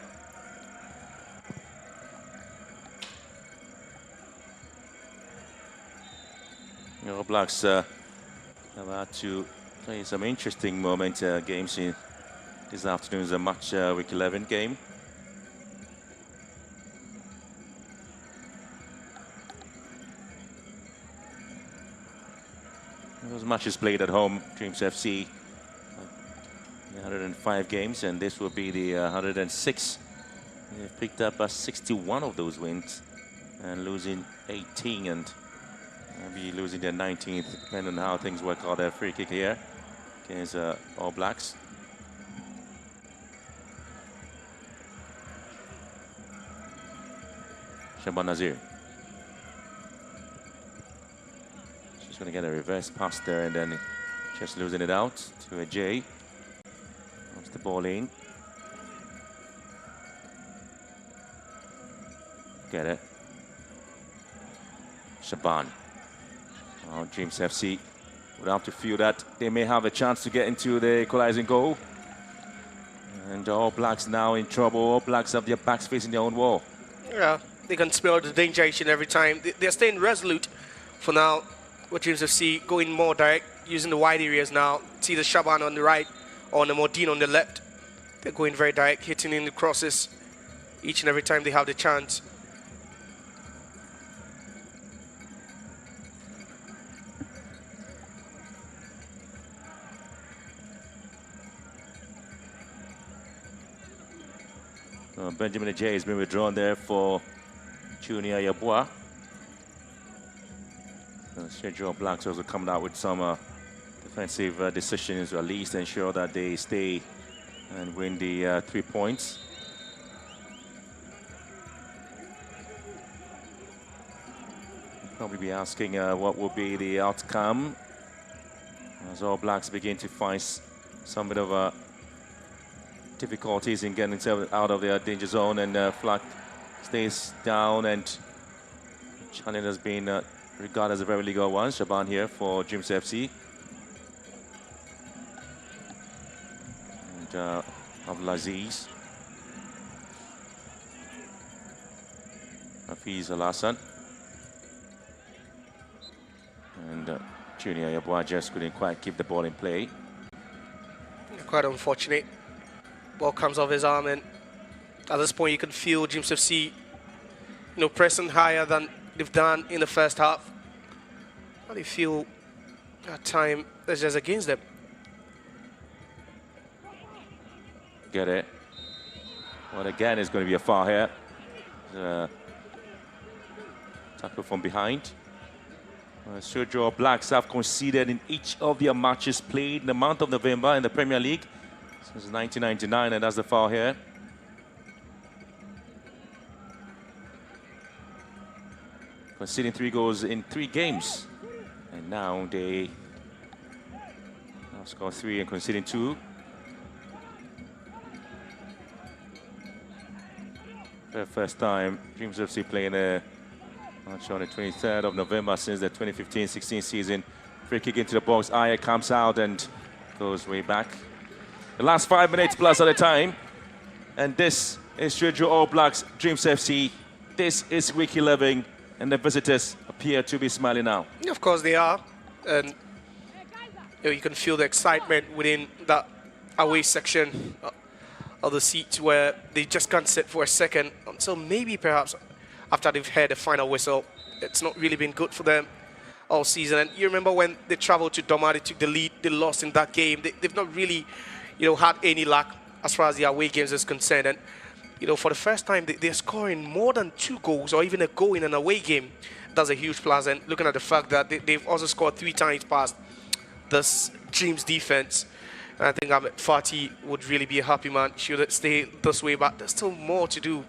All Blacks about to play some interesting games in this afternoon's match week 11 game. Those matches played at home, Dreams FC, 105 games, and this will be the 106. They've picked up 61 of those wins and losing 18, and maybe losing their 19th, depending on how things work out. Their free kick here against All Blacks. Shaban Nazir. She's going to get a reverse pass there, and then just losing it out to a J. Comes the ball in. Get it. Shaban. Oh, Dreams FC would have to feel that they may have a chance to get into the equalizing goal. And All Blacks now in trouble. All Blacks have their backs facing their own wall. Yeah, they can smell the danger each and every time. They're staying resolute for now, with Dreams FC going more direct, using the wide areas now. See the Shaban on the right, or Namadine on the left. They're going very direct, hitting in the crosses each and every time they have the chance. Benjamin Ajay has been withdrawn there for Junior Yabua. Swedru Blacks also coming out with some defensive decisions to at least ensure that they stay and win the 3 points. Probably be asking what will be the outcome as All Blacks begin to find some bit of difficulties in getting themselves out of their danger zone, and flag stays down, and challenge has been regarded as a very legal one. Shaban here for Dreams FC. And Abdulaziz. Hafiz Al-Hassan. And Junior Yabua just couldn't quite keep the ball in play. Quite unfortunate. Ball comes off his arm, and at this point you can feel Dreams FC, pressing higher than they've done in the first half. But they feel that time is just against them. Get it. Well, again, it's going to be a foul here. Tackle from behind. Swedru Blacks have conceded in each of their matches played in the month of November in the Premier League since 1999, and that's the foul here. Conceding 3 goals in 3 games, and now they now score 3 and conceding 2. For the first time, Dreams FC playing a match on the 23rd of November since the 2015-16 season. Free kick into the box. Aya comes out and goes way back. The last 5 minutes plus at the time. And this is Swedru All Blacks, Dreams FC. This is week 11, and the visitors appear to be smiling now. Of course they are. and you can feel the excitement within that away section of the seats where they just can't sit for a second until maybe perhaps after they've heard the final whistle. It's not really been good for them all season. And you remember when they traveled to Doma, they took the lead, they lost in that game. They've not really, had any luck as far as the away games is concerned. And, for the first time, they're scoring more than 2 goals or even a goal in an away game. That's a huge plus. And looking at the fact that they've also scored 3 times past this Dreams defense, and I think Ahmed Fati would really be a happy man should it stay this way. But there's still more to do,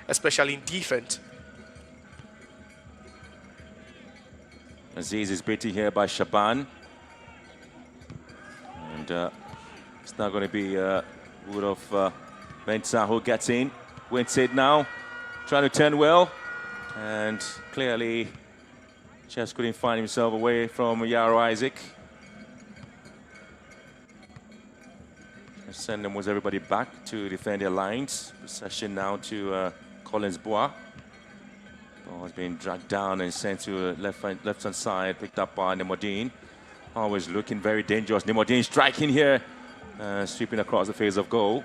especially in defense. Aziz is beaten here by Shaban. And it's now going to be Wood of Mensah who gets in. Wins it now. Trying to turn well. And clearly just couldn't find himself away from Yaro Isaac. Send them with everybody back to defend their lines. Possession now to Collins Bois. Ball has been dragged down and sent to left-hand side, picked up by Nemodine. Always looking very dangerous. Nemodine striking here, sweeping across the face of goal.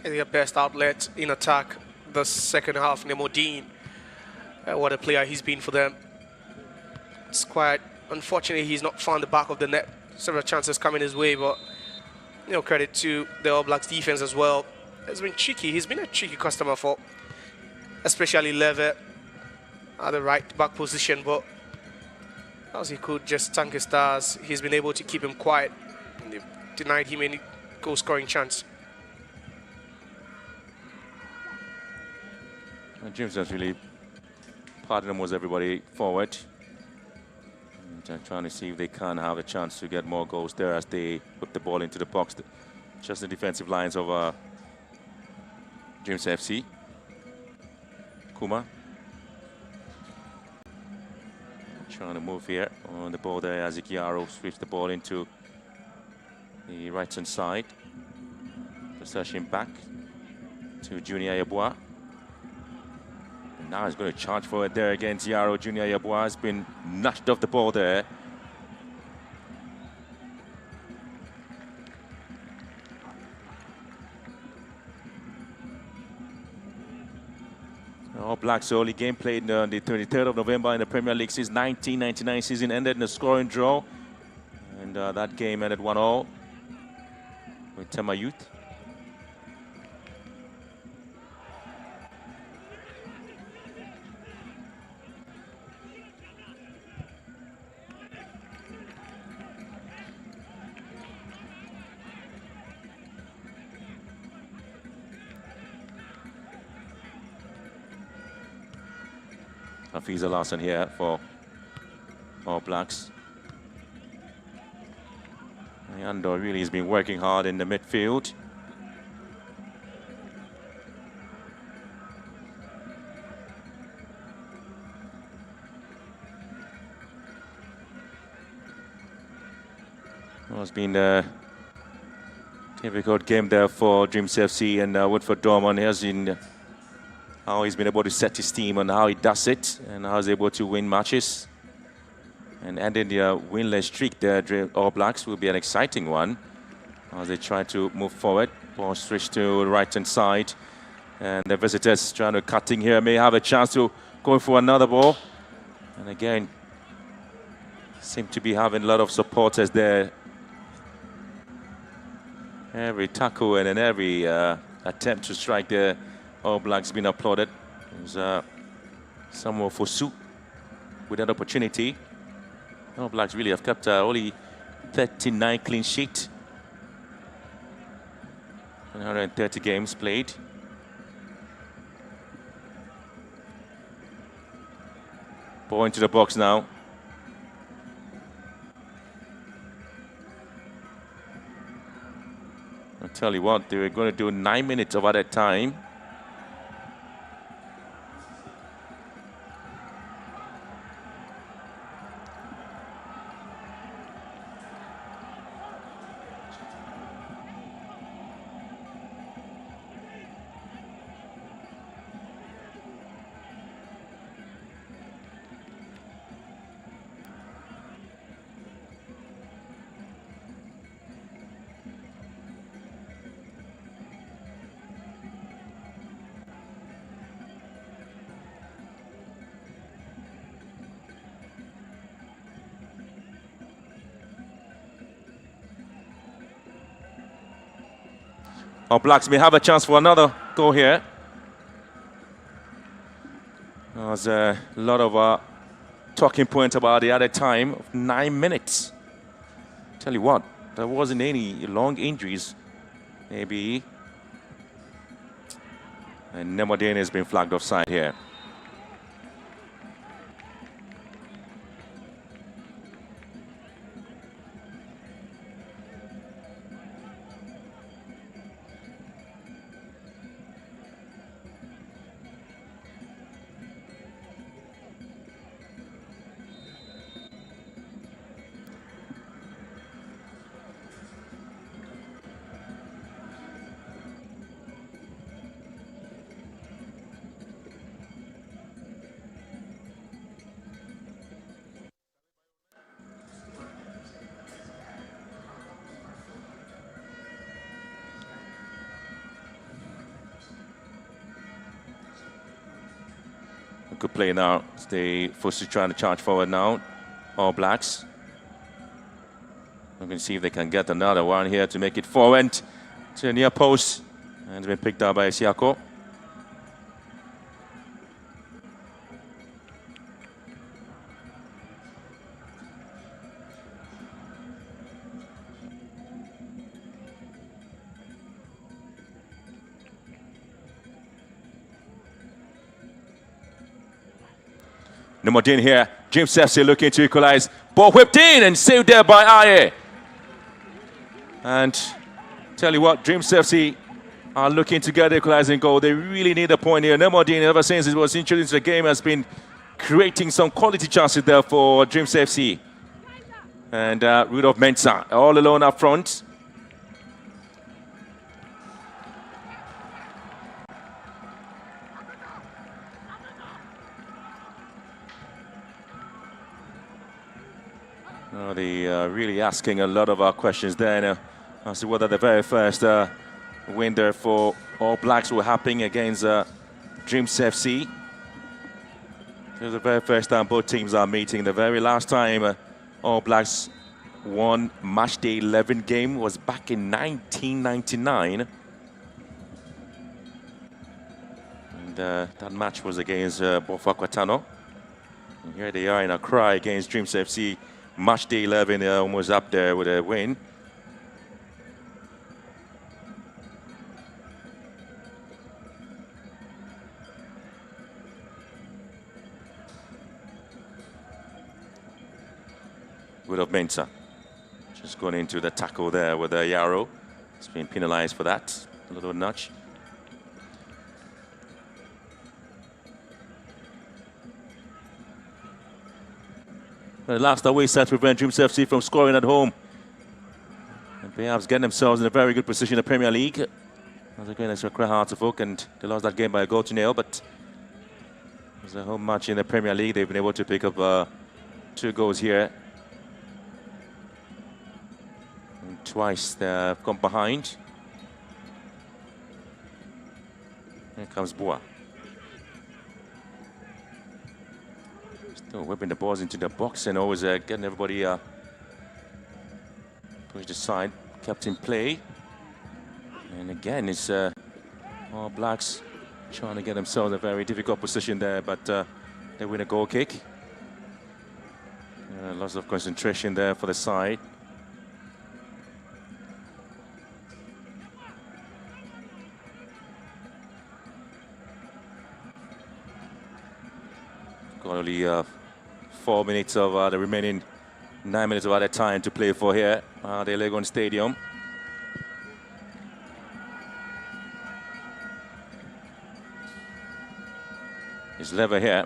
Their best outlet in attack the second half, Nemodine. What a player he's been for them. It's quite unfortunately he's not found the back of the net. Several chances coming his way, but credit to the All Blacks defense as well. It's been tricky. He's been a tricky customer for especially Lever at the right back position, but as he could just thank his stars, he's been able to keep him quiet. They've denied him any goal scoring chance. James has really parted them with everybody forward. And trying to see if they can have a chance to get more goals there as they put the ball into the box. Just the defensive lines of James FC. Kuma trying to move here on the ball there as Yaro sweeps the ball into the right-hand side. Possession back to Junior Yeboah. And now he's going to charge forward there against Yaro. Junior Yeboah has been nudged off the ball there. All Blacks' only game played on the 23rd of November in the Premier League since 1999 season ended in a scoring draw. And that game ended 1-1 with Tema Youth. Hafiza Larson here for All Blacks. Andor really has been working hard in the midfield. Well, it's been a difficult game there for Dreams FC and Woodford Dorman. He has been how he's been able to set his team and how he does it and how he's able to win matches. And ending the winless streak there, All Blacks will be an exciting one as they try to move forward. Ball switch to the right-hand side. And the visitors trying to cutting here may have a chance to go for another ball. And again, seem to be having a lot of supporters there. Every tackle and in every attempt to strike there, All Blacks been applauded. There's Samuel Fosu with that opportunity. All Blacks really have kept only 39 clean sheet. 130 games played. Ball into the box now. I'll tell you what, they were going to do 9 minutes of added time. All Blacks may have a chance for another goal here. There's a lot of talking points about the added time of 9 minutes. Tell you what, there wasn't any long injuries. Maybe. And Nemodin has been flagged offside here. Good play now. They forced to try to charge forward now. All Blacks. We're going to see if they can get another one here to make it forward to the near post. And it's been picked up by Siako. Nemodin here. James FC looking to equalize. Ball whipped in and saved there by Aye. And tell you what, Dreams FC are looking to get the equalizing goal. They really need a point here. Nemodin, ever since it was introduced into the game, has been creating some quality chances there for Dreams FC. And Rudolph Mensah all alone up front. They are really asking a lot of our questions there now as to whether the very first win there for All Blacks will happen against Dreams FC. It was the very first time both teams are meeting. The very last time All Blacks won match day 11 game was back in 1999. And that match was against Bofa Quatano. And here they are in a cry against Dreams FC. Match day 11, they're almost up there with a win. Rudolph Mensah just going into the tackle there with a Yarrow. He's been penalized for that. A little nudge. The last away set to prevent Dreams FC from scoring at home. And perhaps getting themselves in a very good position in the Premier League. As again, it's quite hard to folk, and they lost that game by a goal to nil. But it was a home match in the Premier League. They've been able to pick up 2 goals here. And twice they've come behind. Here comes Boa. Still whipping the balls into the box and always getting everybody pushed aside, kept in play. And again, it's All Blacks trying to get themselves in a very difficult position there, but they win a goal kick. Lots of concentration there for the side. Got only 4 minutes of the remaining 9 minutes of added time to play for here at the Legon Stadium. It's Lever here.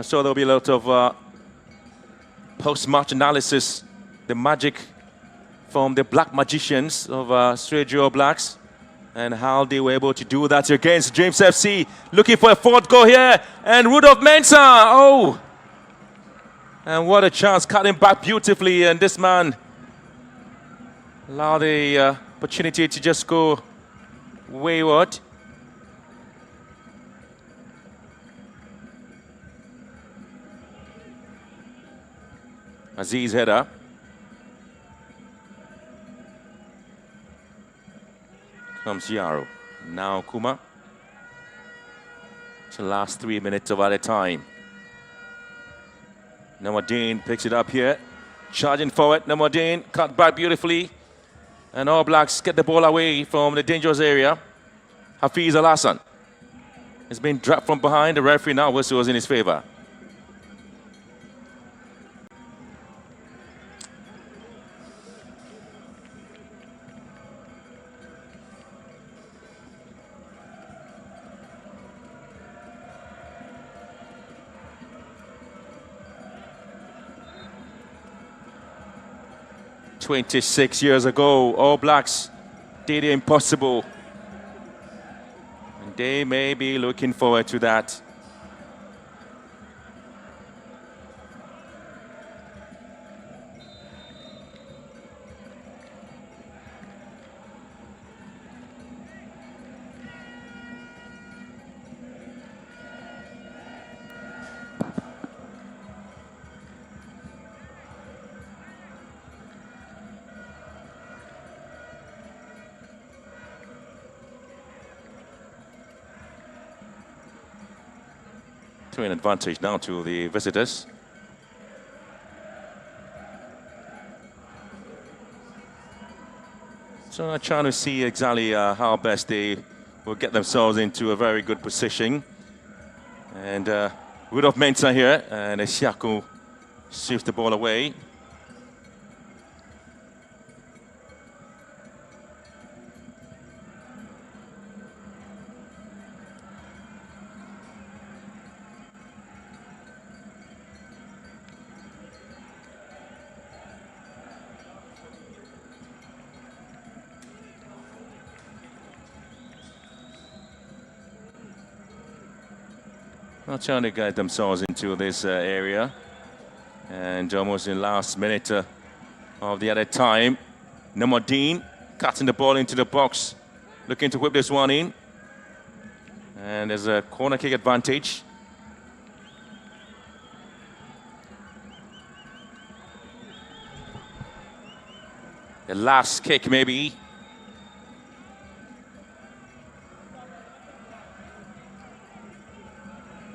So there'll be a lot of post-match analysis, the magic from the Black Magicians of Swedru All Blacks, and how they were able to do that against Dreams FC. Looking for a 4th goal here, and Rudolph Mensah, oh! And what a chance, cutting back beautifully, and this man allowed the opportunity to just go wayward. Aziz header. Comes Yaro. Now Kuma. It's the last 3 minutes of added time. Namadine picks it up here. Charging forward. Namadine cut back beautifully. And All Blacks get the ball away from the dangerous area. Hafiz Al-Hassan has been dropped from behind. The referee now whistles in his favor. "26 years ago, All Blacks did the impossible. And they may be looking forward to that. An advantage now to the visitors. So I'm trying to see exactly how best they will get themselves into a very good position. And Rudolf Mensah here, and Esiaku shifts the ball away. Not trying to get themselves into this area. And almost in the last minute of the other time, Namadine cutting the ball into the box, looking to whip this one in. And there's a corner kick advantage. The last kick maybe.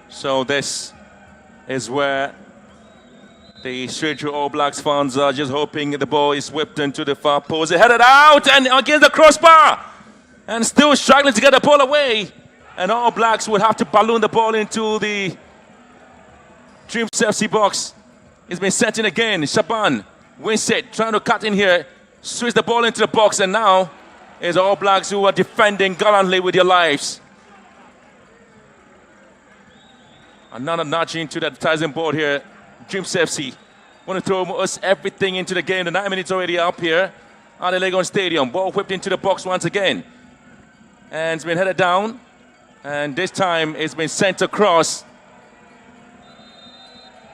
So this is where the Swedru All Blacks fans are just hoping the ball is whipped into the far post. They headed out and against the crossbar. And still struggling to get the ball away. And All Blacks would have to balloon the ball into the Dreams FC box. It's been sent in again. Shaban Winsett trying to cut in here. Switch the ball into the box. And now it's All Blacks who are defending gallantly with their lives. Another nudge into the advertising board here. Dreams FC want to throw us everything into the game. The 9 minutes already up here at the Legon Stadium. Ball whipped into the box once again. And it's been headed down. And this time it's been sent across.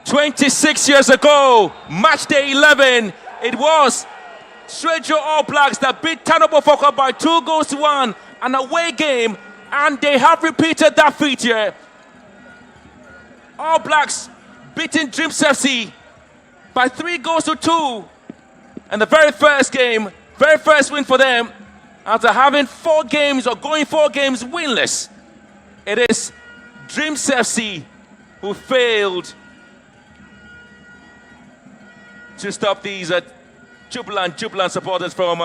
26 years ago, match day 11, it was Swedru All Blacks that beat Tanobo Foka by 2-1, an away game. And they have repeated that feat here. All Blacks beating Dreams FC by 3-2. And the very first game, very first win for them, after having 4 games or going 4 games winless. It is Dreams FC who failed to stop these jubilant supporters from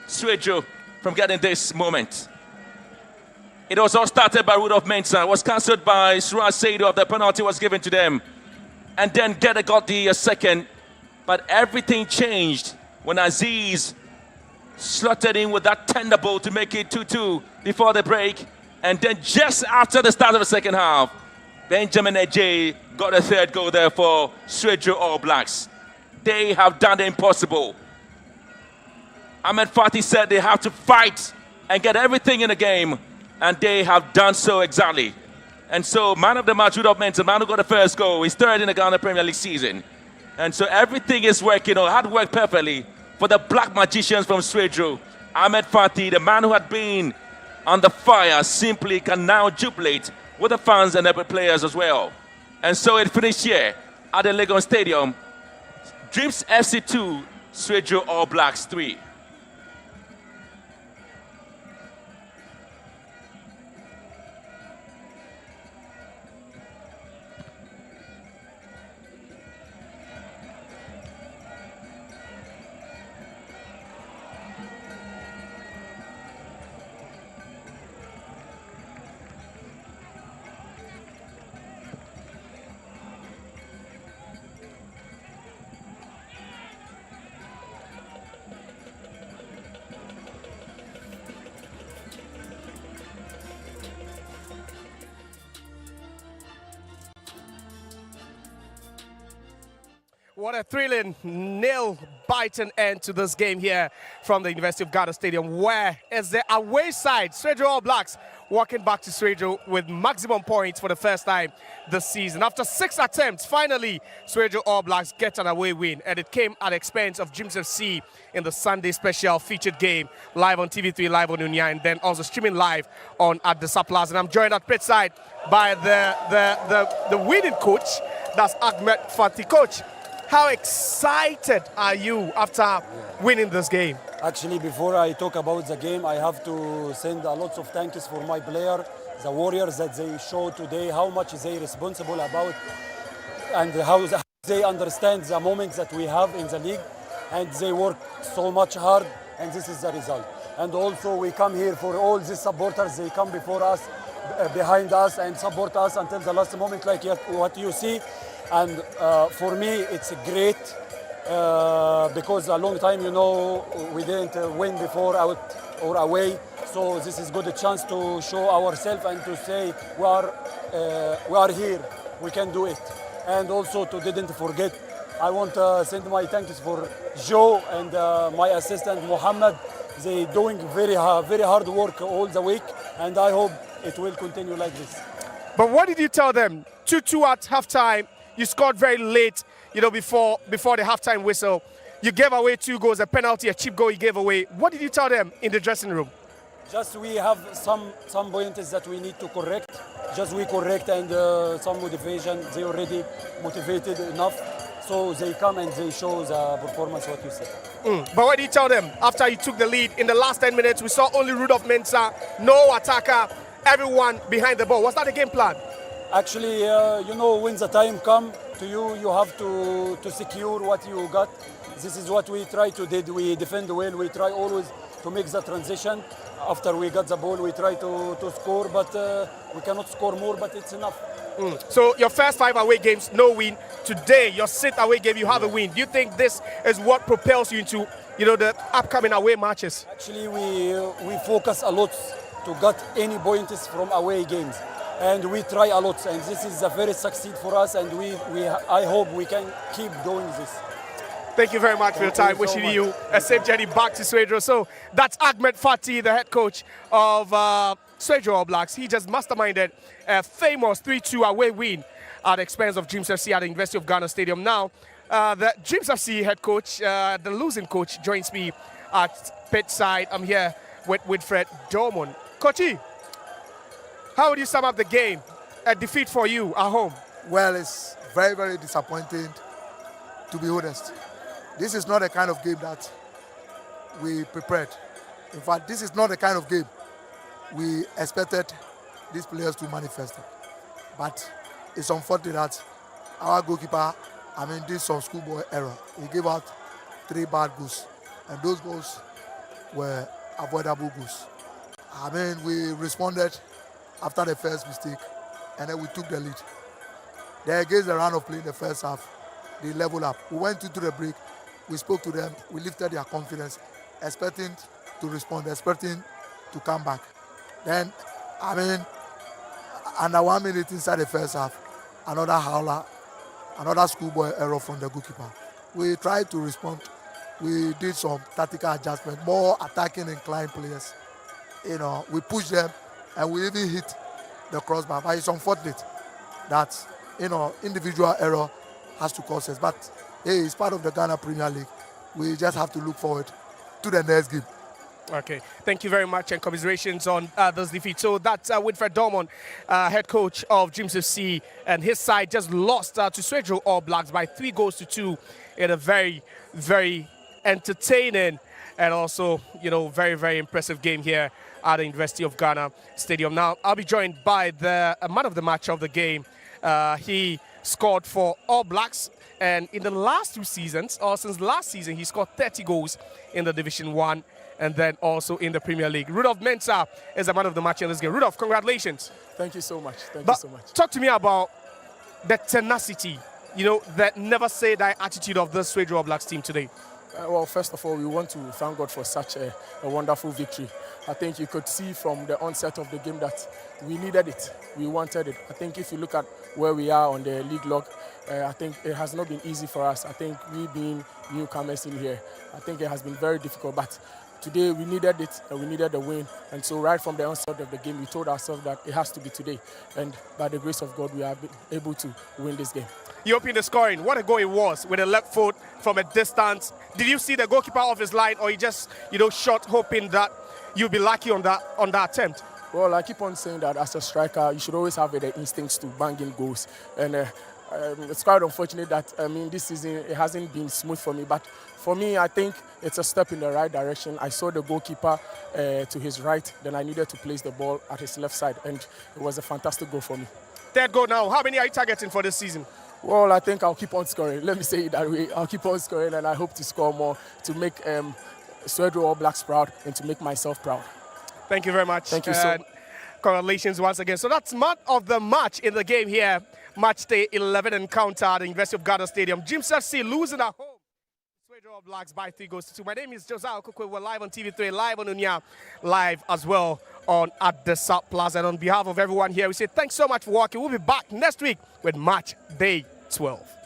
Swedru from getting this moment. It was all started by Rudolf Mensah. It was cancelled by Suraj Saidu after the penalty was given to them. And then Geda got the second. But everything changed when Aziz slotted in with that tender ball to make it 2-2 before the break. And then just after the start of the second half, Benjamin Ejay got a third goal there for Swedru All Blacks. They have done the impossible. Ahmed Fatih said they have to fight and get everything in the game. And they have done so exactly. And so, man of the match, Rudolf Mensah, man who got the first goal, he's third in the Ghana Premier League season. And so everything is working, had worked perfectly for the black magicians from Swedru. Ahmed Fatih, the man who had been on the fire, simply can now jubilate with the fans and the players as well. And so it finished here at the Legon Stadium. Dreams FC 2, Swedru All Blacks 3. What a thrilling, nail-biting end to this game here from the University of Ghana Stadium, where as the away side, Swedru All Blacks, walking back to Swedru with maximum points for the first time this season. After 6 attempts, finally, Swedru All Blacks get an away win, and it came at the expense of Dreams FC in the Sunday special featured game, live on TV3, live on Unia, and then also streaming live on at the Surplus. And I'm joined at pitchside by the winning coach, that's Ahmed Fatih. Coach, how excited are you after winning this game? Actually, before I talk about the game, I have to send a lot of thanks for my player, the Warriors, that they showed today how much they responsible about and how they understand the moments that we have in the league, and they work so much hard, and this is the result. And also we come here for all these supporters, they come before us, behind us, and support us until the last moment, like what you see. And for me, it's great because a long time, we didn't win before out or away. So this is good chance to show ourselves and to say we are here, we can do it. And also to didn't forget, I want to send my thanks for Joe and my assistant Mohammed. They doing very hard work all the week, and I hope it will continue like this. But what did you tell them? 2-2 at halftime. You scored very late, before the halftime whistle. You gave away 2 goals, a penalty, a cheap goal you gave away. What did you tell them in the dressing room? Just we have some points that we need to correct. Just we correct, and some motivation. They already motivated enough, so they come and they show the performance what you said. But what did you tell them after you took the lead? In the last 10 minutes, we saw only Rudolph Mensah, no attacker, everyone behind the ball. Was that the game plan? Actually, when the time come to you, you have to secure what you got. This is what we try to do. We defend well. We try always to make the transition. After we got the ball, we try to score, but we cannot score more, but it's enough. So your first 5 away games, no win. Today, your 6th away game, you have a win. Do you think this is what propels you into, the upcoming away matches? Actually, we focus a lot to get any points from away games. And we try a lot, and this is a very succeed for us, and I hope we can keep doing this. Thank you very much for your time. Wishing you a safe journey back to Swedru. So that's Ahmed Fatih, the head coach of Swedru All Blacks. He just masterminded a famous 3-2 away win at the expense of Dreams FC at the University of Ghana Stadium. Now, the Dreams FC head coach, the losing coach, joins me at pitchside. I'm here with Wilfred Dormon. Coachy, how would you sum up the game? A defeat for you at home? Well, it's very, very disappointing, to be honest. This is not the kind of game that we prepared. In fact, this is not the kind of game we expected these players to manifest. But it's unfortunate that our goalkeeper, did some schoolboy error. He gave out 3 bad goals, and those goals were avoidable goals. We responded after the first mistake, and then we took the lead. Then against the round of play in the first half, they leveled up. We went into the break, we spoke to them, we lifted their confidence, expecting to respond, expecting to come back. Then, under 1 minute inside the first half, another howler, another schoolboy error from the goalkeeper. We tried to respond. We did some tactical adjustment, more attacking inclined players. We pushed them, and we even hit the crossbar. But it's unfortunate that individual error has to cause us. But hey, it's part of the Ghana Premier League. We just have to look forward to the next game. Okay, thank you very much, and commiserations on this defeat. So that's Winfred Dormon, head coach of Dreams FC, and his side just lost to Swedru All Blacks by 3-2 in a very, very entertaining and also, very, very impressive game here at the University of Ghana Stadium. Now, I'll be joined by the man of the match of the game. He scored for All Blacks, and in the last 2 seasons, or since last season, he scored 30 goals in the Division 1 and then also in the Premier League. Rudolph Mensah is the man of the match in this game. Rudolph, congratulations. Thank you so much. Thank you so much. Talk to me about the tenacity, that never say die attitude of the Swedru All Blacks team today. Well, first of all, we want to thank God for such a wonderful victory. I think you could see from the onset of the game that we needed it. We wanted it. I think if you look at where we are on the league log, I think it has not been easy for us. I think we being newcomers in here, I think it has been very difficult. But today we needed it, and we needed the win. And so right from the onset of the game, we told ourselves that it has to be today. And by the grace of God, we are able to win this game. You opened the scoring. What a goal it was with a left foot from a distance. Did you see the goalkeeper off his line, or you just, shot hoping that you'll be lucky on that attempt? Well, I keep on saying that as a striker, you should always have the instincts to bang in goals. And it's quite unfortunate that, this season it hasn't been smooth for me. But for me, I think it's a step in the right direction. I saw the goalkeeper to his right, then I needed to place the ball at his left side, and it was a fantastic goal for me. Third goal now. How many are you targeting for this season? Well, I think I'll keep on scoring. Let me say it that way. I'll keep on scoring, and I hope to score more to make Swedru All Blacks proud and to make myself proud. Thank you very much. Thank you so much. Congratulations once again. So that's man of the match in the game here. Match day 11 encounter at the University of Ghana Stadium. Dreams FC losing at home. Swedru All Blacks by 3-2. My name is Josiah Okokwe. We're live on TV3, live on Unia, live as well on at the South Plaza. And on behalf of everyone here, we say thanks so much for watching. We'll be back next week with match day 12.